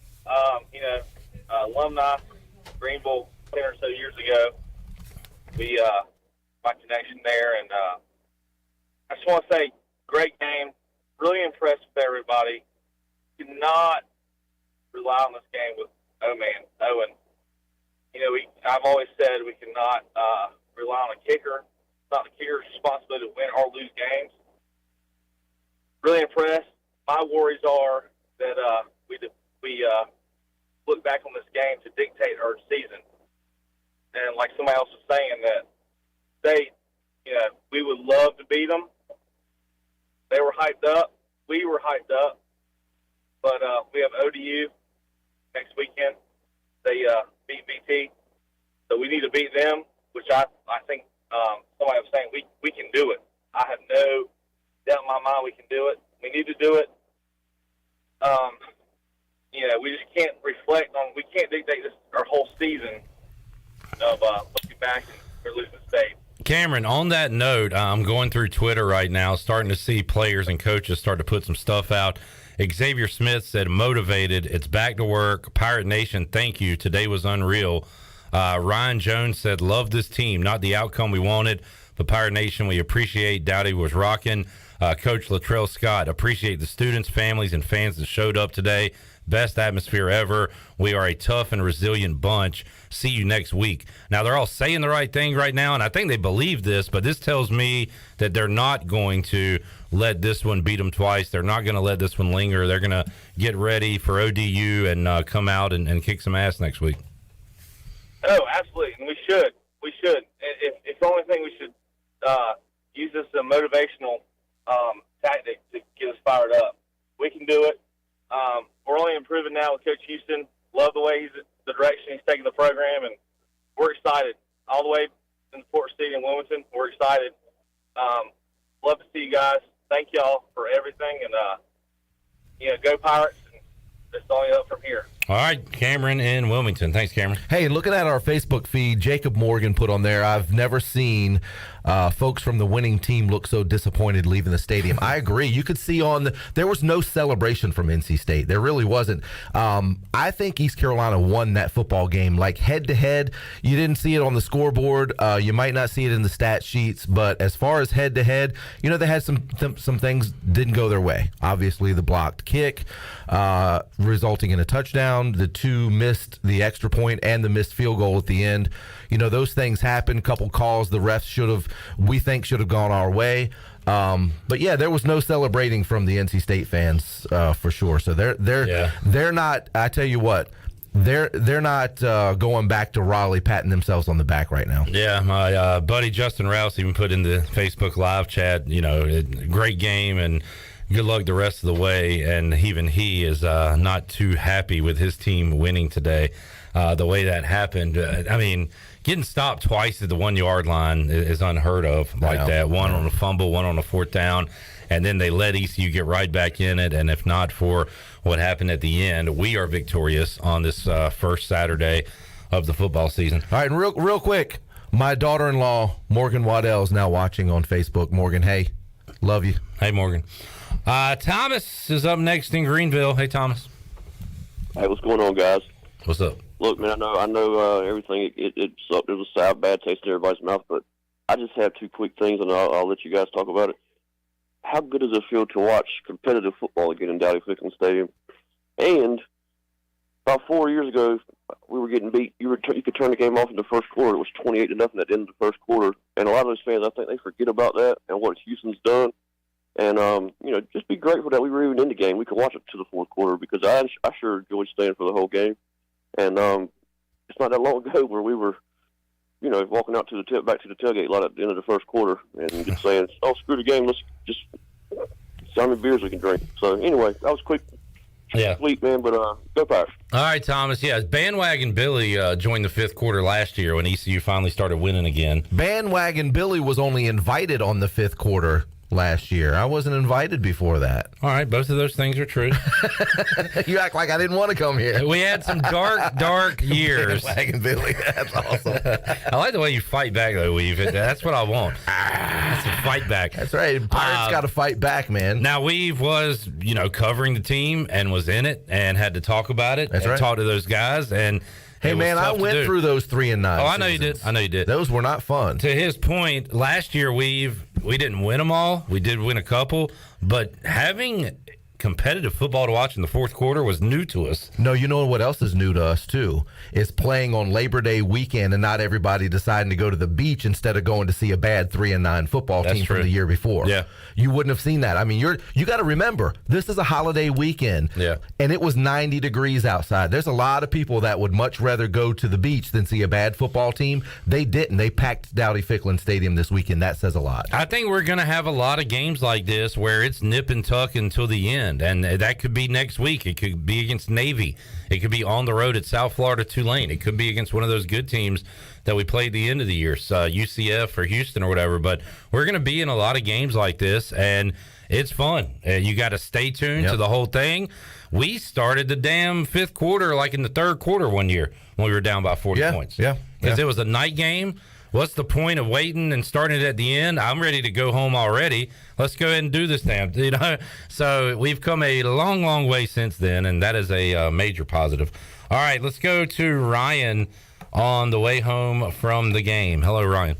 Alumni, Greenville, 10 or so years ago. My connection there, and I just want to say, great game. Really impressed with everybody. Cannot rely on this game with Owen. I've always said we cannot rely on a kicker. It's not the kicker's responsibility to win or lose games. Really impressed. My worries are that we look back on this game to dictate our season. And like somebody else was saying, that we would love to beat them. They were hyped up. We were hyped up. But we have ODU next weekend. They beat BT. So we need to beat them, which I think somebody was saying we can do it. I have no doubt in my mind we can do it. We need to do it. We just can't reflect on, we can't dictate this our whole season of looking back and we're losing State. Cameron, on that note, I'm going through Twitter right now, starting to see players and coaches start to put some stuff out. Xavier Smith said, motivated, it's back to work. Pirate Nation, thank you. Today was unreal. Ryan Jones said, love this team. Not the outcome we wanted, but Pirate Nation, we appreciate. Dowdy was rocking. Coach Latrell Scott, appreciate the students, families, and fans that showed up today. Best atmosphere ever. We are a tough and resilient bunch. See you next week. Now, they're all saying the right thing right now, and I think they believe this, but this tells me that they're not going to let this one beat them twice. They're not going to let this one linger. They're going to get ready for ODU and come out and kick some ass next week. Oh, absolutely, and we should. We should. If the only thing we should use this as a motivational tactic to get us fired up. We can do it. We're only improving now with Coach Houston. Love the way the direction he's taking the program, and we're excited. All the way in the Port City in Wilmington, we're excited. Love to see you guys. Thank y'all for everything, and go Pirates. It's only up from here. All right, Cameron in Wilmington. Thanks, Cameron. Hey, looking at our Facebook feed, Jacob Morgan put on there, I've never seen folks from the winning team look so disappointed leaving the stadium. I agree. You could see there was no celebration from NC State. There really wasn't. I think East Carolina won that football game, like head-to-head. You didn't see it on the scoreboard. You might not see it in the stat sheets, but as far as head-to-head, they had some things didn't go their way. Obviously, the blocked kick resulting in a touchdown. The two missed the extra point and the missed field goal at the end. Those things happen. Couple calls the refs should have gone our way. But yeah, there was no celebrating from the NC State fans for sure. So they're not. I tell you what, they're not going back to Raleigh patting themselves on the back right now. Yeah, my buddy Justin Rouse even put in the Facebook live chat. Great game and good luck the rest of the way. And even he is not too happy with his team winning today. The way that happened, getting stopped twice at the 1 yard line is unheard of like that. One on a fumble, one on a fourth down, and then they let ECU get right back in it. And if not for what happened at the end, we are victorious on this first Saturday of the football season. All right, and real quick, my daughter-in-law, Morgan Waddell, is now watching on Facebook. Morgan, hey. Love you. Hey, Morgan. Thomas is up next in Greenville. Hey, Thomas. Hey, what's going on, guys? What's up? Look, man, I know everything. It sucked. It was a sour, bad taste in everybody's mouth, but I just have two quick things, and I'll let you guys talk about it. How good does it feel to watch competitive football again in Dowdy-Ficklen Stadium? And about 4 years ago, we were getting beat. You could turn the game off in the first quarter. It was 28-0 at the end of the first quarter. And a lot of those fans, I think they forget about that and what Houston's done. And, just be grateful that we were even in the game. We could watch it to the fourth quarter because I sure enjoyed staying for the whole game. And it's not that long ago where we were, walking out to back to the tailgate lot at the end of the first quarter and just saying, "Oh, screw the game. Let's just see how many beers we can drink." So anyway, that was quick. Yeah. Sweet, man, but go Pirates. All right, Thomas. Yeah, Bandwagon Billy joined the fifth quarter last year when ECU finally started winning again. Bandwagon Billy was only invited on the fifth quarter last year. I wasn't invited before that. All right, both of those things are true. You act like I didn't want to come here. We had some dark years. Bandwagon Billy, that's awesome. I like the way you fight back, though, Weave. That's what I want. That's a fight back. That's right. Pirates got to fight back, man. Now, Weave was, covering the team and was in it and had to talk about it. That's and right. talk to those guys. And hey, man, I went through those 3 and 9. Oh, I know you did. I know you did. Those were not fun. To his point, last year we didn't win them all. We did win a couple, but having competitive football to watch in the fourth quarter was new to us. No, you know what else is new to us, too? Is playing on Labor Day weekend and not everybody deciding to go to the beach instead of going to see a bad 3 and 9 football team from the year before. Yeah. You wouldn't have seen that. I mean, you got to remember, this is a holiday weekend. Yeah. And it was 90 degrees outside. There's a lot of people that would much rather go to the beach than see a bad football team. They didn't. They packed Dowdy-Ficklen Stadium this weekend. That says a lot. I think we're going to have a lot of games like this where it's nip and tuck until the end. And that could be next week. It could be against Navy. It could be on the road at South Florida Tulane. It could be against one of those good teams that we played the end of the year, UCF or Houston or whatever. But we're going to be in a lot of games like this, and it's fun. You got to stay tuned to the whole thing. We started the damn fifth quarter like in the third quarter one year when we were down by 40 points. Yeah. Because it was a night game. What's the point of waiting and starting it at the end? I'm ready to go home already. Let's go ahead and do this damn. So we've come a long, long way since then, and that is a major positive. All right, let's go to Ryan on the way home from the game. Hello, Ryan.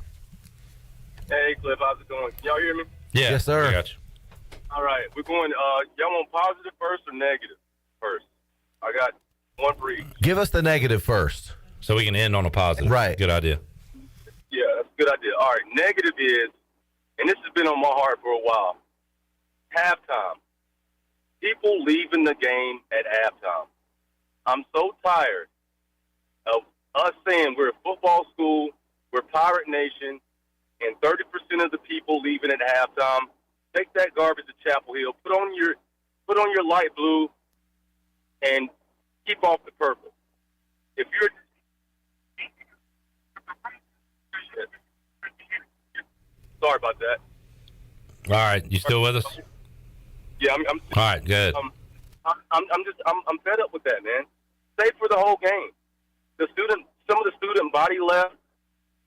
Hey, Cliff, how's it going? Can y'all hear me? Yeah. Yes, sir. I got you. All right, we're going. Y'all want positive first or negative first? I got one for each. Give us the negative first. So we can end on a positive. Right. Good idea. Yeah, that's a good idea. All right, negative is, and this has been on my heart for a while, halftime. People leaving the game at halftime. I'm so tired of us saying we're a football school, we're Pirate Nation, and 30% of the people leaving at halftime. Take that garbage to Chapel Hill, put on your light blue, and keep off the purple. If you're sorry about that. All right, you still with us? Yeah, I'm all right, good. I'm fed up with that, man. Stay for the whole game. Some of the student body left.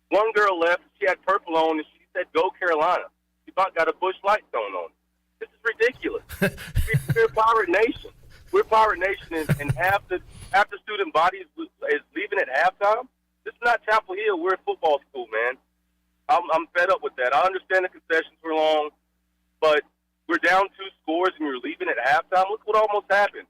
One girl left. She had purple on, and she said, "Go Carolina." She about got a Bush Light thrown on. This is ridiculous. We're Pirate Nation. We're Pirate Nation, and half the student body is leaving at halftime. This is not Chapel Hill. We're a football school, man. I'm fed up with that. I understand the concessions were long, but we're down 2 scores and we're leaving at halftime. Look what almost happened.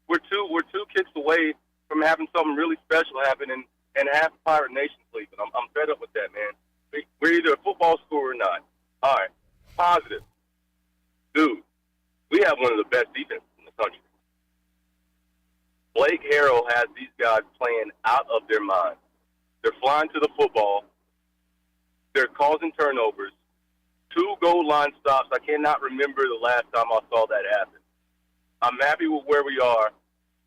We're two kicks away from having something really special happen, and half the Pirate Nation's leaving. I'm fed up with that, man. We're either a football school or not. All right, positive. Dude, we have one of the best defenses in the country. Blake Harrell has these guys playing out of their minds. They're flying to the football. They're causing turnovers. 2 goal line stops. I cannot remember the last time I saw that happen. I'm happy with where we are,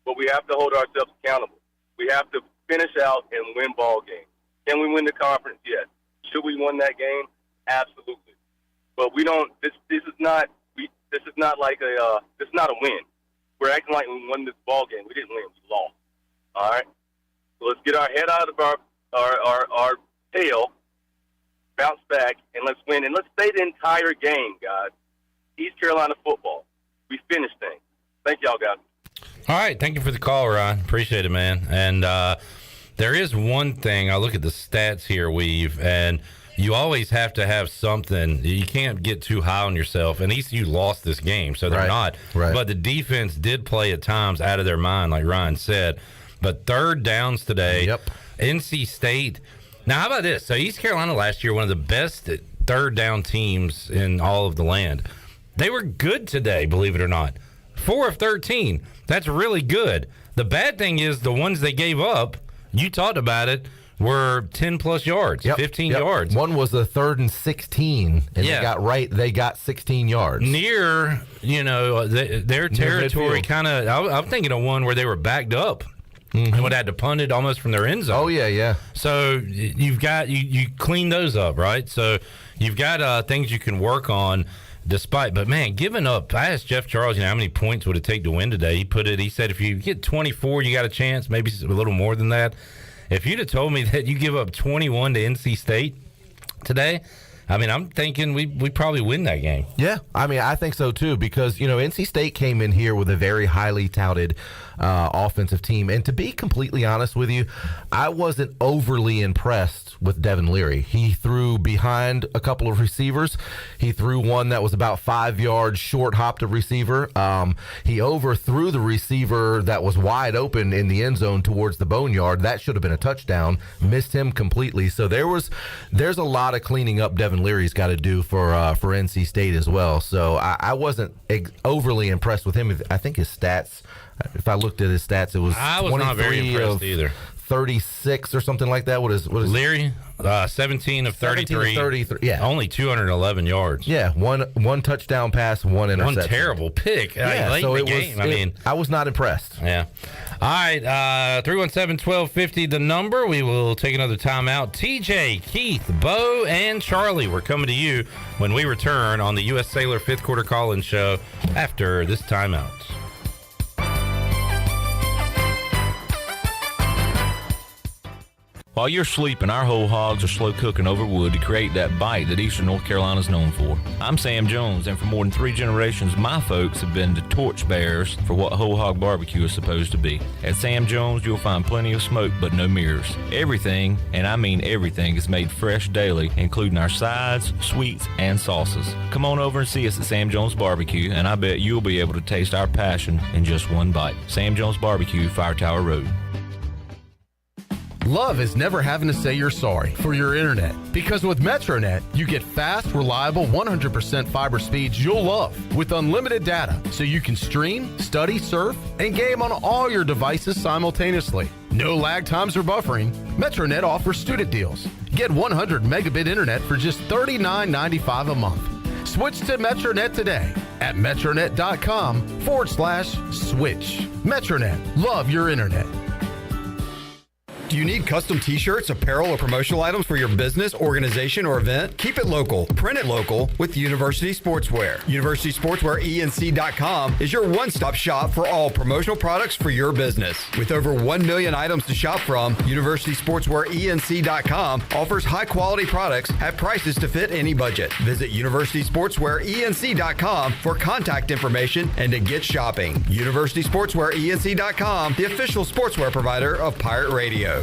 but we have to hold ourselves accountable. We have to finish out and win ball games. Can we win the conference? Yes. Should we win that game? Absolutely. But we don't. This is not. This is not like a. This is not a win. We're acting like we won this ball game. We didn't win. We lost. All right. So let's get our head out of our tail, bounce back, and let's win. And let's stay the entire game, guys. East Carolina football. We finished things. Thank y'all, guys. All right. Thank you for the call, Ryan. Appreciate it, man. And there is one thing. I look at the stats here, Weave, and you always have to have something. You can't get too high on yourself. And ECU lost this game, so they're not. Right. But the defense did play at times out of their mind, like Ryan said. But third downs today. Yep. NC State. Now, how about this? So East Carolina last year, one of the best third down teams in all of the land. They were good today, believe it or not. 4 of 13. That's really good. The bad thing is the ones they gave up, you talked about it, were 10-plus yards, 15 yards. One was a 3rd and 16, and they got 16 yards. Near, their territory kind of, I'm thinking of one where they were backed up. Mm-hmm. And would have to punt it almost from their end zone. Oh, yeah. So you've got, you clean those up, right? So you've got things you can work on despite, but man, giving up. I asked Jeff Charles, how many points would it take to win today? He said if you get 24, you got a chance, maybe a little more than that. If you'd have told me that you give up 21 to NC State today, I'm thinking we probably win that game. Yeah, I think so too, because, NC State came in here with a very highly touted offensive team. And to be completely honest with you, I wasn't overly impressed with Devin Leary. He threw behind a couple of receivers. He threw one that was about 5 yards short, hopped a receiver. He overthrew the receiver that was wide open in the end zone towards the boneyard. That should have been a touchdown. Missed him completely. So there's a lot of cleaning up Devin Leary's got to do for NC State as well. So I wasn't overly impressed with him. I think his stats, if I looked at his stats, it was I was not very impressed either. 36 or something like that. What is Leary? 17 of 33. Yeah, only 211 yards. Yeah, one touchdown pass, one interception. One terrible pick. Late in the game. I was not impressed. Yeah. All right, 317-1250, the number. We will take another timeout. TJ, Keith, Bo, and Charlie, we're coming to you when we return on the U.S. Cellular 5th Quarter Call-In Show after this timeout. While you're sleeping, our whole hogs are slow cooking over wood to create that bite that Eastern North Carolina is known for. I'm Sam Jones, and for more than 3 generations, my folks have been the torchbearers for what whole hog barbecue is supposed to be. At Sam Jones, you'll find plenty of smoke, but no mirrors. Everything, and I mean everything, is made fresh daily, including our sides, sweets, and sauces. Come on over and see us at Sam Jones Barbecue, and I bet you'll be able to taste our passion in just one bite. Sam Jones Barbecue, Fire Tower Road. Love is never having to say you're sorry for your internet, because with MetroNet, you get fast, reliable, 100% fiber speeds you'll love with unlimited data, so you can stream, study, surf, and game on all your devices simultaneously. No lag times or buffering. MetroNet offers student deals. Get 100 megabit internet for just $39.95 a month. Switch to MetroNet today at metronet.com/switch. MetroNet. Love your internet. Do you need custom t-shirts, apparel, or promotional items for your business, organization, or event? Keep it local. Print it local with University Sportswear. UniversitySportswearENC.com is your one-stop shop for all promotional products for your business. With over 1 million items to shop from, UniversitySportswearENC.com offers high-quality products at prices to fit any budget. Visit UniversitySportswearENC.com for contact information and to get shopping. UniversitySportswearENC.com, the official sportswear provider of Pirate Radio.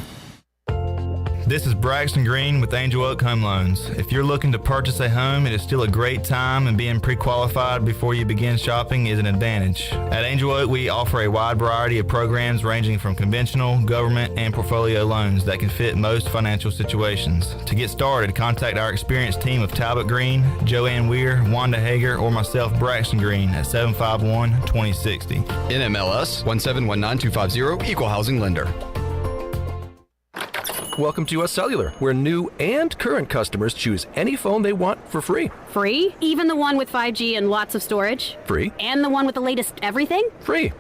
This is Braxton Green with Angel Oak Home Loans. If you're looking to purchase a home, it is still a great time, and being pre-qualified before you begin shopping is an advantage. At Angel Oak, we offer a wide variety of programs ranging from conventional, government, and portfolio loans that can fit most financial situations. To get started, contact our experienced team of Talbot Green, Joanne Weir, Wanda Hager, or myself, Braxton Green, at 751-2060. NMLS 1719250, Equal Housing Lender. Welcome to U.S. Cellular, where new and current customers choose any phone they want for free. Free? Even the one with 5G and lots of storage? Free. And the one with the latest everything? Free.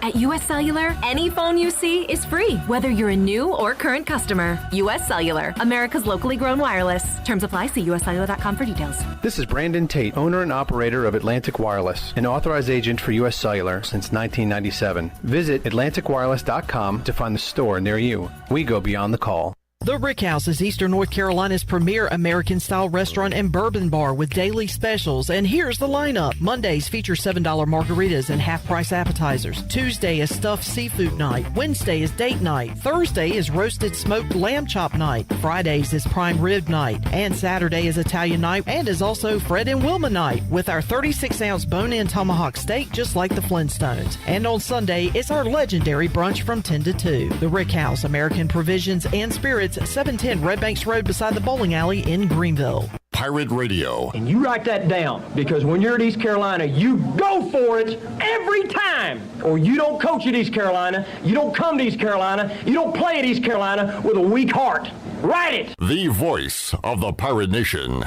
At U.S. Cellular, any phone you see is free, whether you're a new or current customer. U.S. Cellular, America's locally grown wireless. Terms apply. See uscellular.com for details. This is Brandon Tate, owner and operator of Atlantic Wireless, an authorized agent for U.S. Cellular since 1997. Visit atlanticwireless.com to find the store near you. We go beyond the call. The Rick House is Eastern North Carolina's premier American-style restaurant and bourbon bar with daily specials. And here's the lineup. Mondays feature $7 margaritas and half-price appetizers. Tuesday is stuffed seafood night. Wednesday is date night. Thursday is roasted smoked lamb chop night. Fridays is prime rib night. And Saturday is Italian night and is also Fred and Wilma night with our 36-ounce bone-in tomahawk steak just like the Flintstones. And on Sunday, it's our legendary brunch from 10 to 2. The Rick House, American Provisions and Spirits, 710 Red Banks Road beside the bowling alley in Greenville. Pirate Radio. And you write that down, because when you're at East Carolina, you go for it every time. Or you don't coach at East Carolina, you don't come to East Carolina, you don't play at East Carolina with a weak heart. Write it! The voice of the Pirate Nation.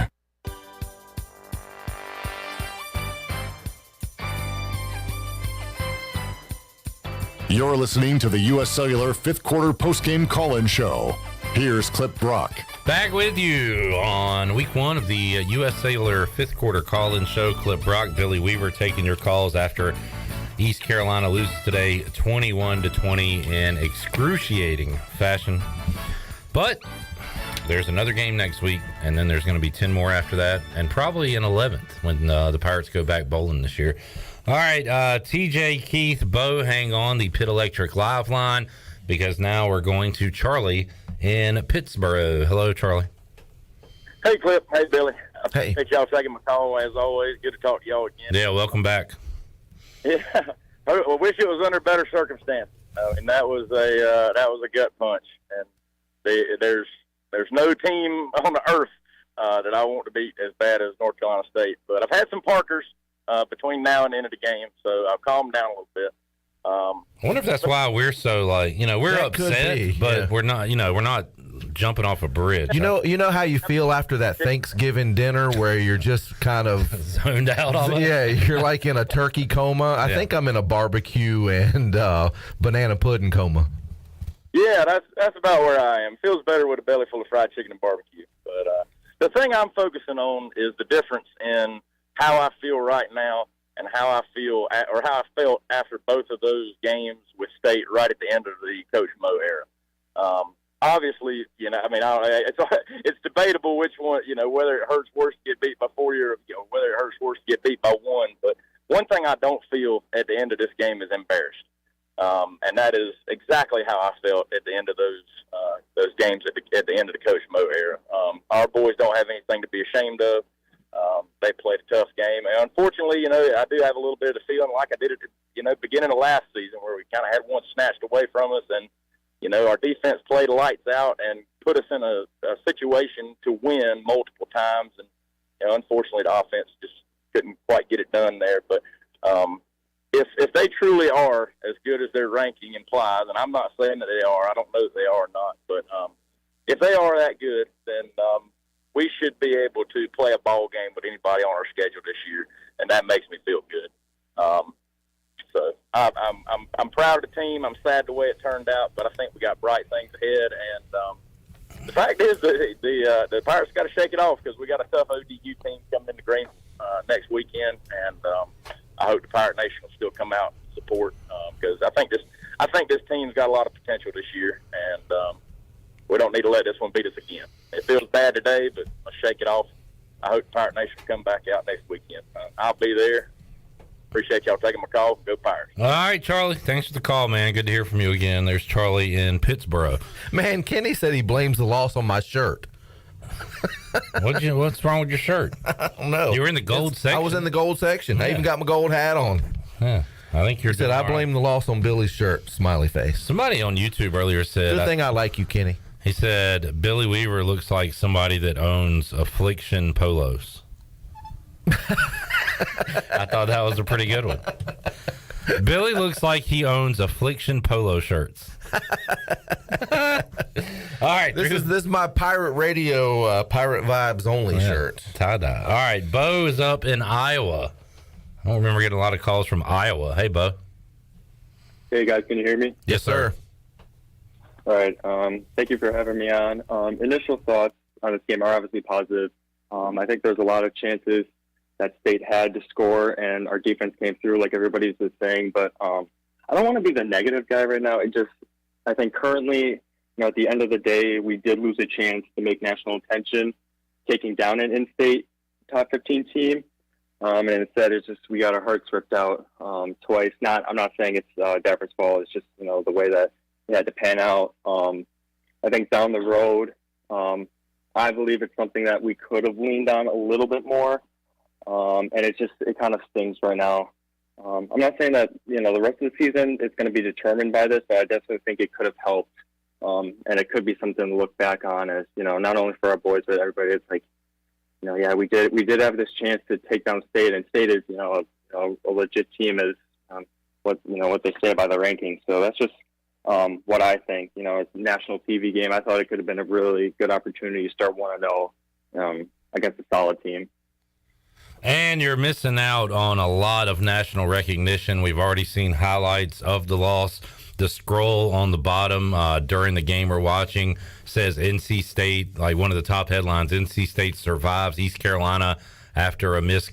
You're listening to the U.S. Cellular fifth quarter postgame call-in show. Here's Clip Brock. Back with you on week one of the U.S. Cellular fifth quarter call-in show. Clip Brock, Billy Weaver taking your calls after East Carolina loses today 21-20 in excruciating fashion. But there's another game next week, and then there's going to be 10 more after that, and probably an 11th when the Pirates go back bowling this year. All right, TJ, Keith, Bo, hang on the Pit Electric Live line, because now we're going to Charlie in Pittsburgh. Hello, Charlie. Hey, Clip. Hey, Billy. I Hey. appreciate y'all taking my call, as always. Good to talk to y'all again. Yeah, welcome back. Yeah, I wish it was under better circumstances. And that was a gut punch. And there's no team on the earth that I want to beat as bad as North Carolina State. But I've had some Parkers between now and the end of the game, so I've calmed down a little bit. I wonder if that's why we're so we're That could upset, be, but yeah. we're not jumping off a bridge. You know how you feel after that Thanksgiving dinner where you're just kind of zoned out almost? Yeah, you're like in a turkey coma. I think I'm in a barbecue and banana pudding coma. Yeah, that's about where I am. Feels better with a belly full of fried chicken and barbecue. But the thing I'm focusing on is the difference in how I feel right now and how I feel or how I felt after both of those games with State right at the end of the Coach Mo era. Obviously, it's debatable which one, whether it hurts worse to get beat by 40 or whether it hurts worse to get beat by 1. But one thing I don't feel at the end of this game is embarrassed. And that is exactly how I felt at the end of those games at the end of the Coach Mo era. Our boys don't have anything to be ashamed of. They played a tough game. And unfortunately, I do have a little bit of the feeling like I did at the beginning of last season where we kind of had one snatched away from us. And, our defense played lights out and put us in a situation to win multiple times. And, unfortunately, the offense just couldn't quite get it done there. But if they truly are as good as their ranking implies, and I'm not saying that they are, I don't know that they are or not, but if they are that good, then we should be able to play a ball game with anybody on our schedule this year, and that makes me feel good. So I'm proud of the team. I'm sad the way it turned out, but I think we got bright things ahead. And the fact is the Pirates got to shake it off because we got a tough ODU team coming into Green next weekend, and I hope the Pirate Nation will still come out and support because I think this team's got a lot of potential this year, and we don't need to let this one beat us again. It feels bad today, but let's shake it off. I hope the Pirate Nation will come back out next weekend. I'll be there. Appreciate y'all taking my call. Go Pirates. All right, Charlie. Thanks for the call, man. Good to hear from you again. There's Charlie in Pittsburgh. Man, Kenny said he blames the loss on my shirt. What's wrong with your shirt? I don't know. You were in the gold section. I was in the gold section. I even got my gold hat on. Yeah. I think He said, I blame the loss on Billy's shirt. Smiley face. Somebody on YouTube earlier said... Good thing I like you, Kenny. He said, Billy Weaver looks like somebody that owns Affliction Polos. I thought that was a pretty good one. Billy looks like he owns Affliction Polo shirts. All right. This is my Pirate Radio, Pirate Vibes Only shirt. Tie-dye. All right. Bo is up in Iowa. I don't remember getting a lot of calls from Iowa. Hey, Bo. Hey, guys. Can you hear me? Yes, sir. All right. Thank you for having me on. Initial thoughts on this game are obviously positive. I think there's a lot of chances that State had to score, and our defense came through like everybody's just saying. But I don't want to be the negative guy right now. I think currently at the end of the day, we did lose a chance to make national attention, taking down an in-state top 15 team. And instead, it's just we got our hearts ripped out twice. I'm not saying it's Dafford's fault. It's just the way that it had to pan out. I think down the road, I believe it's something that we could have leaned on a little bit more. And it kind of stings right now. I'm not saying that the rest of the season is going to be determined by this, but I definitely think it could have helped. And it could be something to look back on as not only for our boys but everybody. It's like, we did have this chance to take down State, and State is a legit team as what they say by the rankings. So that's just what I think. It's a national TV game. I thought it could have been a really good opportunity to start 1-0 against a solid team. And you're missing out on a lot of national recognition. We've already seen highlights of the loss. The scroll on the bottom during the game we're watching says NC State, like one of the top headlines, NC State survives East Carolina after a missed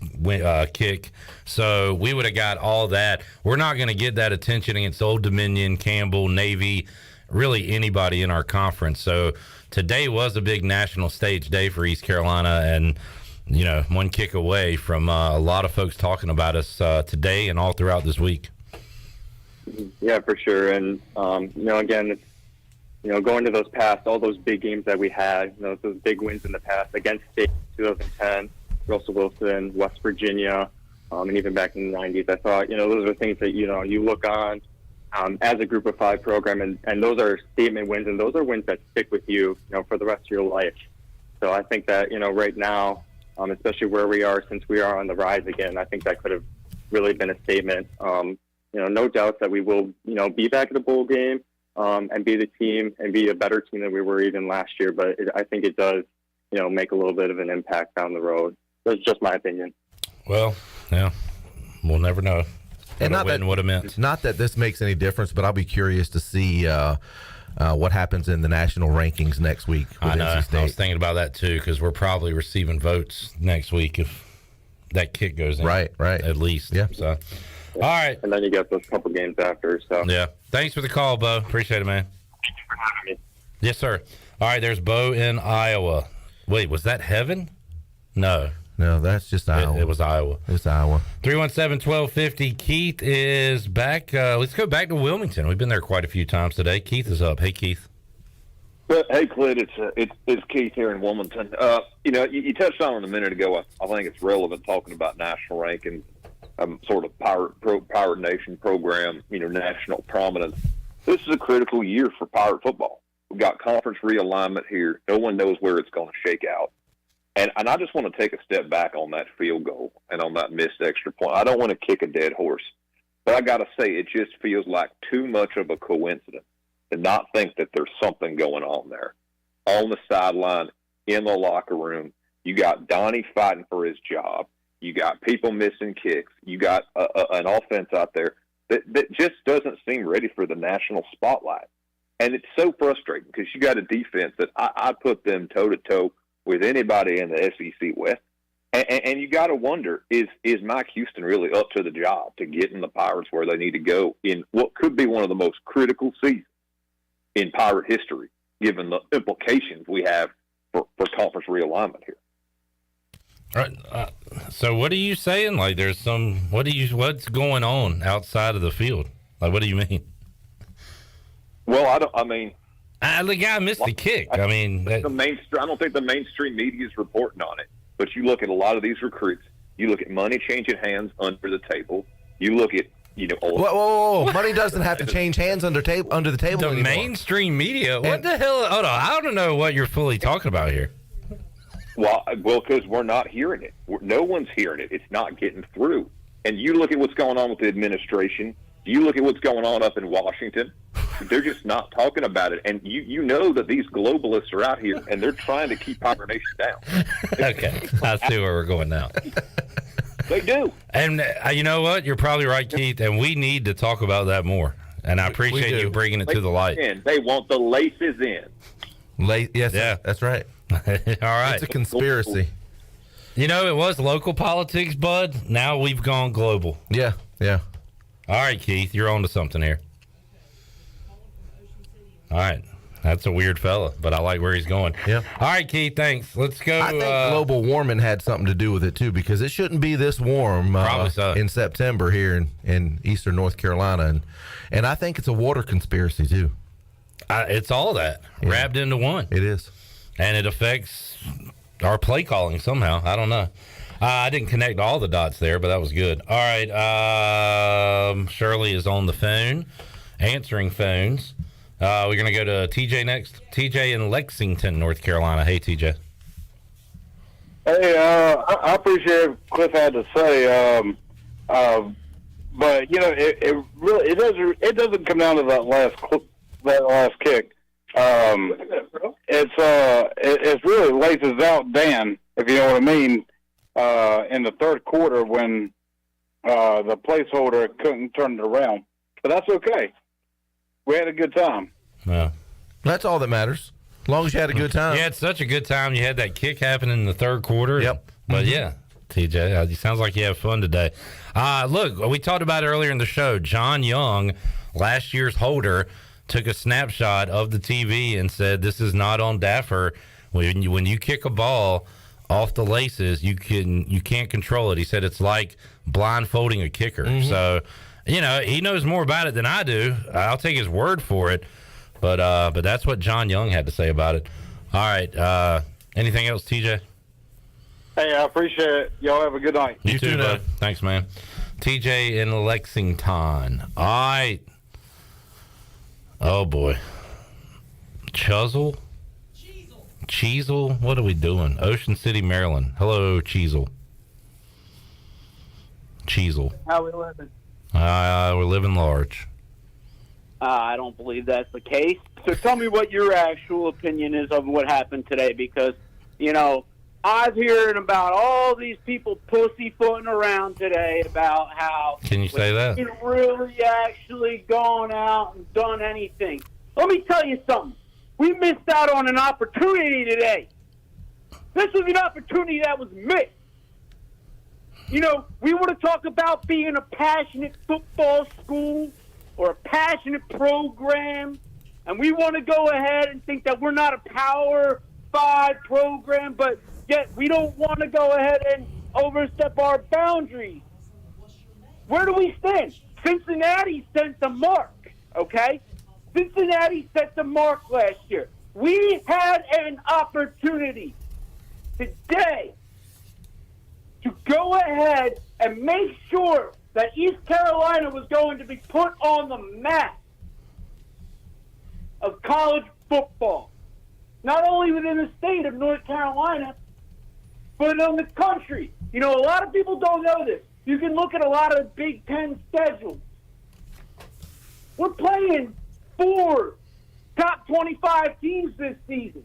kick. So we would have got all that. We're not going to get that attention against Old Dominion, Campbell, Navy, really anybody in our conference. So today was a big national stage day for East Carolina, and one kick away from a lot of folks talking about us today and all throughout this week. Yeah, for sure. And, again, it's, going to those past, all those big games that we had, those big wins in the past against State 2010, Russell Wilson, West Virginia, and even back in the 90s, I thought, those are things that, you look on as a group of five program, and those are statement wins, and those are wins that stick with you, for the rest of your life. So I think that, right now, especially where we are, since we are on the rise again, I think that could have really been a statement. No doubt that we will, be back at the bowl game and be the team and be a better team than we were even last year. But I think it does, make a little bit of an impact down the road. That's just my opinion. Well, yeah, we'll never know. And not that what it meant. Not that this makes any difference, but I'll be curious to see what happens in the national rankings next week. I know. I was thinking about that too, because we're probably receiving votes next week if that kick goes in. Right. At least. Yeah. So. All right. And then you got those couple games after. So yeah. Thanks for the call, Bo. Appreciate it, man. Thank you for having me. Yes, sir. All right, there's Bo in Iowa. Wait, was that Heaven? No, that's just Iowa. It was Iowa. It's Iowa. 317-1250. Keith is back. Let's go back to Wilmington. We've been there quite a few times today. Keith is up. Hey, Keith. Hey, Clint, it's Keith here in Wilmington. You touched on it a minute ago. I think it's relevant talking about national ranking. Sort of Pirate Nation program, national prominence. This is a critical year for Pirate football. We've got conference realignment here. No one knows where it's going to shake out. And I just want to take a step back on that field goal and on that missed extra point. I don't want to kick a dead horse, but I got to say it just feels like too much of a coincidence to not think that there's something going on there. On the sideline, in the locker room, you got Donnie fighting for his job. You got people missing kicks. You got an offense out there that just doesn't seem ready for the national spotlight. And it's so frustrating because you got a defense that I put them toe-to-toe with anybody in the SEC West. And you got to wonder, is Mike Houston really up to the job to getting the Pirates where they need to go in what could be one of the most critical seasons in Pirate history, given the implications we have for conference realignment here? All right. So what are you saying? Like, there's what's going on outside of the field? Like, what do you mean? Well, the guy missed the kick. I don't think the mainstream media is reporting on it. But you look at a lot of these recruits. You look at money changing hands under the table. You look at Whoa. Money doesn't have to change hands under the table the anymore. Mainstream media. What the hell? Hold on. I don't know what you're fully talking about here. Well, because we're not hearing it. No one's hearing it. It's not getting through. And you look at what's going on with the administration. You look at what's going on up in Washington. They're just not talking about it. And you know that these globalists are out here, and they're trying to keep Pirate Nation down. Okay. I see where we're going now. They do. And you know what? You're probably right, Keith, and we need to talk about that more. And I appreciate you bringing it to the light. They want the laces in. Yes, yeah. That's right. All right. It's a conspiracy. It was local politics, bud. Now we've gone global. Yeah. All right, Keith, you're on to something here. All right. That's a weird fella, but I like where he's going. Yeah. All right, Keith, thanks. Let's go. I think global warming had something to do with it, too, because it shouldn't be this warm in September here in eastern North Carolina. And I think it's a water conspiracy, too. It's all that wrapped into one. It is. And it affects our play calling somehow. I don't know. I didn't connect all the dots there, but that was good. All right. Shirley is on the phone, answering phones. We're going to go to TJ next. TJ in Lexington, North Carolina. Hey, TJ. Hey, I appreciate what Cliff had to say, but it really doesn't come down to that last kick. It really laces out Dan, if you know what I mean, in the third quarter when the placeholder couldn't turn it around. But that's okay. We had a good time. Yeah. That's all that matters. As long as you had a good time. You had such a good time. You had that kick happen in the third quarter. Yep. But yeah, TJ, it sounds like you have fun today. Look, we talked about it earlier in the show. John Young, last year's holder, took a snapshot of the TV and said, "This is not on Daffer. When you kick a ball off the laces, you can't control it." He said it's like blindfolding a kicker. Mm-hmm. So, he knows more about it than I do. I'll take his word for it. But that's what John Young had to say about it. All right. Anything else, TJ? Hey, I appreciate it. Y'all have a good night. You too, bud. Thanks, man. TJ in Lexington. All right. Oh, boy. Cheezel? What are we doing? Ocean City, Maryland. Hello, Cheezel. How we living? We're living large. I don't believe that's the case. So tell me what your actual opinion is of what happened today, because, I've heard about all these people pussyfooting around today about how... Can you say that? We've really actually gone out and done anything. Let me tell you something. We missed out on an opportunity today. This was an opportunity that was missed. We want to talk about being a passionate football school or a passionate program, and we want to go ahead and think that we're not a Power 5 program, but yet we don't want to go ahead and overstep our boundaries. Where do we stand? Cincinnati sent the mark, okay? Cincinnati set the mark last year. We had an opportunity today to go ahead and make sure that East Carolina was going to be put on the map of college football. Not only within the state of North Carolina, but in the country. A lot of people don't know this. You can look at a lot of Big Ten schedules. We're playing 4 top 25 teams this season.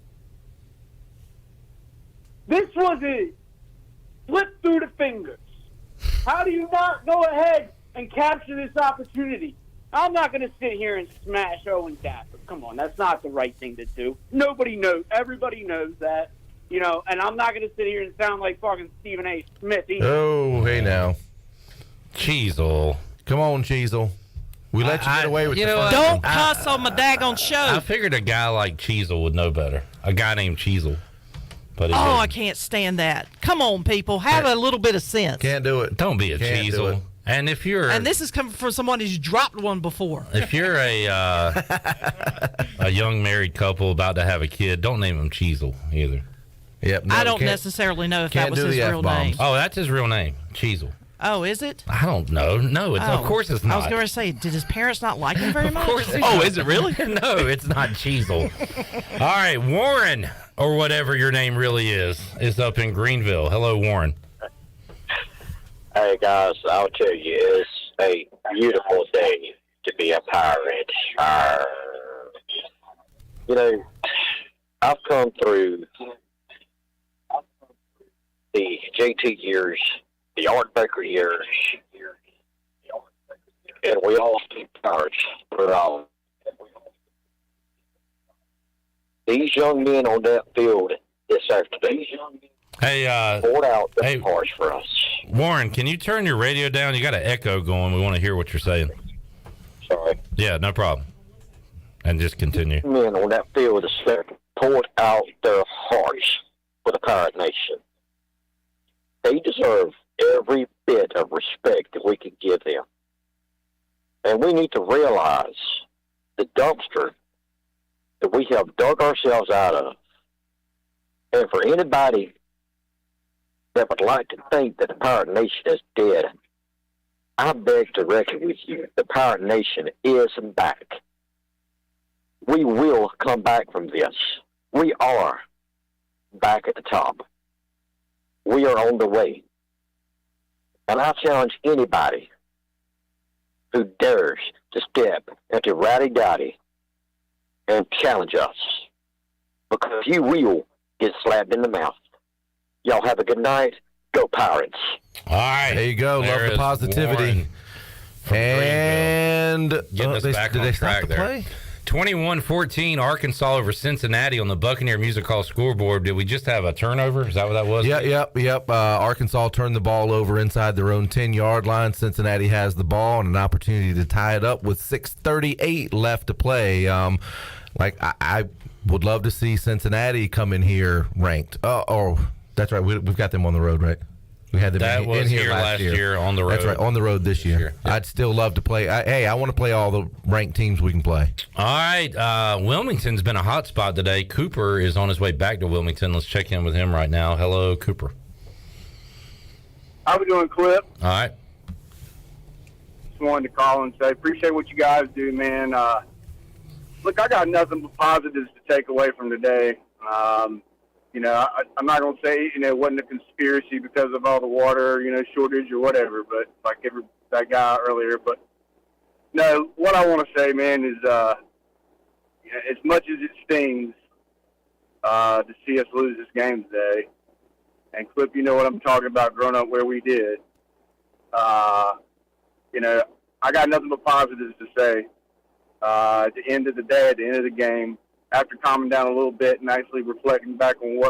This was a slip through the fingers. How do you not go ahead and capture this opportunity? I'm not going to sit here and smash Owen Daffer. Come on, that's not the right thing to do. Nobody knows. Everybody knows that. And I'm not going to sit here and sound like fucking Stephen A. Smith either. Oh, hey now. Cheezel. Come on, Cheezel. We let you get away with the fun. Don't cuss on my daggone show. I figured a guy like Cheezel would know better. A guy named Cheezel. But I can't stand that. Come on, people. Have a little bit of sense. Can't do it. Don't be a Cheezel. And if you're... And this is coming from someone who's dropped one before. If you're a young married couple about to have a kid, don't name him Cheezel either. Yep. I don't necessarily know if that was his real name. Oh, that's his real name, Cheezel. Oh, is it? I don't know. No, of course it's not. I was going to say, did his parents not like him very much? Of course. Is it really? No, it's not Cheezel. All right, Warren, or whatever your name really is up in Greenville. Hello, Warren. Hey, guys, I'll tell you, it's a beautiful day to be a pirate. I've come through the JT years, the Art Baker years, and we all speak pirates through all. These young men on that field this afternoon poured out the parts for us. Warren, can you turn your radio down? You got an echo going. We want to hear what you're saying. Sorry. Yeah, no problem. And just continue. Men on that field that poured out their hearts for the Pirate Nation. They deserve every bit of respect that we can give them. And we need to realize the dumpster that we have dug ourselves out of. And for anybody that would like to think that the Pirate Nation is dead, I beg to reckon with you, the Pirate Nation is back. We will come back from this. We are back at the top. We are on the way. And I challenge anybody who dares to step into Rowdy-Dowdy and challenge us, because you will get slapped in the mouth. Y'all have a good night. Go Pirates. All right. There you go. Love the positivity. And getting us back on track there. 21-14 Arkansas over Cincinnati on the Buccaneer Music Hall scoreboard. Did we just have a turnover? Is that what that was? Yep. Arkansas turned the ball over inside their own 10-yard line. Cincinnati has the ball and an opportunity to tie it up with 6:38 left to play. I would love to see Cincinnati come in here ranked. That's right. We've got them on the road, right? We had them in here last year on the road. That's right, on the road this year. Yep. I'd still love to play. I want to play all the ranked teams we can play. All right. Wilmington's been a hot spot today. Cooper is on his way back to Wilmington. Let's check in with him right now. Hello, Cooper. How we doing, Clip? All right. Just wanted to call and say appreciate what you guys do, man. Look, I got nothing but positives to take away from today. I'm not going to say, it wasn't a conspiracy because of all the water, shortage or whatever, but like that guy earlier. But, no, what I want to say, man, is as much as it stings to see us lose this game today, and Clip, you know what I'm talking about growing up where we did, I got nothing but positives to say. At the end of the day, at the end of the game, after calming down a little bit and actually reflecting back on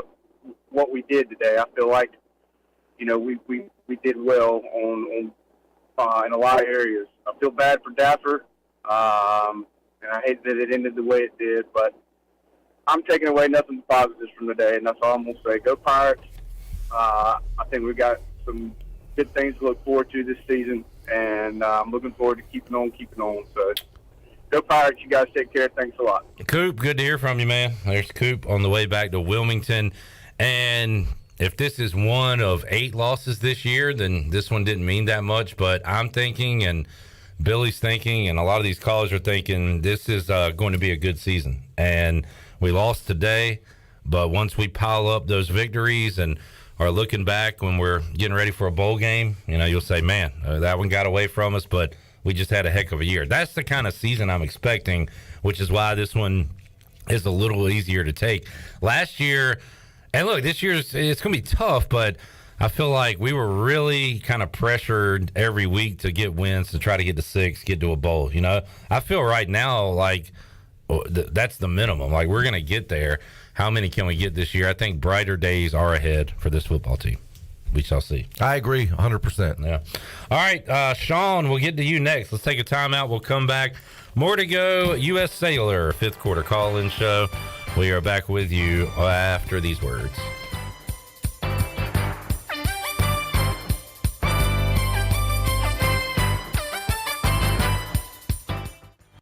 what we did today, I feel like, we did well on in a lot of areas. I feel bad for Daffer, and I hate that it ended the way it did, but I'm taking away nothing but positives from the day, and that's all I'm going to say. Go Pirates. I think we've got some good things to look forward to this season, and I'm looking forward to keeping on. So, go Pirates. You guys take care. Thanks a lot. Coop, good to hear from you, man. There's Coop on the way back to Wilmington. And if this is one of 8 losses this year, then this one didn't mean that much. But I'm thinking, and Billy's thinking, and a lot of these callers are thinking, this is going to be a good season. And we lost today, but once we pile up those victories and are looking back when we're getting ready for a bowl game, you'll say, man, that one got away from us, but we just had a heck of a year. That's the kind of season I'm expecting, which is why this one is a little easier to take. Last year, and look, this year's it's going to be tough, but I feel like we were really kind of pressured every week to get wins, to try to get to 6, get to a bowl. I feel right now like that's the minimum. Like, we're going to get there. How many can we get this year? I think brighter days are ahead for this football team. We shall see. I agree 100%. Yeah. All right, Sean, we'll get to you next. Let's take a timeout. We'll come back. More to go. U.S. Cellular, 5th quarter call-in show. We are back with you after these words.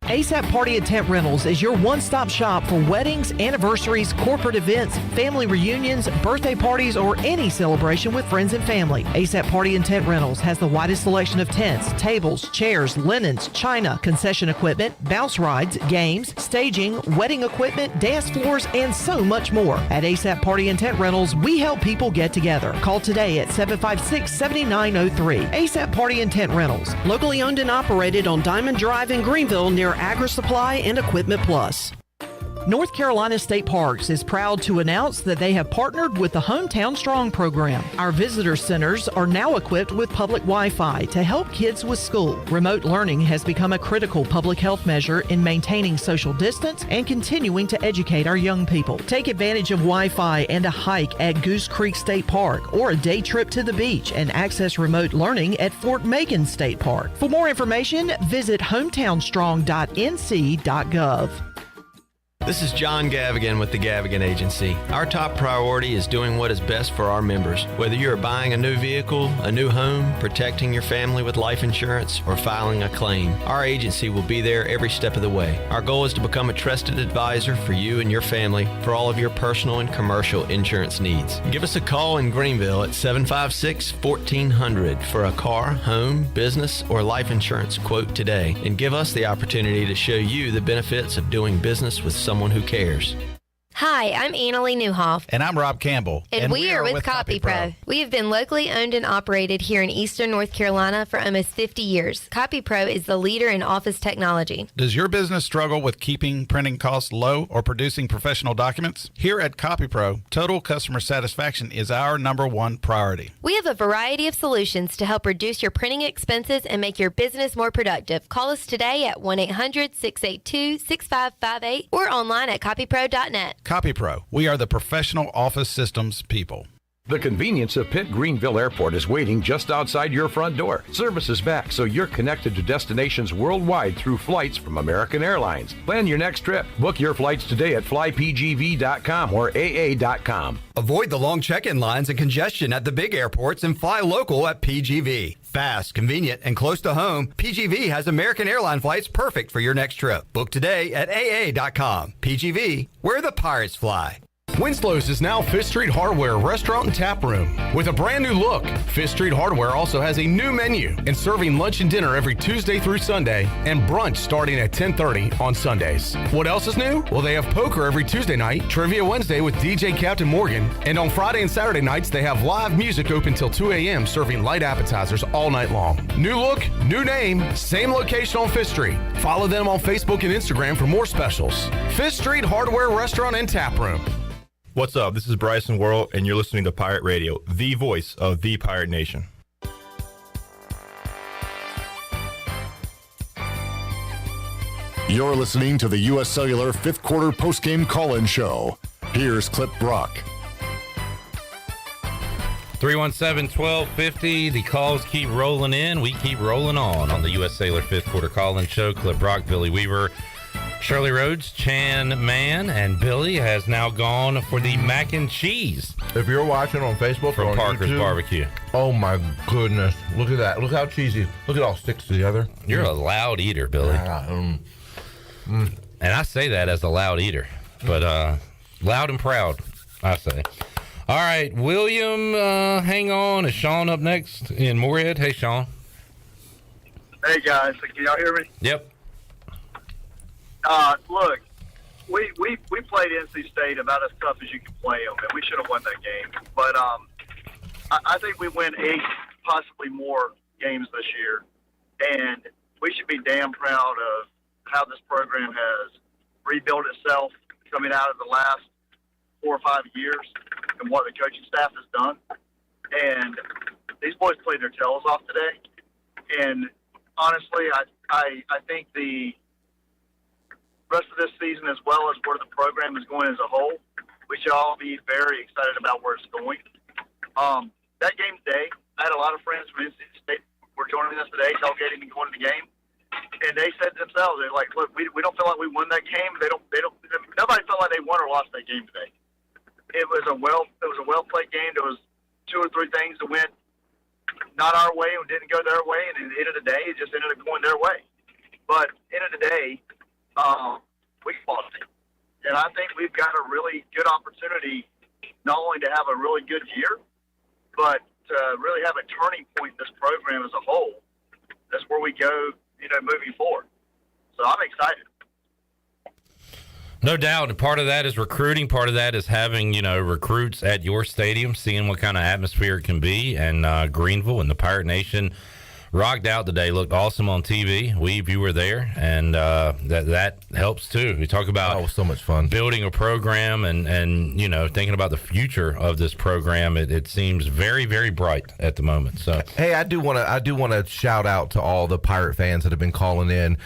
ASAP Party and Tent Rentals is your one-stop shop for weddings, anniversaries, corporate events, family reunions, birthday parties, or any celebration with friends and family. ASAP Party and Tent Rentals has the widest selection of tents, tables, chairs, linens, china, concession equipment, bounce rides, games, staging, wedding equipment, dance floors, and so much more. At ASAP Party and Tent Rentals, we help people get together. Call today at 756-7903. ASAP Party and Tent Rentals, locally owned and operated on Diamond Drive in Greenville near Agri Supply and Equipment Plus. North Carolina State Parks is proud to announce that they have partnered with the Hometown Strong program. Our visitor centers are now equipped with public Wi-Fi to help kids with school. Remote learning has become a critical public health measure in maintaining social distance and continuing to educate our young people. Take advantage of Wi-Fi and a hike at Goose Creek State Park, or a day trip to the beach and access remote learning at Fort Megan State Park. For more information, visit hometownstrong.nc.gov. This is John Gavigan with the Gavigan Agency. Our top priority is doing what is best for our members. Whether you are buying a new vehicle, a new home, protecting your family with life insurance, or filing a claim, our agency will be there every step of the way. Our goal is to become a trusted advisor for you and your family for all of your personal and commercial insurance needs. Give us a call in Greenville at 756-1400 for a car, home, business, or life insurance quote today, and give us the opportunity to show you the benefits of doing business with someone who cares. Hi, I'm Annalie Newhoff. And I'm Rob Campbell. And we are with CopyPro. We have been locally owned and operated here in Eastern North Carolina for almost 50 years. CopyPro is the leader in office technology. Does your business struggle with keeping printing costs low or producing professional documents? Here at CopyPro, total customer satisfaction is our #1 priority. We have a variety of solutions to help reduce your printing expenses and make your business more productive. Call us today at 1-800-682-6558 or online at copypro.net. CopyPro, we are the professional office systems people. The convenience of Pitt Greenville Airport is waiting just outside your front door. Service is back, so you're connected to destinations worldwide through flights from American Airlines. Plan your next trip. Book your flights today at flypgv.com or aa.com. Avoid the long check-in lines and congestion at the big airports and fly local at PGV. Fast, convenient, and close to home, PGV has American airline flights perfect for your next trip. Book today at aa.com. PGV, where the pirates fly. Winslow's is now Fifth Street Hardware Restaurant and Tap Room. With a brand new look, Fifth Street Hardware also has a new menu and serving lunch and dinner every Tuesday through Sunday and brunch starting at 10:30 on Sundays. What else is new? Well, they have poker every Tuesday night, Trivia Wednesday with DJ Captain Morgan, and on Friday and Saturday nights they have live music open till 2 a.m. serving light appetizers all night long. New look, new name, same location on Fifth Street. Follow them on Facebook and Instagram for more specials. Fifth Street Hardware Restaurant and Tap Room. What's up? This is Bryson Worrell, and you're listening to Pirate Radio, the voice of the Pirate Nation. You're listening to the U.S. Cellular fifth quarter postgame call-in show. Here's Clip Brock. 317-1250. The calls keep rolling in. We keep rolling on the U.S. Cellular fifth quarter call-in show. Clip Brock, Billy Weaver, Shirley Rhodes, Chan Mann, and Billy has now gone for the mac and cheese. If you're watching on Facebook from or Parker's YouTube, Barbecue. Oh my goodness. Look at that. Look how cheesy. Look at it all sticks together. You're a loud eater, Billy. And I say that as a loud eater, but loud and proud, I say. All right, William, hang on. Is Sean up next in Moorhead? Hey, Sean. Hey, guys. Can y'all hear me? Yep. Look, we played NC State about as tough as you can play them, and we should have won that game. But I think we win 8, possibly more games this year, and we should be damn proud of how this program has rebuilt itself coming out of the last 4 or 5 years and what the coaching staff has done. And these boys played their tails off today. And honestly, I think the rest of this season, as well as where the program is going as a whole, we should all be very excited about where it's going. That game today, I had a lot of friends from NC State were joining us today, tailgating and going to the game, and they said themselves, they're like, "Look, we don't feel like we won that game. Nobody felt like they won or lost that game today. It was a well played game. There was 2 or 3 things that went not our way and didn't go their way, and at the end of the day, it just ended up going their way. But at the end of the day, we lost it. And I think we've got a really good opportunity not only to have a really good year, but to really have a turning point in this program as a whole. That's where we go, moving forward. So I'm excited. No doubt. And part of that is recruiting. Part of that is having, recruits at your stadium, seeing what kind of atmosphere it can be. And Greenville and the Pirate Nation rocked out today, looked awesome on TV. You were there, and that helps too. We talk about it was so much fun building a program and thinking about the future of this program. It seems very, very bright at the moment. So hey, I do want to shout out to all the Pirate fans that have been calling in.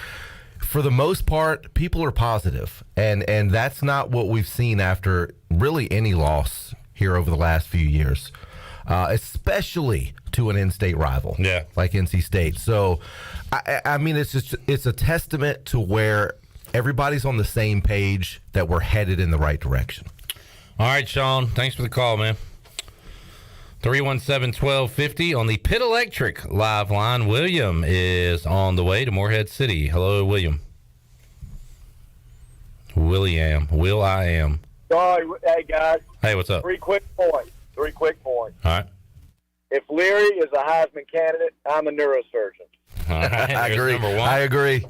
For the most part, people are positive, and that's not what we've seen after really any loss here over the last few years, especially to an in-state rival, like NC State. So, I mean, it's a testament to where everybody's on the same page that we're headed in the right direction. All right, Sean. Thanks for the call, man. 317-1250 on the Pit Electric live line. William is on the way to Morehead City. Hello, William. Will.I.am. Sorry, hey guys. Hey, what's up? 3 quick points. All right. If Leary is a Heisman candidate, I'm a neurosurgeon. All right. I agree. Number one. I agree.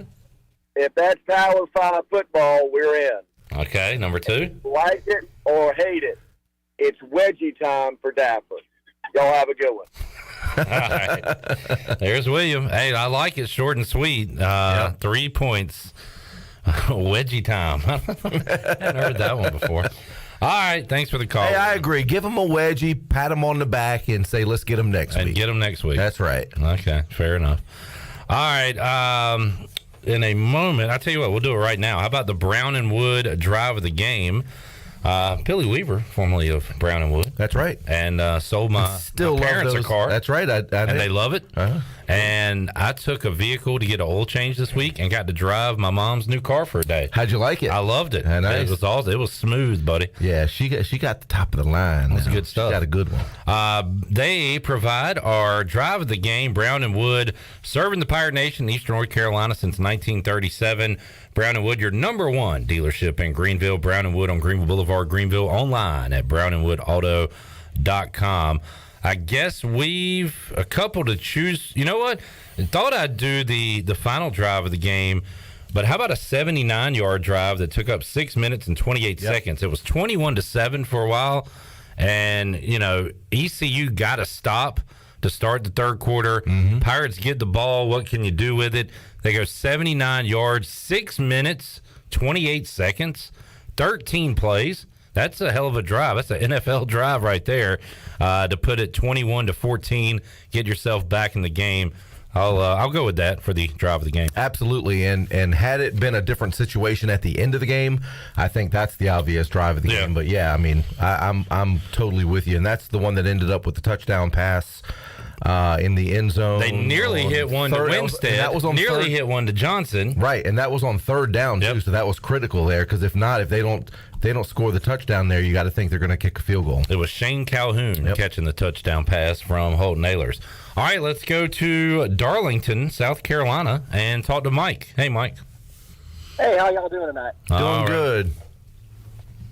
If that's Power 5 football, we're in. Okay, number 2. Like it or hate it, it's wedgie time for Dapper. Y'all have a good one. All right. There's William. Hey, I like it, short and sweet. 3 points. Wedgie time. I haven't heard that one before. All right, thanks for the call. Hey, I agree. Give him a wedgie, pat him on the back, and say, let's get him next week. And get him next week. That's right. Okay, fair enough. All right, in a moment, I'll tell you what, we'll do it right now. How about the Brown and Wood drive of the game? Billy Weaver, formerly of Brown and Wood. That's right. And sold my parents a car. That's right. And they love it. And I took a vehicle to get an oil change this week and got to drive my mom's new car for a day. How'd you like it? I loved it. Nice. It was awesome. It was smooth, buddy. Yeah, she got the top of the line. That's good stuff. She got a good one. They provide our drive of the game, Brown and Wood, serving the Pirate Nation, Eastern North Carolina since 1937. Brown and Wood, your number one dealership in Greenville. Brown and Wood on Greenville Boulevard, Greenville, online at brownandwoodauto.com. I guess we've a couple to choose. You know what? I thought I'd do the final drive of the game, but how about a 79-yard drive that took up 6 minutes and 28 seconds? It was 21-7 for a while, and, ECU got to stop to start the third quarter. Pirates get the ball. What can you do with it? They go 79 yards, 6 minutes, 28 seconds, 13 plays. That's a hell of a drive. That's an NFL drive right there to put it 21-14, get yourself back in the game. I'll go with that for the drive of the game. Absolutely, and had it been a different situation at the end of the game, I think that's the obvious drive of the game. But yeah, I mean, I'm totally with you, and that's the one that ended up with the touchdown pass in the end zone. They nearly hit one to Winstead. That was on nearly hit one to Johnson. Right, and that was on third down too. So that was critical there, because if not, if they don't score the touchdown there, you got to think they're going to kick a field goal. It was Shane Calhoun catching the touchdown pass from Holton Ahlers. All right, let's go to Darlington, South Carolina, and talk to Mike. Hey, Mike. Hey, how y'all doing tonight? Doing good.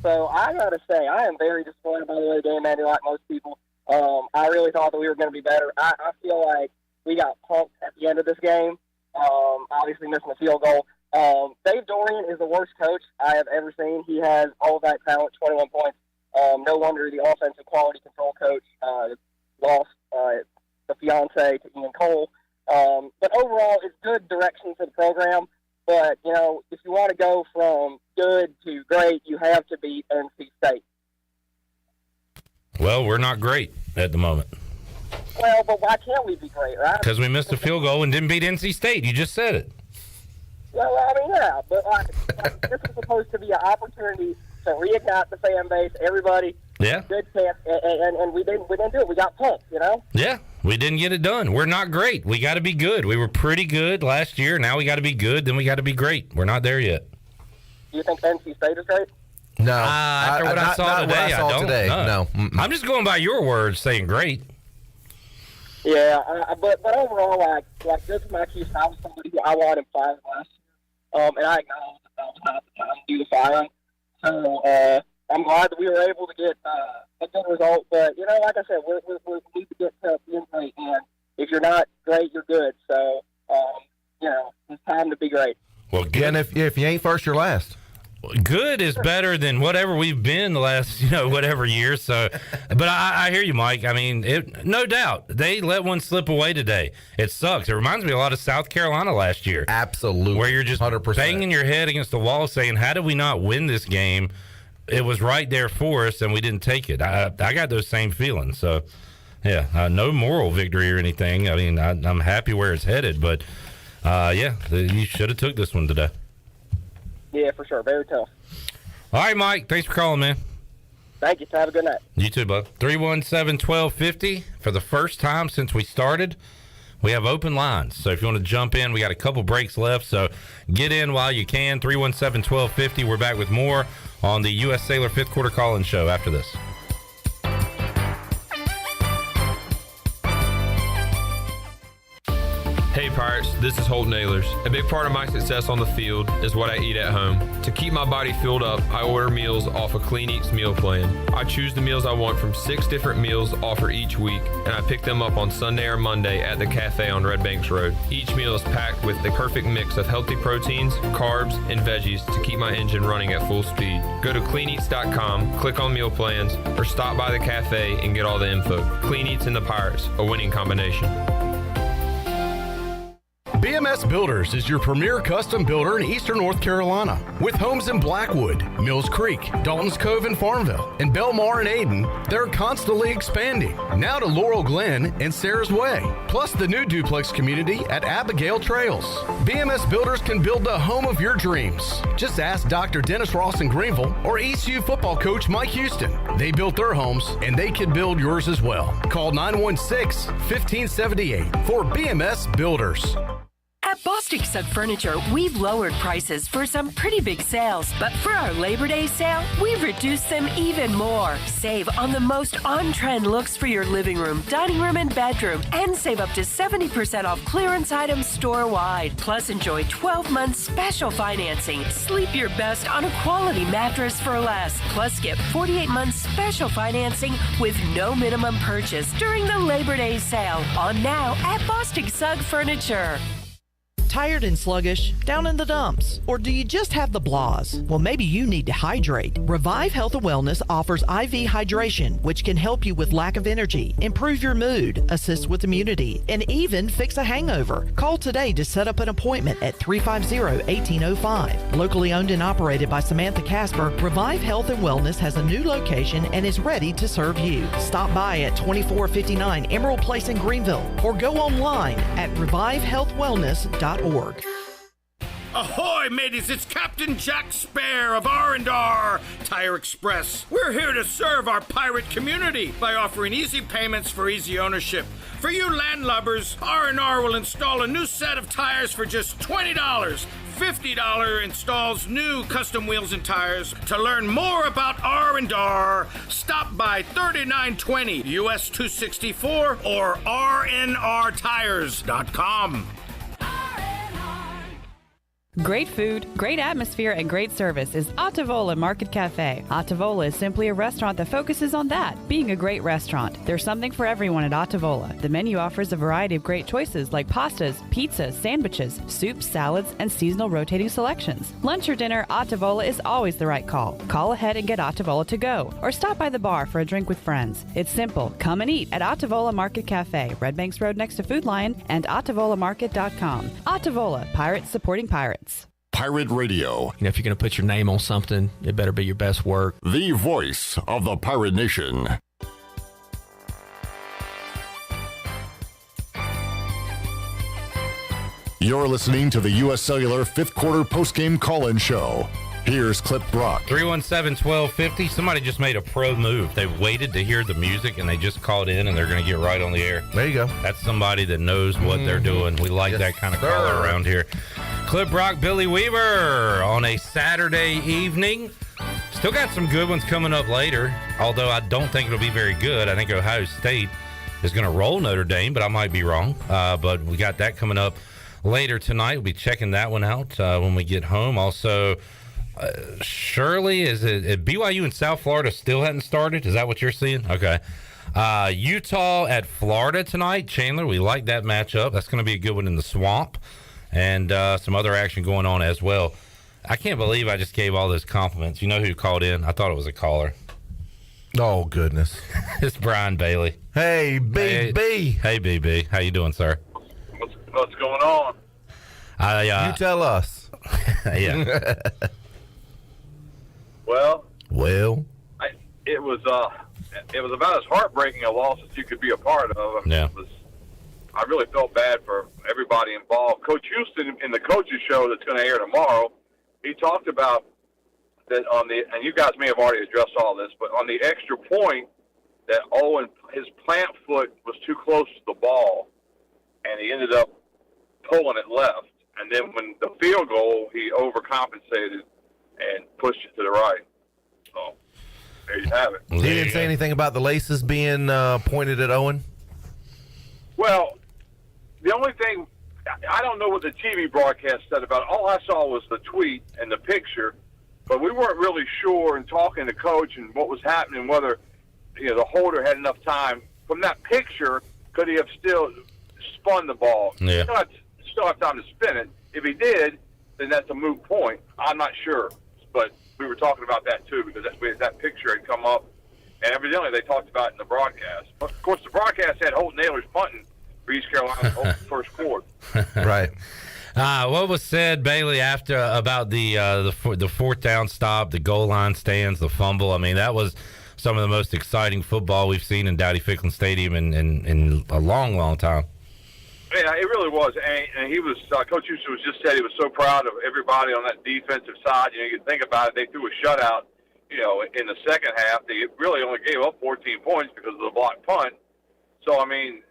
So I got to say, I am very disappointed by the way the game ended, like most people. I really thought that we were going to be better. I feel like we got punked at the end of this game, obviously missing a field goal. Dave Dorian is the worst coach I have ever seen. He has all of that talent, 21 points. No wonder the offensive quality control coach lost the fiance to Ian Cole. But overall, it's good direction for the program. But, if you want to go from good to great, you have to beat NC State. Well, we're not great at the moment. Well, but why can't we be great, right? Because we missed a field goal and didn't beat NC State. You just said it. Well, I mean, yeah, but this is supposed to be an opportunity to reignite the fan base, everybody. Yeah. Good chance, and we didn't do it. We got punked, Yeah, we didn't get it done. We're not great. We got to be good. We were pretty good last year. Now we got to be good. Then we got to be great. We're not there yet. Do you think NC State is great? No. After what I saw today, I don't. No. I'm just going by your words, saying great. Yeah, but overall, like this is my case. I was somebody who I wanted fired last year, and I acknowledge that was not the time to do the firing. So I'm glad that we were able to get a good result. But like I said, we need to get to being great. And if you're not great, you're good. So it's time to be great. Well, good. And if you ain't first, you're last. Good is better than whatever we've been the last, whatever year. So, but I hear you, Mike. I mean, no doubt they let one slip away today. It sucks. It reminds me a lot of South Carolina last year. Absolutely, where you're just 100%. banging your head against the wall, saying, "How did we not win this game?" It was right there for us, and we didn't take it. I got those same feelings. So, yeah, no moral victory or anything. I mean, I'm happy where it's headed, but you should have took this one today. Yeah, for sure. Very tough. All right, Mike. Thanks for calling, man. Thank you. Have a good night. You too, bud. 317-1250. For the first time since we started, We have open lines, so if you want to jump in, we got a couple breaks left, so get in while you can. 317-1250. We're back with more on the U.S. Cellular fifth quarter call-in show after this. Hey Pirates, this is Holt Nailers. A big part of my success on the field is what I eat at home. To keep my body filled up, I order meals off a Clean Eats meal plan. I choose the meals I want from 6 different meals offered each week, and I pick them up on Sunday or Monday at the cafe on Red Banks Road. Each meal is packed with the perfect mix of healthy proteins, carbs, and veggies to keep my engine running at full speed. Go to cleaneats.com, click on meal plans, or stop by the cafe and get all the info. Clean Eats and the Pirates, a winning combination. BMS Builders is your premier custom builder in Eastern North Carolina. With homes in Blackwood, Mills Creek, Dalton's Cove and Farmville, and Belmar and Ayden, they're constantly expanding. Now to Laurel Glen and Sarah's Way, plus the new duplex community at Abigail Trails. BMS Builders can build the home of your dreams. Just ask Dr. Dennis Ross in Greenville or ECU football coach Mike Houston. They built their homes, and they can build yours as well. Call 916-1578 for BMS Builders. At Bostic Sugg Furniture, we've lowered prices for some pretty big sales, but for our Labor Day sale, we've reduced them even more. Save on the most on-trend looks for your living room, dining room, and bedroom, and save up to 70% off clearance items store-wide. Plus, enjoy 12 months special financing. Sleep your best on a quality mattress for less. Plus, get 48 months special financing with no minimum purchase during the Labor Day sale. On now at Bostic Sugg Furniture. Tired and sluggish? Down in the dumps? Or do you just have the blahs? Well, maybe you need to hydrate. Revive Health and Wellness offers IV hydration, which can help you with lack of energy, improve your mood, assist with immunity, and even fix a hangover. Call today to set up an appointment at 350-1805. Locally owned and operated by Samantha Casper, Revive Health and Wellness has a new location and is ready to serve you. Stop by at 2459 Emerald Place in Greenville or go online at revivehealthwellness.org. Ahoy, mateys! It's Captain Jack Spare of R&R Tire Express. We're here to serve our pirate community by offering easy payments for easy ownership. For you landlubbers, R&R will install a new set of tires for just $20. $50 installs new custom wheels and tires. To learn more about R&R, stop by 3920 US 264 or rnrtires.com. Great food, great atmosphere, and great service is Ottavola Market Cafe. Ottavola is simply a restaurant that focuses on that, being a great restaurant. There's something for everyone at Ottavola. The menu offers a variety of great choices like pastas, pizzas, sandwiches, soups, salads, and seasonal rotating selections. Lunch or dinner, Ottavola is always the right call. Call ahead and get Ottavola to go, or stop by the bar for a drink with friends. It's simple. Come and eat at Ottavola Market Cafe, Red Banks Road next to Food Lion, and OttavolaMarket.com. Ottavola, pirates supporting pirates. Pirate Radio. If you're going to put your name on something, it better be your best work. The voice of the Pirate Nation. You're listening to the U.S. Cellular fifth quarter postgame call-in show. Here's Clip Brock. 317-1250. Somebody just made a pro move. They waited to hear the music, and they just called in, and they're going to get right on the air. There you go. That's somebody that knows what they're doing. We like that kind of caller around here. Clip Brock, Billy Weaver on a Saturday evening. Still got some good ones coming up later, although I don't think it'll be very good. I think Ohio State is going to roll Notre Dame, but I might be wrong. But we got that coming up later tonight. We'll be checking that one out when we get home. Also, Shirley, is it BYU and South Florida still hadn't started? Is that what you're seeing? Okay. Utah at Florida tonight. Chandler, we like that matchup. That's going to be a good one in the Swamp. And some other action going on as well. I can't believe I just gave all those compliments. You know who called in? I thought it was a caller. Oh, goodness. It's Brian Bailey. Hey, BB. Hey, BB. How you doing, sir? What's going on? You tell us. Yeah. Well, it was about as heartbreaking a loss as you could be a part of. Yeah. I really felt bad for everybody involved. Coach Houston, in the coaches show that's going to air tomorrow, he talked about that and you guys may have already addressed all this, but on the extra point, that Owen, his plant foot was too close to the ball. and he ended up pulling it left. And then when the field goal, he overcompensated and pushed it to the right. So there you have it. He didn't say anything about the laces being pointed at Owen? Well, the only thing, I don't know what the TV broadcast said about it. All I saw was the tweet and the picture, but we weren't really sure in talking to Coach and what was happening, whether the holder had enough time. From that picture, could he have still spun the ball? Yeah. Still have time to spin it. If he did, then that's a moot point. I'm not sure, but we were talking about that too because that picture had come up, and evidently they talked about it in the broadcast. But of course, the broadcast had Holt Naylor's punting for East Carolina's first quarter. Right. What was said, Bailey, after about the fourth down stop, the goal line stands, the fumble? I mean, that was some of the most exciting football we've seen in Dowdy-Ficklin Stadium in a long, long time. Yeah, it really was. And he was, Coach Houston was just said he was so proud of everybody on that defensive side. You think about it, they threw a shutout, in the second half. They really only gave up 14 points because of the blocked punt. So, I mean,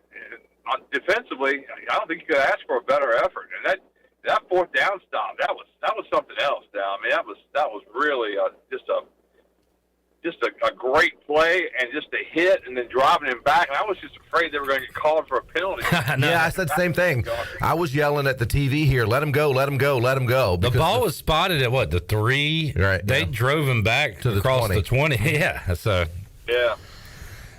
defensively, I don't think you could ask for a better effort. And that fourth down stop, that was something else. Now, I mean, that was really just a great play and just a hit and then driving him back. And I was just afraid they were going to get called for a penalty. Yeah, I said the same thing. I was yelling at the TV here, let him go, let him go, let him go. The ball was spotted at the 3? Right. They drove him back to across the 20. Yeah. So. Yeah.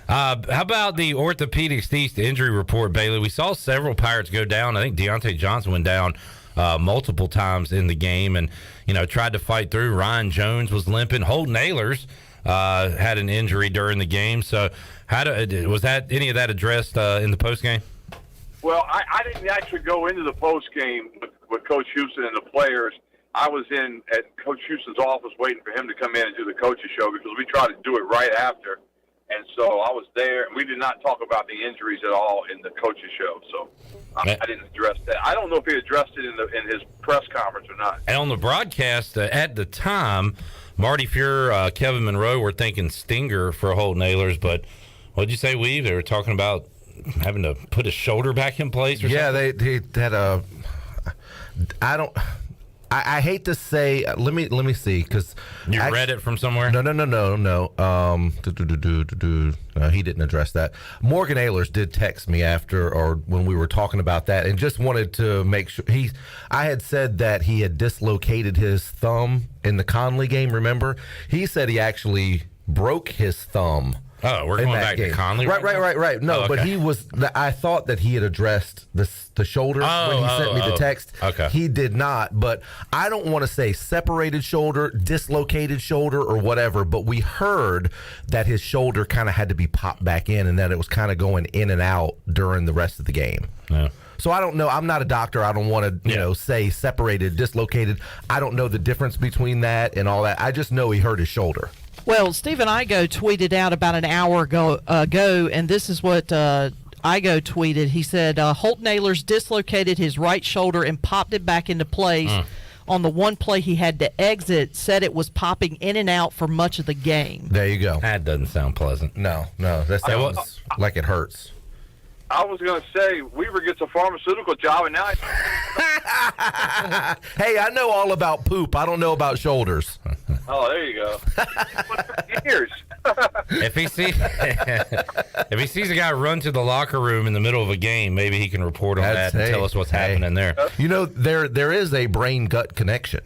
How about the Orthopedics East injury report, Bailey? We saw several Pirates go down. I think Deontay Johnson went down multiple times in the game and, tried to fight through. Ryan Jones was limping. Holt Naylor's had an injury during the game. So was any of that addressed in the postgame? Well, I didn't actually go into the postgame with Coach Houston and the players. I was in at Coach Houston's office waiting for him to come in and do the coaches show because we tried to do it right after. And so I was there, and we did not talk about the injuries at all in the coaches show. So I didn't address that. I don't know if he addressed it in his press conference or not. And on the broadcast at the time, Marty Fuhr, Kevin Monroe were thinking stinger for Holt Naylor's, but what'd you say, Weave? They were talking about having to put his shoulder back in place or something? They had a I hate to say. Let me see, because you read it from somewhere. No. He didn't address that. Morgan Ehlers did text me after or when we were talking about that, and just wanted to make sure I had said that he had dislocated his thumb in the Conley game. Remember, he said he actually broke his thumb. Oh, we're going back to Conley, right. No, but he was. I thought that he had addressed the shoulder when he sent me the text. Okay, he did not. But I don't want to say separated shoulder, dislocated shoulder, or whatever. But we heard that his shoulder kind of had to be popped back in, and that it was kind of going in and out during the rest of the game. Yeah. So I don't know. I'm not a doctor. I don't want to, say separated, dislocated. I don't know the difference between that and all that. I just know he hurt his shoulder. Well, Stephen Igo tweeted out about an hour ago, and this is what Igo tweeted. He said, Holt Naylor's dislocated his right shoulder and popped it back into place. On the one play he had to exit, said it was popping in and out for much of the game. There you go. That doesn't sound pleasant. No. That sounds like it hurts. I was going to say, Weaver gets a pharmaceutical job, and now hey, I know all about poop. I don't know about shoulders. Oh, there you go. Years. If he sees a guy run to the locker room in the middle of a game, maybe he can report on that and tell us what's happening there. There is a brain-gut connection.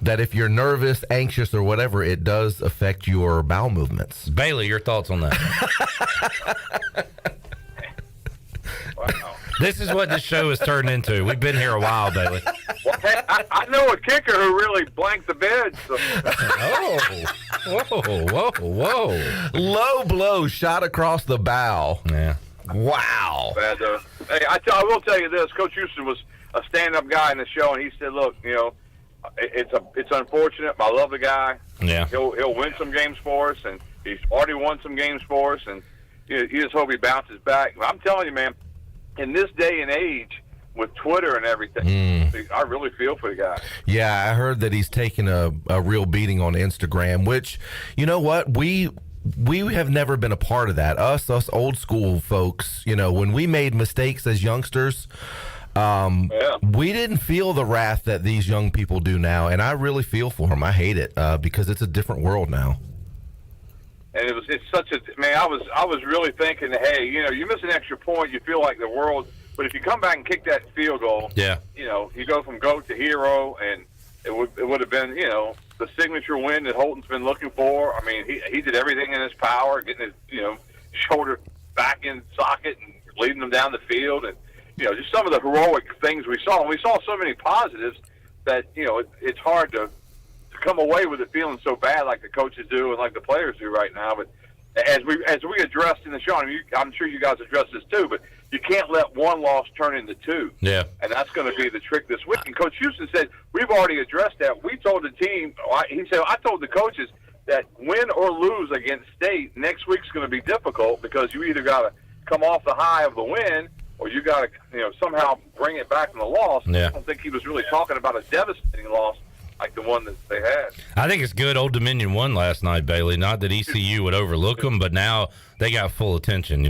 That if you're nervous, anxious, or whatever, it does affect your bowel movements. Bailey, your thoughts on that? Wow. This is what this show has turned into. We've been here a while, Bailey. Well, hey, I know a kicker who really blanked the bed. So. Whoa. Low blow shot across the bow. Yeah. Wow. Bad, hey, I will tell you this. Coach Houston was a stand-up guy in the show, and he said, look, it's unfortunate. I love the guy. Yeah. He'll win some games for us, and he's already won some games for us, and you just hope he bounces back. I'm telling you, man, in this day and age with Twitter and everything, I really feel for the guy. Yeah, I heard that he's taking a real beating on Instagram, which, you know what, we we have never been a part of that. Us old school folks, when we made mistakes as youngsters, we didn't feel the wrath that these young people do now, and I really feel for them. I hate it because it's a different world now. And it's such a man. I was really thinking, hey, you miss an extra point, you feel like the world. But if you come back and kick that field goal, you go from GOAT to hero, and it would have been, the signature win that Holton's been looking for. I mean, he did everything in his power, getting his, shoulder back in socket and leading them down the field, and just some of the heroic things we saw. And we saw so many positives that it's hard to come away with it feeling so bad like the coaches do and like the players do right now. But as we addressed in the show, I'm sure you guys addressed this too, but you can't let one loss turn into two. Yeah. And that's going to be the trick this week. And Coach Houston said, we've already addressed that. We told the team, he said, I told the coaches that win or lose against State, next week's going to be difficult because you either got to come off the high of the win or you got to somehow bring it back from the loss. Yeah. I don't think he was really talking about a devastating loss like the one that they had. I think it's good Old Dominion won last night, Bailey. Not that ECU would overlook them, but now they got full attention,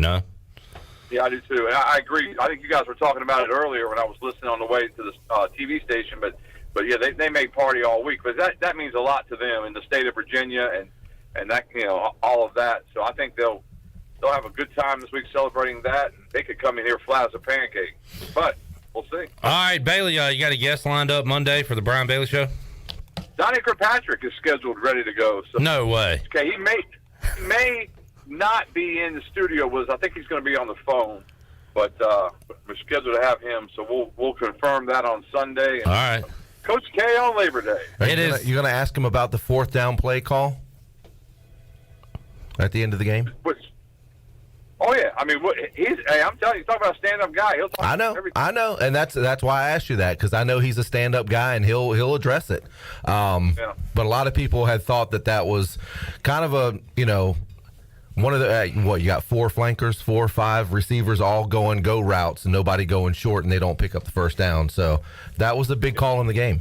Yeah, I do too. And I agree. I think you guys were talking about it earlier when I was listening on the way to the TV station. But yeah, they made party all week. But that means a lot to them in the state of Virginia and that all of that. So I think they'll have a good time this week celebrating that. They could come in here flat as a pancake. But we'll see. All right, Bailey, you got a guest lined up Monday for the Brian Bailey Show? Donnie Kirkpatrick is scheduled, ready to go. So, no way. Okay, he may not be in the studio with us. I think he's going to be on the phone, but we're scheduled to have him. So we'll confirm that on Sunday. All right. Coach K on Labor Day. You're going to ask him about the fourth down play call at the end of the game? Oh yeah, I mean, I'm telling you, he's talking about a stand-up guy. He'll talk about everything. I know, and that's why I asked you that, because I know he's a stand-up guy and he'll address it. But a lot of people had thought that was kind of a one of the you got 4 flankers, 4 or 5 receivers all going go routes and nobody going short, and they don't pick up the first down. So that was a big call in the game.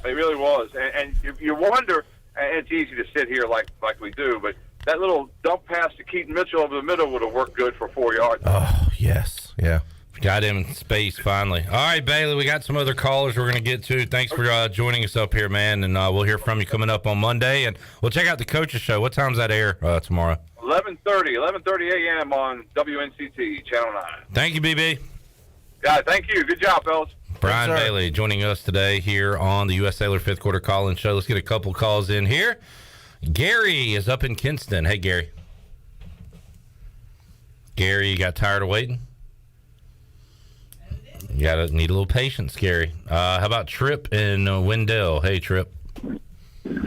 It really was, and you wonder. And it's easy to sit here like we do, but that little dump pass to Keaton Mitchell over the middle would have worked good for 4 yards. Oh, yes. Yeah. Got him in space finally. All right, Bailey, we got some other callers we're going to get to. Thanks for joining us up here, man, and we'll hear from you coming up on Monday. And we'll check out the Coaches Show. What time's that air tomorrow? 11:30 a.m. on WNCT, Channel 9. Thank you, BB. Yeah, thank you. Good job, fellas. Brian Bailey joining us today here on the U.S. Sailor 5th Quarter Call-In Show. Let's get a couple calls in here. Gary is up in Kinston. Hey, Gary. Gary, you got tired of waiting? You need a little patience, Gary. How about Trip in Wendell? Hey, Trip.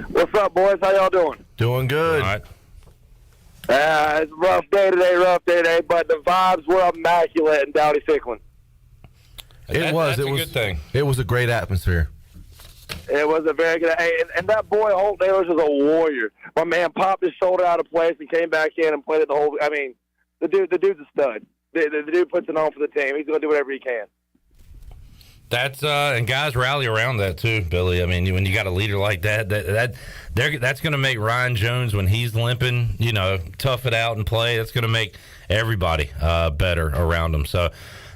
What's up, boys? How y'all doing? Doing good. All right. It's a rough day today, but the vibes were immaculate in Dowdy Ficklin. That's a good thing. It was a great atmosphere. It was a very good, and that boy Holt Naylors was a warrior. My man popped his shoulder out of place and came back in and played it the whole. I mean, the dude's a stud. The dude puts it on for the team. He's going to do whatever he can. That's and guys rally around that too, Billy. I mean, when you got a leader like that's going to make Ryan Jones, when he's limping, tough it out and play. That's going to make everybody better around him. So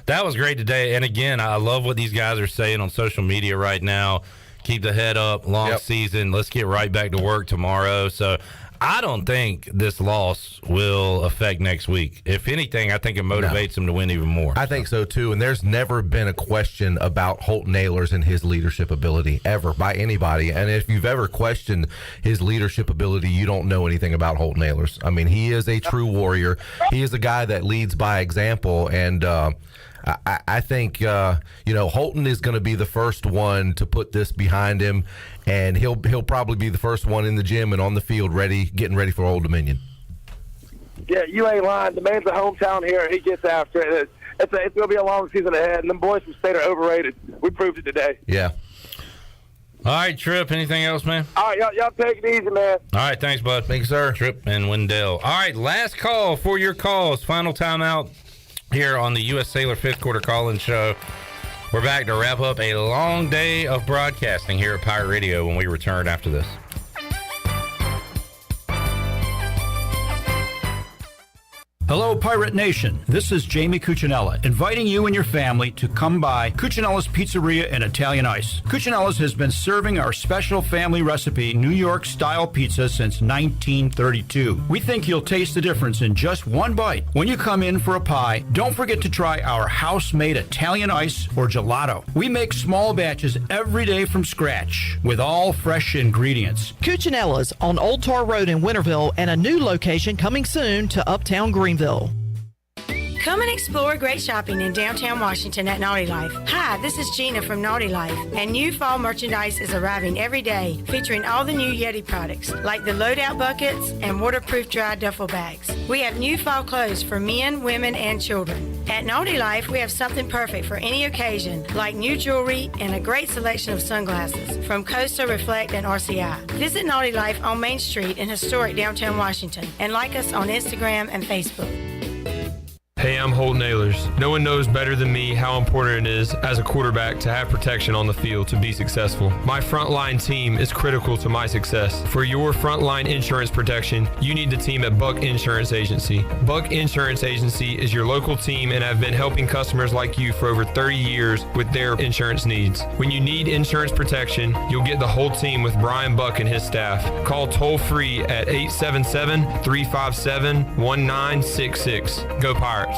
that was great today. And again, I love what these guys are saying on social media right now. Keep the head up, long season. Let's get right back to work tomorrow. So I don't think this loss will affect next week. If anything, I think it motivates them to win even more. I think so, too. And there's never been a question about Holt Naylors and his leadership ability, ever, by anybody. And if you've ever questioned his leadership ability, you don't know anything about Holt Naylors. I mean, he is a true warrior. He is a guy that leads by example. And I think, Holton is going to be the first one to put this behind him, and he'll probably be the first one in the gym and on the field getting ready for Old Dominion. Yeah, you ain't lying. The man's a hometown here, and he gets after it. It's going to be a long season ahead, and them boys from State are overrated. We proved it today. Yeah. All right, Trip, anything else, man? All right, y'all take it easy, man. All right, thanks, bud. Thanks, sir. Trip and Wendell. All right, last call for your calls. Final timeout here on the U.S. Sailor 5th Quarter Call-In Show. We're back to wrap up a long day of broadcasting here at Pirate Radio when we return after this. Hello, Pirate Nation. This is Jamie Cuccinella, inviting you and your family to come by Cuccinella's Pizzeria and Italian Ice. Cuccinella's has been serving our special family recipe New York-style pizza since 1932. We think you'll taste the difference in just one bite. When you come in for a pie, don't forget to try our house-made Italian ice or gelato. We make small batches every day from scratch with all fresh ingredients. Cuccinella's on Old Tar Road in Winterville and a new location coming soon to Uptown Greenville. Come and explore great shopping in downtown Washington at Naughty Life. Hi, this is Gina from Naughty Life, and new fall merchandise is arriving every day, featuring all the new Yeti products, like the loadout buckets and waterproof dry duffel bags. We have new fall clothes for men, women, and children. At Naughty Life, we have something perfect for any occasion, like new jewelry and a great selection of sunglasses from Costa, Reflect, and RCI. Visit Naughty Life on Main Street in historic downtown Washington, and like us on Instagram and Facebook. Hey, I'm Holt Nailers. No one knows better than me how important it is as a quarterback to have protection on the field to be successful. My frontline team is critical to my success. For your frontline insurance protection, you need the team at Buck Insurance Agency. Buck Insurance Agency is your local team and have been helping customers like you for over 30 years with their insurance needs. When you need insurance protection, you'll get the whole team with Brian Buck and his staff. Call toll-free at 877-357-1966. Go Pirates.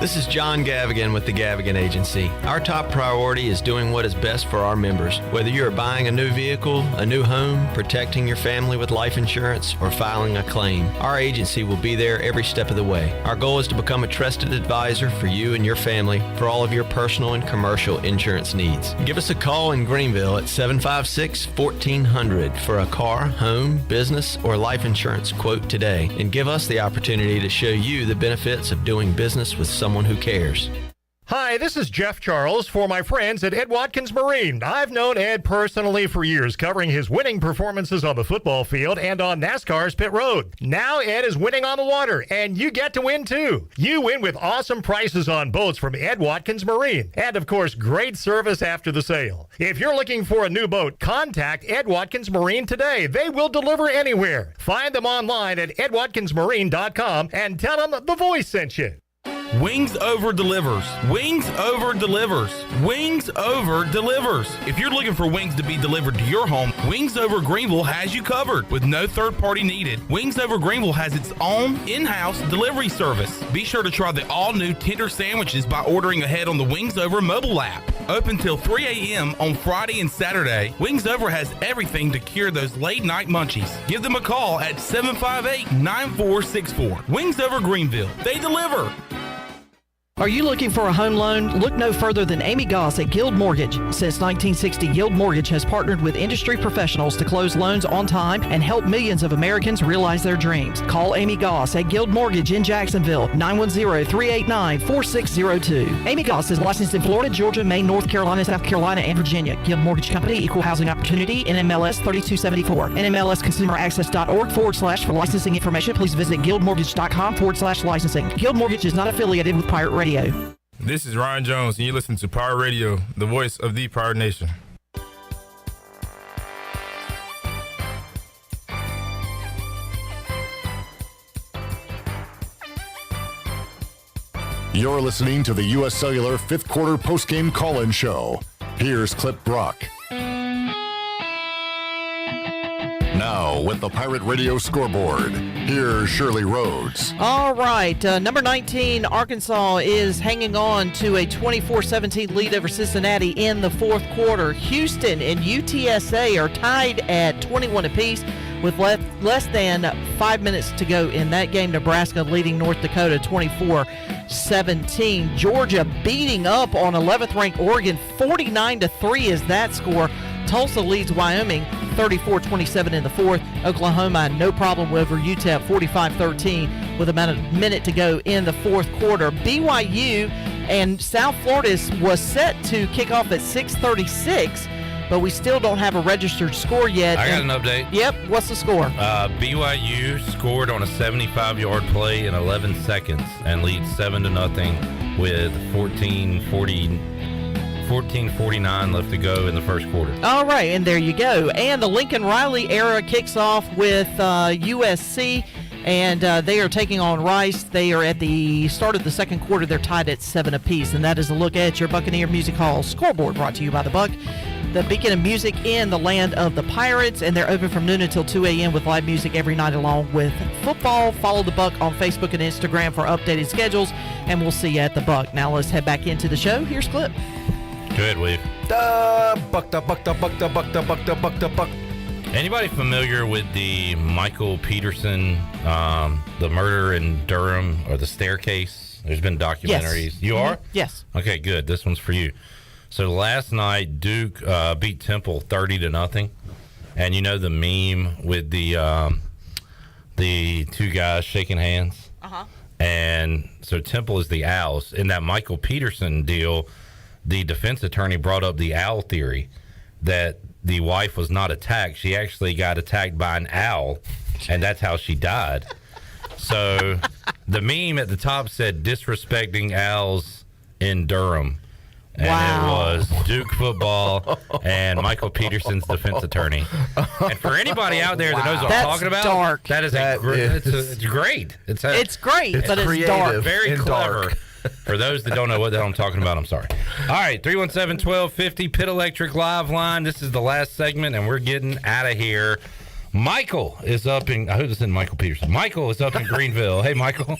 This is John Gavigan with the Gavigan Agency. Our top priority is doing what is best for our members. Whether you are buying a new vehicle, a new home, protecting your family with life insurance, or filing a claim, our agency will be there every step of the way. Our goal is to become a trusted advisor for you and your family for all of your personal and commercial insurance needs. Give us a call in Greenville at 756-1400 for a car, home, business, or life insurance quote today, and give us the opportunity to show you the benefits of doing business with someone who cares. Hi, this is Jeff Charles for my friends at Ed Watkins Marine. I've known Ed personally for years, covering his winning performances on the football field and on NASCAR's pit road. Now Ed is winning on the water, and you get to win too. You win with awesome prices on boats from Ed Watkins Marine, and of course, great service after the sale. If you're looking for a new boat, contact Ed Watkins Marine today. They will deliver anywhere. Find them online at edwatkinsmarine.com and tell them the voice sent you. Wings Over delivers. Wings Over delivers. Wings Over delivers. If you're looking for wings to be delivered to your home, Wings Over Greenville has you covered with no third party needed. Wings Over Greenville has its own in-house delivery service. Be sure to try the all-new tender sandwiches by ordering ahead on the Wings Over mobile app. Open till 3 a.m. on Friday and Saturday, Wings Over has everything to cure those late night munchies. Give them a call at 758-9464. Wings Over Greenville. They deliver. Are you looking for a home loan? Look no further than Amy Goss at Guild Mortgage. Since 1960, Guild Mortgage has partnered with industry professionals to close loans on time and help millions of Americans realize their dreams. Call Amy Goss at Guild Mortgage in Jacksonville, 910-389-4602. Amy Goss is licensed in Florida, Georgia, Maine, North Carolina, South Carolina, and Virginia. Guild Mortgage Company, Equal Housing Opportunity, NMLS 3274. NMLSconsumeraccess.org/. For licensing information, please visit guildmortgage.com/licensing. Guild Mortgage is not affiliated with Pirate Radio. This is Ryan Jones, and you listen to Pirate Radio, the voice of the Pirate Nation. You're listening to the U.S. Cellular fifth quarter postgame call-in show. Here's Clip Brock. Now, with the Pirate Radio scoreboard, here's Shirley Rhodes. All right, number 19, Arkansas is hanging on to a 24-17 lead over Cincinnati in the fourth quarter. Houston and UTSA are tied at 21 apiece with less than 5 minutes to go in that game. Nebraska leading North Dakota 24-17. Georgia beating up on 11th-ranked Oregon 49-3 is that score. Tulsa leads Wyoming 34-27 in the fourth. Oklahoma, no problem over UTEP 45-13 with about a minute to go in the fourth quarter. BYU and South Florida was set to kick off at 6:36, but we still don't have a registered score yet. I got an update. Yep, what's the score? BYU scored on a 75-yard play in 11 seconds and leads 7-0 with 14:49 left to go in the first quarter. All right, and there you go. And the Lincoln Riley era kicks off with USC And they are taking on Rice. They are at the start of the second quarter. They're tied at 7 apiece. And that is a look at your Buccaneer Music Hall scoreboard, brought to you by the Buck, the beacon of music in the land of the Pirates. And they're open from noon until 2 a.m. with live music every night along with football. Follow the Buck on Facebook and Instagram for updated schedules. And we'll see you at the Buck. Now let's head back into the show. Here's Clip. Good, Weave. Buck. Anybody familiar with the Michael Peterson, the murder in Durham, or the staircase? There's been documentaries. Yes. You are? Yes. Okay, good. This one's for you. So last night, Duke beat Temple 30-0, and you know the meme with the two guys shaking hands. And so Temple is the Owls. In that Michael Peterson deal, the defense attorney brought up the owl theory, that the wife was not attacked. She actually got attacked by an owl, and that's how she died. So the meme at the top said, disrespecting owls in Durham. And it was Duke football and Michael Peterson's defense attorney. And for anybody out there that knows what I'm talking about, dark. that is it's great. It's great, but it's dark. Very clever. For those that don't know what the hell I'm talking about, I'm sorry. All right, 317-1250, Pit Electric Live Line. This is the last segment, and we're getting out of here. Michael is up in, I hope this isn't Michael Peterson. Michael is up in Greenville. Hey, Michael.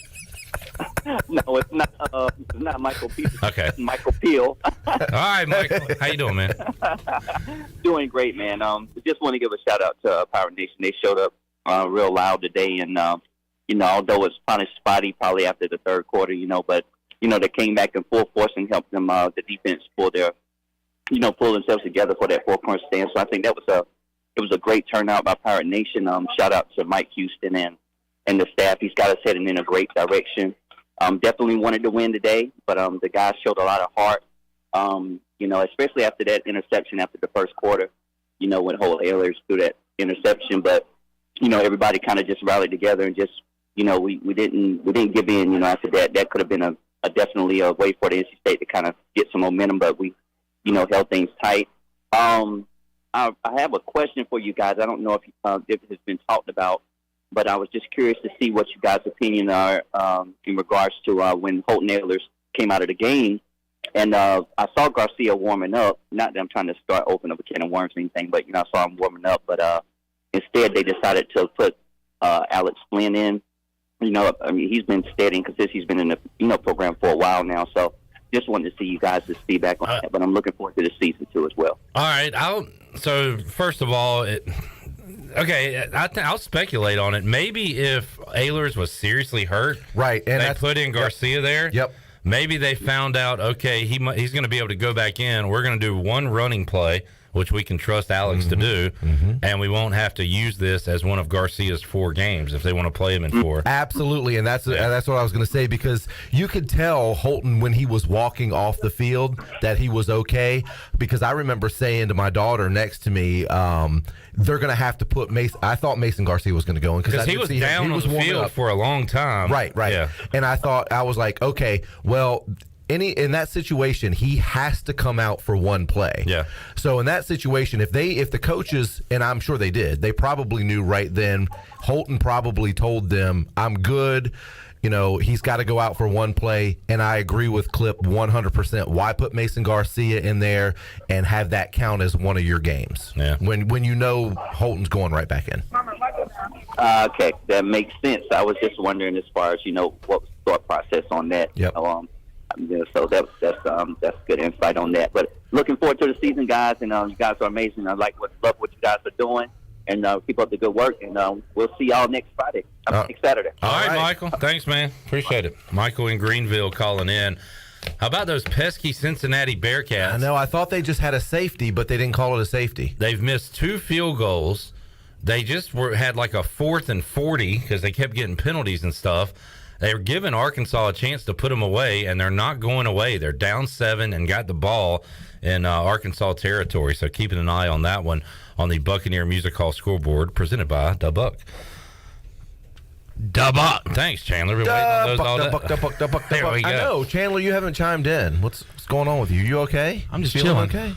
No, it's not Michael Peterson. Okay. It's Michael Peel. All right, Michael. How you doing, man? Doing great, man. Just want to give a shout-out to Pirate Nation. They showed up real loud today, and, although it's kind of spotty probably after the third quarter, but they came back in full force and helped them, the defense pull themselves together for that four-corner stand. So I think it was a great turnout by Pirate Nation. Shout out to Mike Houston and the staff. He's got us heading in a great direction. Definitely wanted to win today, but the guys showed a lot of heart. Especially after that interception after the first quarter. When Holt Ehlers threw that interception, but everybody kind of just rallied together and just we didn't give in. After that could have been definitely a way for the NC State to kind of get some momentum, but we, held things tight. I have a question for you guys. I don't know if it has been talked about, but I was just curious to see what you guys' opinion are in regards to when Holton Ehlers came out of the game. And I saw Garcia warming up. Not that I'm trying to open up a can of worms or anything, but, I saw him warming up. But instead they decided to put Alex Flynn in. He's been steady because he's been in the program for a while now. So just wanted to see you guys' feedback on that. But I'm looking forward to the season too as well. All right. So first of all, I'll speculate on it. Maybe if Ehlers was seriously hurt, right, and they put in Garcia there. Yep. Maybe they found out, okay, he's going to be able to go back in. We're going to do one running play, which we can trust Alex to do, and we won't have to use this as one of Garcia's 4 games if they want to play him in 4. Absolutely, and that's what I was going to say, because you could tell Holton when he was walking off the field that he was okay, because I remember saying to my daughter next to me, they're going to have to put Mason. I thought Mason Garcia was going to go in because he was down on the field for a long time. Right. Yeah. And I was like, okay, well, in that situation, he has to come out for one play. Yeah. So in that situation, if the coaches, and I'm sure they did, they probably knew right then. Holton probably told them, "I'm good." He's got to go out for one play, and I agree with Clip 100%. Why put Mason Garcia in there and have that count as one of your games? Yeah. When Holton's going right back in. Okay, that makes sense. I was just wondering as far as what was the thought process on that. Yep. So that's good insight on that. But looking forward to the season, guys, and you guys are amazing. I love what you guys are doing, and keep up the good work. And we'll see y'all next Friday, next Saturday. All right, Michael. Thanks, man. Appreciate it. Michael in Greenville calling in. How about those pesky Cincinnati Bearcats? I know. I thought they just had a safety, but they didn't call it a safety. They've missed 2 field goals. They just had like a 4th and 40 because they kept getting penalties and stuff. They were giving Arkansas a chance to put them away, and they're not going away. They're down 7 and got the ball in Arkansas territory. So keeping an eye on that one on the Buccaneer Music Hall scoreboard, presented by Da Buck. Da Buck. Thanks, Chandler. Been waiting on those all day. There we go. I know, Chandler. You haven't chimed in. What's going on with you? You okay? I'm just feeling chilling. Okay.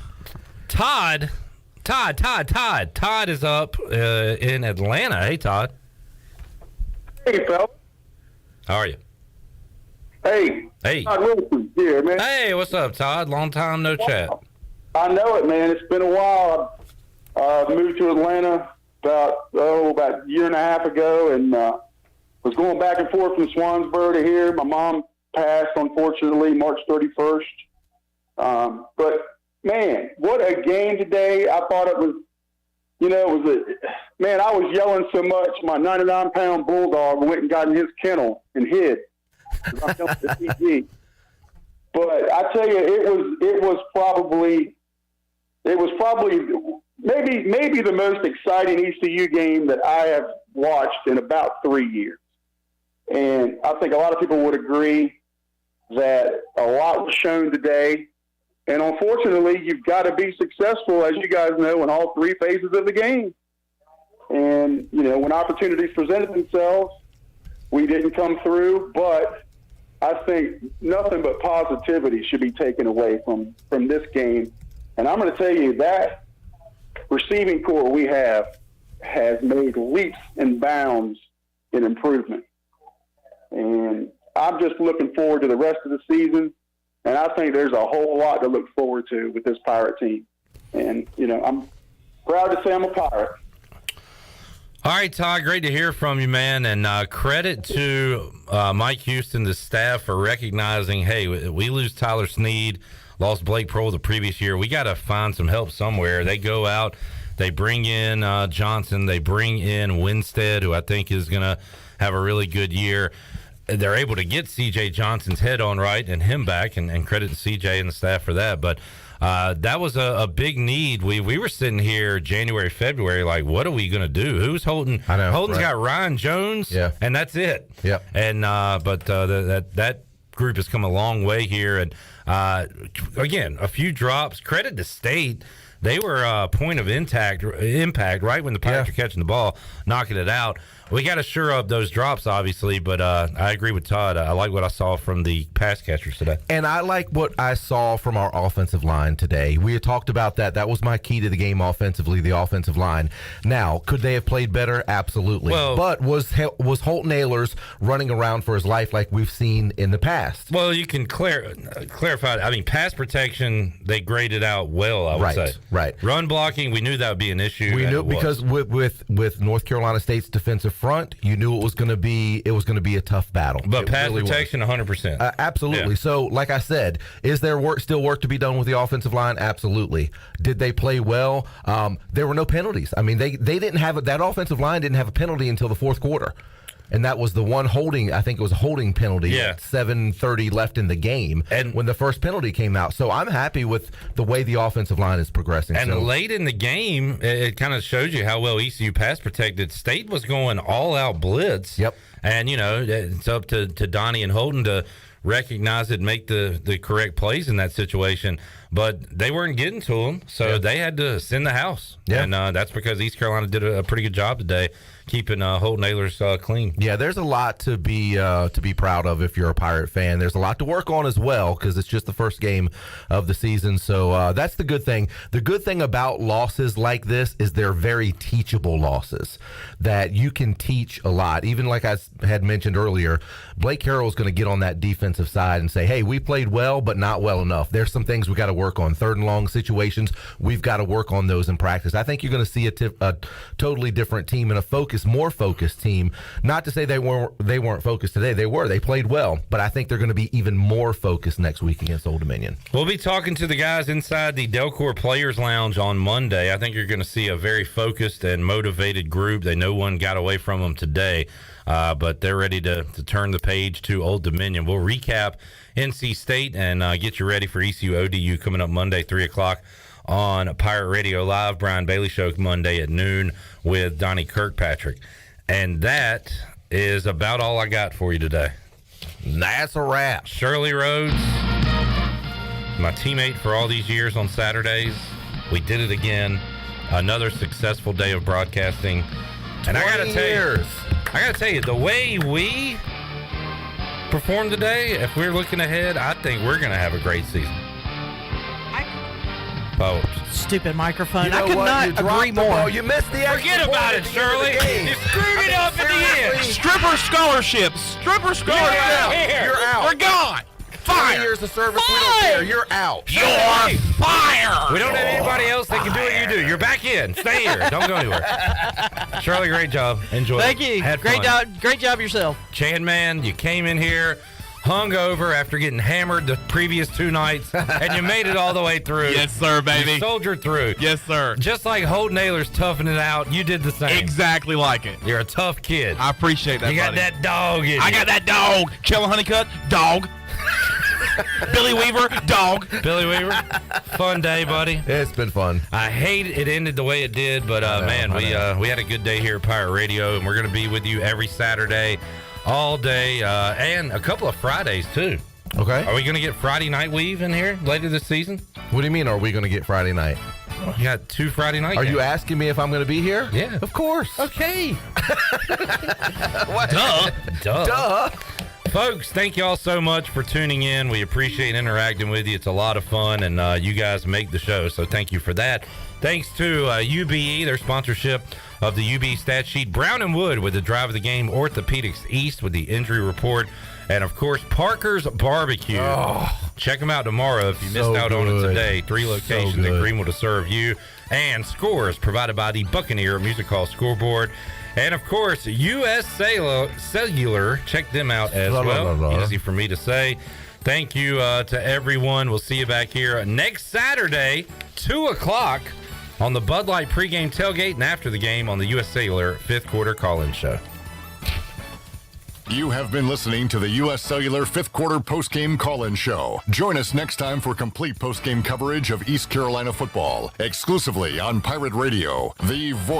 Todd is up in Atlanta. Hey, Todd. Hey, fella. How are you? Hey. Hey. Todd Wilson here, man. Hey, what's up, Todd? Long time no chat. I know it, man. It's been a while. I moved to Atlanta about a year and a half ago, and was going back and forth from Swansboro to here. My mom passed, unfortunately, March 31st. But, man, what a game today. I thought it was, man, I was yelling so much, my 99-pound bulldog went and got in his kennel and hid. I'm telling the TV. But I tell you, it was probably maybe the most exciting ECU game that I have watched in about 3 years. And I think a lot of people would agree that a lot was shown today. And unfortunately, you've got to be successful, as you guys know, in all three phases of the game. And, when opportunities presented themselves, we didn't come through. But I think nothing but positivity should be taken away from this game. And I'm going to tell you that receiving core we have has made leaps and bounds in improvement. And I'm just looking forward to the rest of the season. And I think there's a whole lot to look forward to with this Pirate team. And, I'm proud to say I'm a Pirate. All right, Todd, great to hear from you, man. And credit to Mike Houston, the staff, for recognizing, hey, we lose Tyler Snead, lost Blake Prohl the previous year. We got to find some help somewhere. They go out, they bring in Johnson, they bring in Winstead, who I think is going to have a really good year. They're able to get C.J. Johnson's head on right and him back, and credit to C.J. and the staff for that. But that was a big need. We were sitting here January, February, like, what are we going to do? Who's Holton? I know, Holton's right. got Ryan Jones, and that's it. Yeah. And but that group has come a long way here. And again, a few drops. Credit to State. They were point of impact right when the Pirates were catching the ball, knocking it out. We got to shore up those drops, obviously, but I agree with Todd. I like what I saw from the pass catchers today. And I like what I saw from our offensive line today. We had talked about that. That was my key to the game offensively, the offensive line. Now, could they have played better? Absolutely. But was Holton Ahlers running around for his life like we've seen in the past? Well, you can clarify. I mean, pass protection, they graded out well, I would say. Right. Run blocking, we knew that would be an issue. We knew because with North Carolina State's defensive front, you knew it was going to be a tough battle. But pass protection, 100%. Absolutely. Yeah. So, like I said, is there still work to be done with the offensive line? Absolutely. Did they play well? There were no penalties. I mean, they didn't have that offensive line didn't have a penalty until the fourth quarter. And that was the one holding, I think it was a holding penalty at 7:30 left in the game and when the first penalty came out. So I'm happy with the way the offensive line is progressing. And late in the game, it kind of shows you how well ECU pass protected. State was going all-out blitz. Yep. And, it's up to Donnie and Holton to recognize it and make the correct plays in that situation. But they weren't getting to them, so they had to send the house. Yeah. And that's because East Carolina did a pretty good job today keeping Holton Ahlers clean. Yeah, there's a lot to be proud of if you're a Pirate fan. There's a lot to work on as well because it's just the first game of the season. So that's the good thing. The good thing about losses like this is they're very teachable losses that you can teach a lot. Even like I had mentioned earlier, Blake Harrell is going to get on that defensive side and say, hey, we played well, but not well enough. There's some things we got to work on. Third and long situations, we've got to work on those in practice. I think you're going to see a totally different team and more focused team. Not to say they weren't focused today. They were. They played well, but I think they're going to be even more focused next week against Old Dominion. We'll be talking to the guys inside the Delcor Players Lounge on Monday. I think you're going to see a very focused and motivated group. They know one got away from them today, but they're ready to turn the page to Old Dominion. We'll recap NC State and get you ready for ECU ODU coming up Monday, 3 o'clock on Pirate Radio Live. Brian Bailey Show Monday at noon with Donnie Kirkpatrick. And that is about all I got for you today. That's a wrap. Shirley Rhodes, my teammate for all these years on Saturdays. We did it again. Another successful day of broadcasting. And I gotta tell you, the way we performed today, if we're looking ahead, I think we're gonna have a great season. Oh, Stupid microphone. You know I could what? not You dropped agree the more. ball. You missed the extra Forget about point it, at the end of the Shirley. game. You screwed it up at the end. Stripper scholarships. Stripper scholarships. You're out. We're gone. 5 years of service. We don't care. You're out. You're fired. We don't have anybody else that can do what you do. You're back in. Stay here. Don't go anywhere. Shirley, great job. Enjoy. Thank you. Had Great fun. job. Great job yourself. Chan Man, you came in here hungover after getting hammered the previous 2 nights, and you made it all the way through. Yes, sir, baby. You soldiered through. Yes, sir. Just like Holt Naylor's toughing it out, you did the same. Exactly like it. You're a tough kid. I appreciate that, You got buddy. that dog in I you. got that dog. Kellen Honeycutt, dog. Billy Weaver, dog. Billy Weaver, fun day, buddy. It's been fun. I hate it ended the way it did, but man, we had a good day here at Pirate Radio, and we're going to be with you every Saturday, all day, and a couple of Fridays too. Okay. Are we going to get Friday Night Weave in here later this season? What do you mean, are we going to get Friday night? You got 2 Friday night Are games. you asking me if I'm going to be here? Yeah. Of course. Okay. What? Duh. Folks, thank you all so much for tuning in. We appreciate interacting with you. It's a lot of fun, and you guys make the show, so thank you for that. Thanks to UBE, their sponsorship of the UBE stat sheet. Brown and Wood with the drive of the game. Orthopedics East with the injury report. And, of course, Parker's Barbecue. Check them out tomorrow if you missed out on it today. 3 locations in Greenville to serve you. And scores provided by the Buccaneer Music Hall Scoreboard. And, of course, U.S. Cellular. Check them out as well. Easy for me to say. Thank you to everyone. We'll see you back here next Saturday, 2 o'clock, on the Bud Light pregame tailgate and after the game on the U.S. Cellular 5th quarter call-in show. You have been listening to the U.S. Cellular 5th quarter postgame call-in show. Join us next time for complete postgame coverage of East Carolina football, exclusively on Pirate Radio, the voice